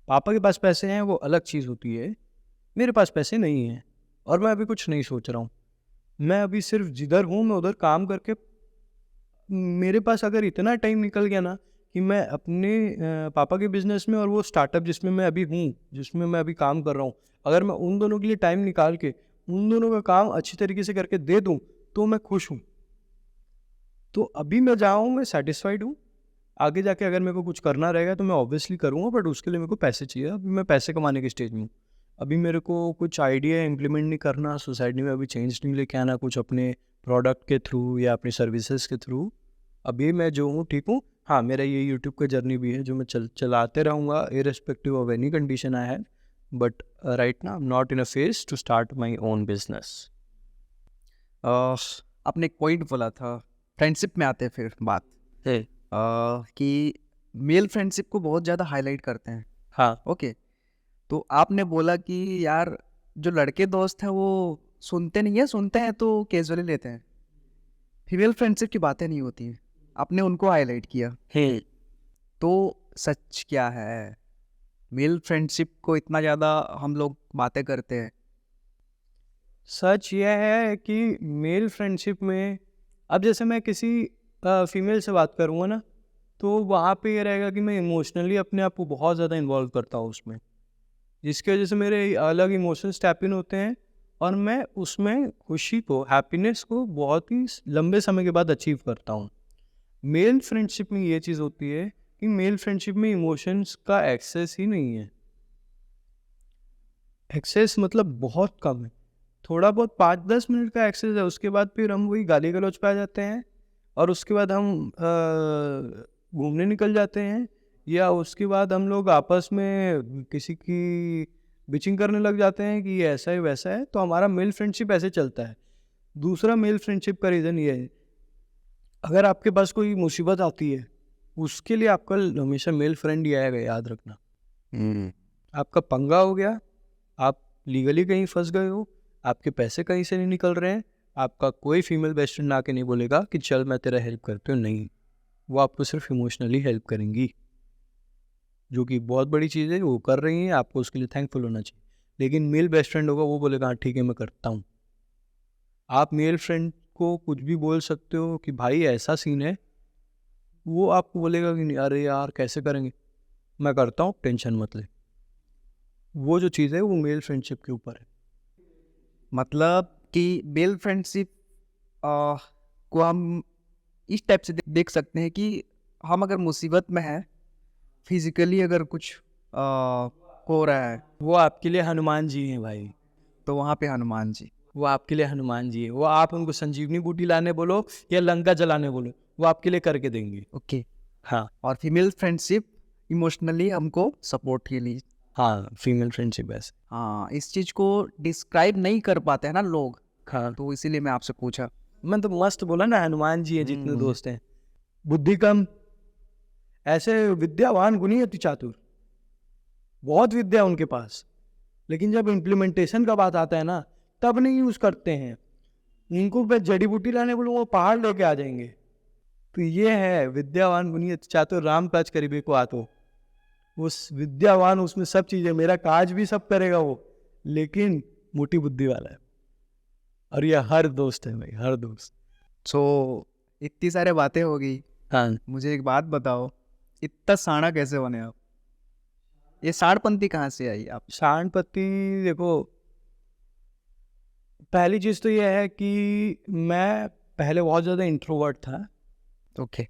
पापा के पास पैसे हैं वो अलग चीज़ होती है, मेरे पास पैसे नहीं हैं और मैं अभी कुछ नहीं सोच रहा हूँ। मैं अभी सिर्फ जिधर हूँ मैं उधर काम करके, मेरे पास अगर इतना टाइम निकल गया ना कि मैं अपने पापा के बिजनेस में और वो स्टार्टअप जिसमें मैं अभी हूँ, जिसमें मैं अभी काम कर रहा हूँ, अगर मैं उन दोनों के लिए टाइम निकाल के उन दोनों का काम अच्छी तरीके से करके दे दूँ तो मैं खुश हूँ। तो अभी मैं जहाँ हूँ मैं सेटिस्फाइड हूँ। आगे जाके अगर मेरे को कुछ करना रहेगा तो मैं ऑब्वियसली करूँगा, बट उसके लिए मेरे को पैसे चाहिए। अभी मैं पैसे कमाने के स्टेज में हूँ। अभी मेरे को कुछ आइडिया इम्प्लीमेंट नहीं करना, सोसाइटी में अभी चेंज नहीं लेके आना कुछ अपने प्रोडक्ट के थ्रू या अपनी सर्विसेज के थ्रू। अभी मैं जो हूँ ठीक हूँ। हाँ, मेरा ये यूट्यूब का जर्नी भी है जो मैं चलाते रहूँगा irrespective of any condition I have, but right now I am not in a phase two start my own business. आपने एक पॉइंट बोला था, फ्रेंडशिप में आते हैं फिर बात कि मेल फ्रेंडशिप को बहुत ज़्यादा हाईलाइट करते हैं। हाँ, ओके, तो आपने बोला कि यार जो लड़के दोस्त हैं वो सुनते नहीं है, सुनते हैं तो कैजुअली लेते हैं, फीमेल फ्रेंडशिप की बातें नहीं होती हैं, आपने उनको हाईलाइट किया। तो सच क्या है? मेल फ्रेंडशिप को इतना ज़्यादा हम लोग बातें करते हैं। सच यह है कि मेल फ्रेंडशिप में, अब जैसे मैं किसी फीमेल से बात करूँगा ना, तो वहाँ पे ये रहेगा कि मैं इमोशनली अपने आप को बहुत ज़्यादा इन्वॉल्व करता हूँ उसमें, जिसकी वजह से मेरे अलग इमोशंस टैप इन होते हैं और मैं उसमें खुशी को, हैप्पीनेस को बहुत ही लंबे समय के बाद अचीव करता हूँ। मेल फ्रेंडशिप में ये चीज़ होती है कि मेल फ्रेंडशिप में इमोशंस का एक्सेस ही नहीं है। एक्सेस मतलब बहुत कम है, थोड़ा बहुत 5-10 मिनट का एक्सेस है, उसके बाद फिर हम वही गाली गलौज पे आ जाते हैं और उसके बाद हम घूमने निकल जाते हैं, या उसके बाद हम लोग आपस में किसी की बिचिंग करने लग जाते हैं कि ये ऐसा है वैसा है। तो हमारा मेल फ्रेंडशिप ऐसे चलता है। दूसरा मेल फ्रेंडशिप का रीज़न ये है, अगर आपके पास कोई मुसीबत आती है उसके लिए आपका हमेशा मेल फ्रेंड ही आएगा, याद रखना। आपका पंगा हो गया, आप लीगली कहीं फंस गए हो, आपके पैसे कहीं से नहीं निकल रहे हैं, आपका कोई फीमेल बेस्ट फ्रेंड आके नहीं बोलेगा कि चल मैं तेरा हेल्प करती हूँ, नहीं। वो आपको सिर्फ इमोशनली हेल्प करेंगी, जो कि बहुत बड़ी चीज़ है, वो कर रही हैं, आपको उसके लिए थैंकफुल होना चाहिए। लेकिन मेल बेस्ट फ्रेंड होगा, वो बोलेगा हाँ ठीक है मैं करता हूँ। आप मेल फ्रेंड को कुछ भी बोल सकते हो कि भाई ऐसा सीन है, वो आपको बोलेगा कि नहीं अरे यार कैसे करेंगे, मैं करता हूँ टेंशन मत ले। वो जो चीज़ है वो मेल फ्रेंडशिप के ऊपर है। मतलब कि मेल फ्रेंडशिप को हम इस टाइप से देख सकते हैं कि हम अगर मुसीबत में हैं, फिजिकली अगर कुछ हो रहा है, वो आपके लिए हनुमान जी हैं भाई, तो वहाँ पे हनुमान जी। वो आपके लिए हनुमान जी है। वो आप उनको संजीवनी बूटी लाने बोलो या लंका जलाने बोलो, वो आपके लिए करके देंगे। ओके, हाँ और फीमेल फ्रेंडशिप इमोशनली हमको सपोर्ट के लिए। हाँ, फीमेल फ्रेंडशिप ऐसे। हाँ, इस चीज़ को डिस्क्राइब नहीं कर पाते हैं ना लोग, हाँ, तो इसीलिए मैं आपसे पूछा। मैं तो मस्त बोला ना, हनुमान जी हैं जितने दोस्त हैं। बुद्धि कम, ऐसे विद्यावान गुणी अति चातुर, बहुत विद्या उनके पास, लेकिन जब इम्प्लीमेंटेशन का बात आता है ना तब नहीं यूज़ करते हैं। उनको मैं जड़ी बूटी लाने बोलूँ वो पहाड़ लेके आ जाएंगे। तो ये है विद्यावान गुणी अति चातुर, राम काज करीबे को आतो। उस विद्यावान उसमें सब चीज़ें, मेरा काज भी सब करेगा वो, लेकिन मोटी बुद्धि वाला है। और ये हर दोस्त है भाई, हर दोस्त। सो इतनी सारी बातें हो गई, हाँ, मुझे एक बात बताओ, इतना साड़ा कैसे बने आप? ये साड़पंथी कहाँ से आई आप? शांतपति देखो, पहली चीज़ तो ये है कि मैं पहले बहुत ज़्यादा इंट्रोवर्ट था। ओके,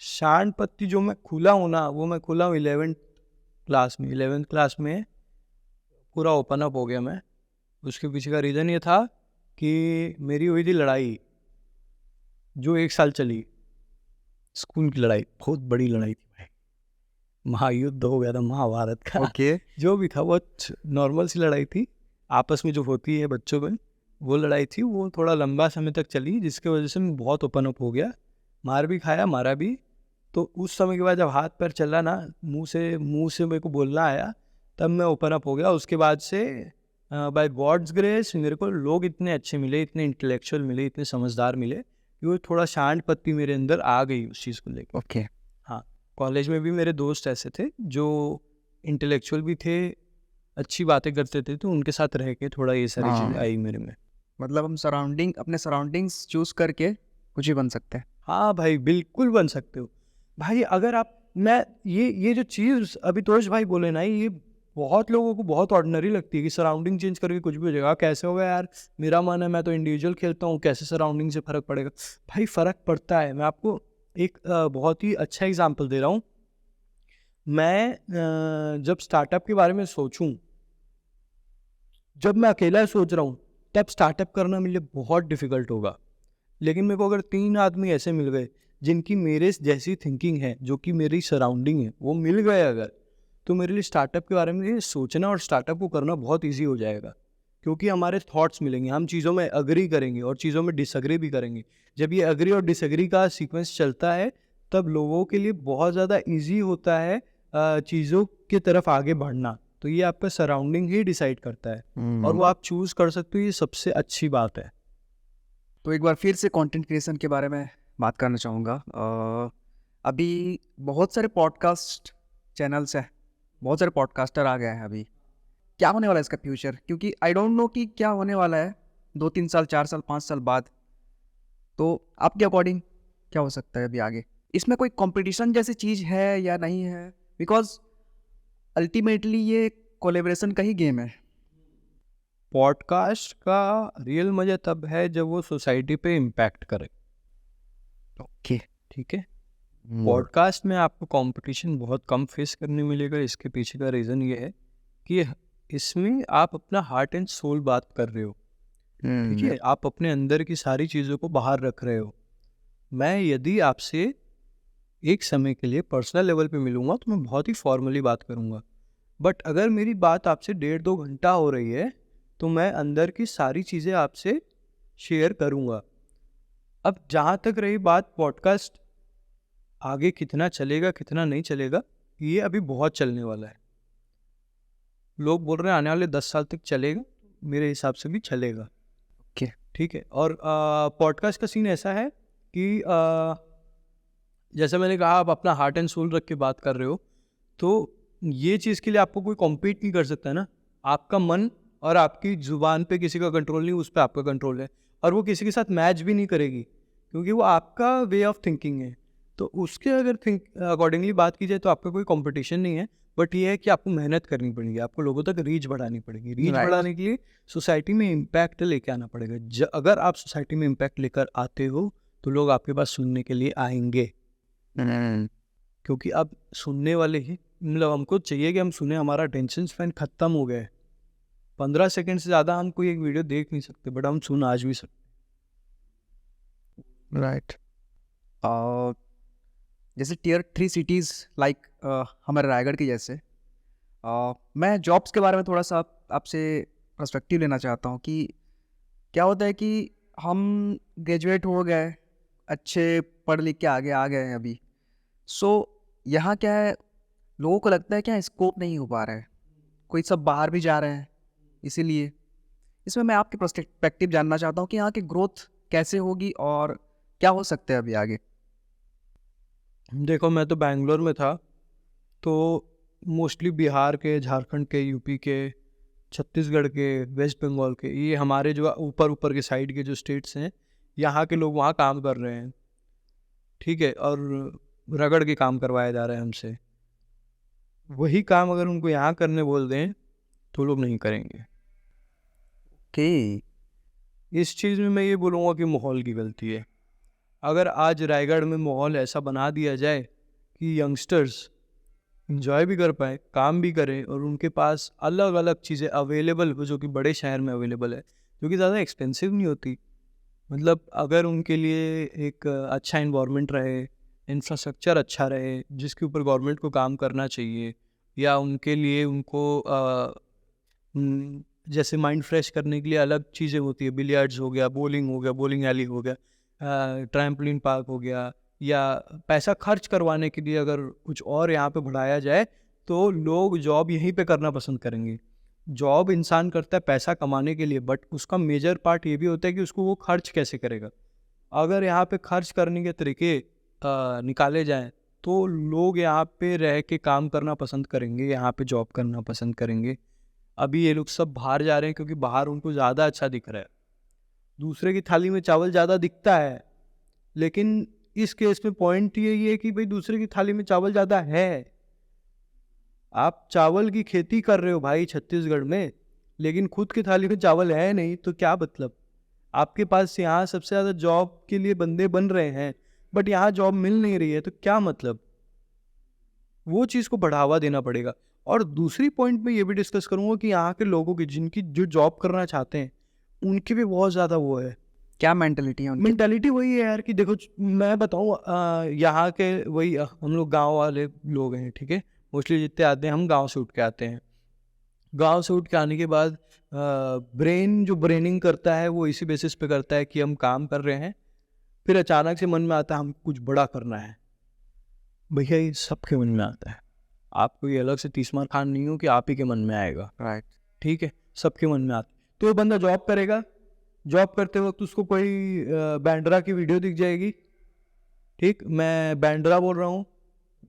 शांतपति जो मैं खुला हूँ ना, वो मैं खुला हूँ 11th क्लास में। 11th क्लास में पूरा ओपन अप हो गया मैं। उसके पीछे का रीज़न ये था कि मेरी हुई थी लड़ाई जो 1 साल चली, स्कूल की लड़ाई, बहुत बड़ी लड़ाई थी भाई। महायुद्ध हो गया था महाभारत का। ओके, जो भी था बहुत नॉर्मल सी लड़ाई थी, आपस में जो होती है बच्चों में, वो लड़ाई थी। वो थोड़ा लंबा समय तक चली, जिसके वजह से मैं बहुत ओपन अप हो गया, मार भी खाया, मारा भी। तो उस समय के बाद जब हाथ पैर चला ना, मुंह से मेरे को बोलना आया, तब मैं ओपन अप हो गया। उसके बाद से बाय गॉड्स ग्रेस मेरे को लोग इतने अच्छे मिले, इतने इंटेलेक्चुअल मिले, इतने समझदार मिले कि वो थोड़ा शांत पत्ती मेरे अंदर आ गई उस चीज़ को लेकर। ओके, हाँ, कॉलेज में भी मेरे दोस्त ऐसे थे जो इंटेलेक्चुअल भी थे, अच्छी बातें करते थे, तो उनके साथ रह के थोड़ा ये सारी चीज़ें हाँ। आई मेरे में। मतलब हम अपने सराउंडिंग्स चूज करके कुछ भी बन सकते हैं। हाँ भाई, बिल्कुल बन सकते हो भाई। अगर आप मैं ये जो चीज़ अभी तोष भाई बोले ना, ये बहुत लोगों को बहुत ऑर्डिनरी लगती है कि सराउंडिंग चेंज करके कुछ भी हो जाएगा। कैसे होगा यार, मेरा मन है, मैं तो इंडिविजुअल खेलता हूँ, कैसे सराउंडिंग से फ़र्क पड़ेगा? भाई फ़र्क पड़ता है। मैं आपको एक बहुत ही अच्छा एग्जांपल दे रहा हूँ। मैं जब स्टार्टअप के बारे में सोचूं, जब मैं अकेला सोच रहा हूँ, तब स्टार्टअप करना मेरे लिए बहुत डिफिकल्ट होगा। लेकिन मेरे को अगर 3 आदमी ऐसे मिल गए जिनकी मेरे जैसी थिंकिंग है, जो कि मेरी सराउंडिंग है, वो मिल गए अगर, तो मेरे लिए स्टार्टअप के बारे में ये सोचना और स्टार्टअप को करना बहुत ईजी हो जाएगा। क्योंकि हमारे थॉट्स मिलेंगे, हम चीज़ों में अग्री करेंगे और चीज़ों में डिसअग्री भी करेंगे। जब ये अग्री और डिसअग्री का सीक्वेंस चलता है, तब लोगों के लिए बहुत ज़्यादा ईजी होता है चीज़ों की तरफ आगे बढ़ना। तो ये आपका सराउंडिंग ही डिसाइड करता है, और वो आप चूज़ कर सकते हो, ये सबसे अच्छी बात है। तो एक बार फिर से कंटेंट क्रिएशन के बारे में बात करना चाहूँगा। अभी बहुत सारे पॉडकास्ट चैनल्स हैं, बहुत सारे पॉडकास्टर आ गए हैं। अभी क्या होने वाला है इसका फ्यूचर? क्योंकि आई डोंट नो कि क्या होने वाला है 2-3 साल, 4 साल, 5 साल बाद। तो आपके अकॉर्डिंग क्या हो सकता है अभी आगे? इसमें कोई कंपटीशन जैसी चीज़ है या नहीं है? बिकॉज अल्टीमेटली ये कोलेब्रेशन का ही गेम है। पॉडकास्ट का रियल मजा तब है जब वो सोसाइटी पे इम्पैक्ट करे। ओके। ठीक है, पॉडकास्ट में आपको कंपटीशन बहुत कम फेस करने मिलेगा। इसके पीछे का रीज़न ये है कि इसमें आप अपना हार्ट एंड सोल बात कर रहे हो। ठीक है, आप अपने अंदर की सारी चीज़ों को बाहर रख रहे हो। मैं यदि आपसे एक समय के लिए पर्सनल लेवल पे मिलूंगा तो मैं बहुत ही फॉर्मली बात करूंगा, बट अगर मेरी बात आपसे 1.5-2 घंटा हो रही है, तो मैं अंदर की सारी चीज़ें आपसे शेयर करूंगा। अब जहाँ तक रही बात पॉडकास्ट आगे कितना चलेगा कितना नहीं चलेगा, ये अभी बहुत चलने वाला है। लोग बोल रहे हैं आने वाले 10 साल तक चलेगा, मेरे हिसाब से भी चलेगा। ओके। ठीक है, और पॉडकास्ट का सीन ऐसा है कि जैसे मैंने कहा, आप अपना हार्ट एंड सोल रख के बात कर रहे हो, तो ये चीज़ के लिए आपको कोई कॉम्पीट नहीं कर सकता है ना। आपका मन और आपकी ज़ुबान पे किसी का कंट्रोल नहीं, उस पर आपका कंट्रोल है, और वो किसी के साथ मैच भी नहीं करेगी, क्योंकि वो आपका वे ऑफ थिंकिंग है। तो उसके अगर अकॉर्डिंगली बात की जाए तो आपका कोई कंपटीशन नहीं है, बट ये है कि आपको मेहनत करनी पड़ेगी, आपको लोगों तक रीच बढ़ानी पड़ेगी। Reach Right. बढ़ाने के लिए सोसाइटी में इम्पैक्ट लेके आना पड़ेगा। अगर आप सोसाइटी में इम्पैक्ट लेकर आते हो, तो लोग आपके पास सुनने के लिए आएंगे, क्योंकि अब सुनने वाले ही, मतलब हमको चाहिए कि हम सुने। हमारा अटेंशन स्पैन खत्म हो गया है। 15 सेकंड से ज़्यादा हम कोई एक वीडियो देख नहीं सकते, बट हम सुन आज भी सकते। राइट। जैसे टियर 3 सिटीज़ लाइक हमारे रायगढ़ की जैसे, मैं जॉब्स के बारे में थोड़ा सा आपसे पर्सपेक्टिव लेना चाहता हूँ कि क्या होता है कि हम ग्रेजुएट हो गए, अच्छे पढ़ लिख के आगे आ गए हैं अभी। सो यहाँ क्या है, लोगों को लगता है क्या स्कोप नहीं हो पा रहा है, कोई सब बाहर भी जा रहे हैं। इसीलिए इसमें मैं आपके पर्सपेक्टिव जानना चाहता हूँ कि यहाँ की ग्रोथ कैसे होगी और क्या हो सकता है अभी आगे। देखो, मैं तो बैंगलोर में था, तो मोस्टली बिहार के, झारखंड के, यूपी के, छत्तीसगढ़ के, वेस्ट बंगाल के, ये हमारे जो ऊपर ऊपर के साइड के जो स्टेट्स हैं, यहाँ के लोग वहाँ काम कर रहे हैं। ठीक है, और रगड़ के काम करवाया जा रहा है हमसे। वही काम अगर उनको यहाँ करने बोल दें तो लोग नहीं करेंगे। ओके। इस चीज़ में मैं ये बोलूँगा कि माहौल की गलती है। अगर आज रायगढ़ में माहौल ऐसा बना दिया जाए कि यंगस्टर्स इंजॉय भी कर पाए, काम भी करें, और उनके पास अलग अलग चीज़ें अवेलेबल हो जो कि बड़े शहर में अवेलेबल है, जो कि ज़्यादा एक्सपेंसिव नहीं होती। मतलब अगर उनके लिए एक अच्छा इन्वायरमेंट रहे, इंफ्रास्ट्रक्चर अच्छा रहे जिसके ऊपर गवर्नमेंट को काम करना चाहिए, या उनके लिए उनको जैसे माइंड फ्रेश करने के लिए अलग चीज़ें होती है, बिलियर्ड्स हो गया, बॉलिंग एली हो गया, ट्रैम्पलिन पार्क हो गया, या पैसा खर्च करवाने के लिए अगर कुछ और यहाँ पे बढ़ाया जाए, तो लोग जॉब यहीं पे करना पसंद करेंगे। जॉब इंसान करता है पैसा कमाने के लिए, बट उसका मेजर पार्ट ये भी होता है कि उसको वो खर्च कैसे करेगा। अगर यहाँ पे खर्च करने के तरीके निकाले जाएं, तो लोग यहाँ पे रह के काम करना पसंद करेंगे, यहाँ पे जॉब करना पसंद करेंगे। अभी ये लोग सब बाहर जा रहे हैं क्योंकि बाहर उनको ज़्यादा अच्छा दिख रहा है, दूसरे की थाली में चावल ज़्यादा दिखता है। लेकिन इस केस में पॉइंट यही है कि भाई दूसरे की थाली में चावल ज़्यादा है। आप चावल की खेती कर रहे हो भाई छत्तीसगढ़ में, लेकिन खुद की थाली में चावल है नहीं, तो क्या मतलब? आपके पास यहाँ सबसे ज़्यादा जॉब के लिए बंदे बन रहे हैं, बट यहाँ जॉब मिल नहीं रही है, तो क्या मतलब? वो चीज़ को बढ़ावा देना पड़ेगा। और दूसरी पॉइंट में ये भी डिस्कस करूँगा कि यहाँ के लोगों की, जिनकी जो जॉब करना चाहते हैं, उनकी भी बहुत ज़्यादा वो है, क्या मेंटेलिटी है उनकी? मेंटालिटी वही है यार कि देखो मैं बताऊँ, यहाँ के वही हम लोग गांव वाले लोग हैं, ठीक है, मोस्टली जितने आते हैं हम गांव से उठ के आते हैं। गांव से उठ के आने के बाद ब्रेन जो ब्रेनिंग करता है वो इसी बेसिस पे करता है कि हम काम कर रहे हैं, फिर अचानक से मन में आता है हम कुछ बड़ा करना है। भैया ये सबके मन में आता है, आपको ये अलग से 30 मार खान नहीं हो कि आप ही के मन में आएगा, राइट। ठीक है, सबके मन में आता है। तो वो बंदा जॉब करेगा, जॉब करते वक्त उसको कोई बैंड्रा की वीडियो दिख जाएगी, ठीक, मैं बैंड्रा बोल रहा हूँ,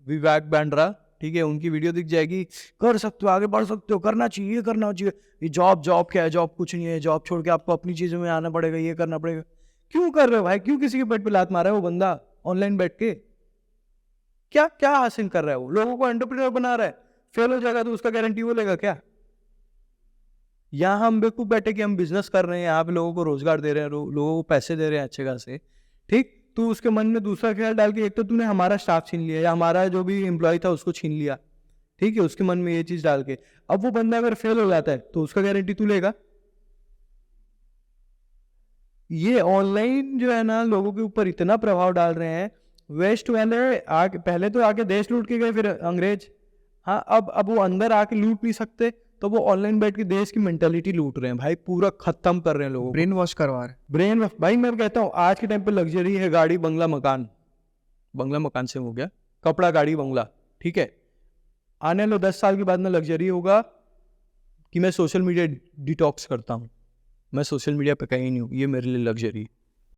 विवेक बैंड्रा, ठीक है, उनकी वीडियो दिख जाएगी, कर सकते हो, आगे बढ़ सकते हो, करना चाहिए, करना चाहिए, ये जॉब जॉब क्या है, जॉब कुछ नहीं है, जॉब छोड़ के आपको अपनी चीज़ों में आना पड़ेगा, ये करना पड़ेगा। क्यों कर रहे हो भाई? क्यों किसी के पेट पे लात मारा है वो बंदा ऑनलाइन बैठ के? क्या क्या हासिल कर रहा है वो? लोगों को एंटरप्रेन्योर बना रहा है, फेल हो जाएगा तो उसका गारंटी वो लेगा क्या? यहाँ हम बेवकूफ़ बैठे कि हम बिजनेस कर रहे हैं, यहाँ पे लोगों को रोजगार दे रहे हैं, लोगों को पैसे दे रहे हैं अच्छे खासे, ठीक, तो उसके मन में दूसरा ख्याल डाल के, एक तो तूने हमारा स्टाफ छीन लिया या हमारा जो भी एम्प्लॉय था उसको छीन लिया, ठीक है, उसके मन में ये चीज़ डाल के, अब वो बंदा अगर फेल हो जाता है तो उसका गारंटी तू लेगा? ये ऑनलाइन जो है ना लोगों के ऊपर इतना प्रभाव डाल रहे हैं। वेस्ट वाले आके पहले तो आके देश लूट के गए, फिर अंग्रेज, हाँ, अब वो अंदर आके लूट नहीं सकते तो वो ऑनलाइन बैठ के देश की मेंटालिटी लूट रहे हैं भाई, पूरा खत्म कर रहे हैं लोगों को, ब्रेन वॉश करवा रहे। ब्रेन। भाई मैं कहता हूँ आज के टाइम पे लग्जरी है गाड़ी बंगला मकान, बंगला मकान से हो गया कपड़ा गाड़ी बंगला, ठीक है, आने लो 10 साल के बाद में लग्जरी होगा कि मैं सोशल मीडिया डिटॉक्स करता हूँ, मैं सोशल मीडिया पे कहीं नहीं हूँ, ये मेरे लिए लग्जरी।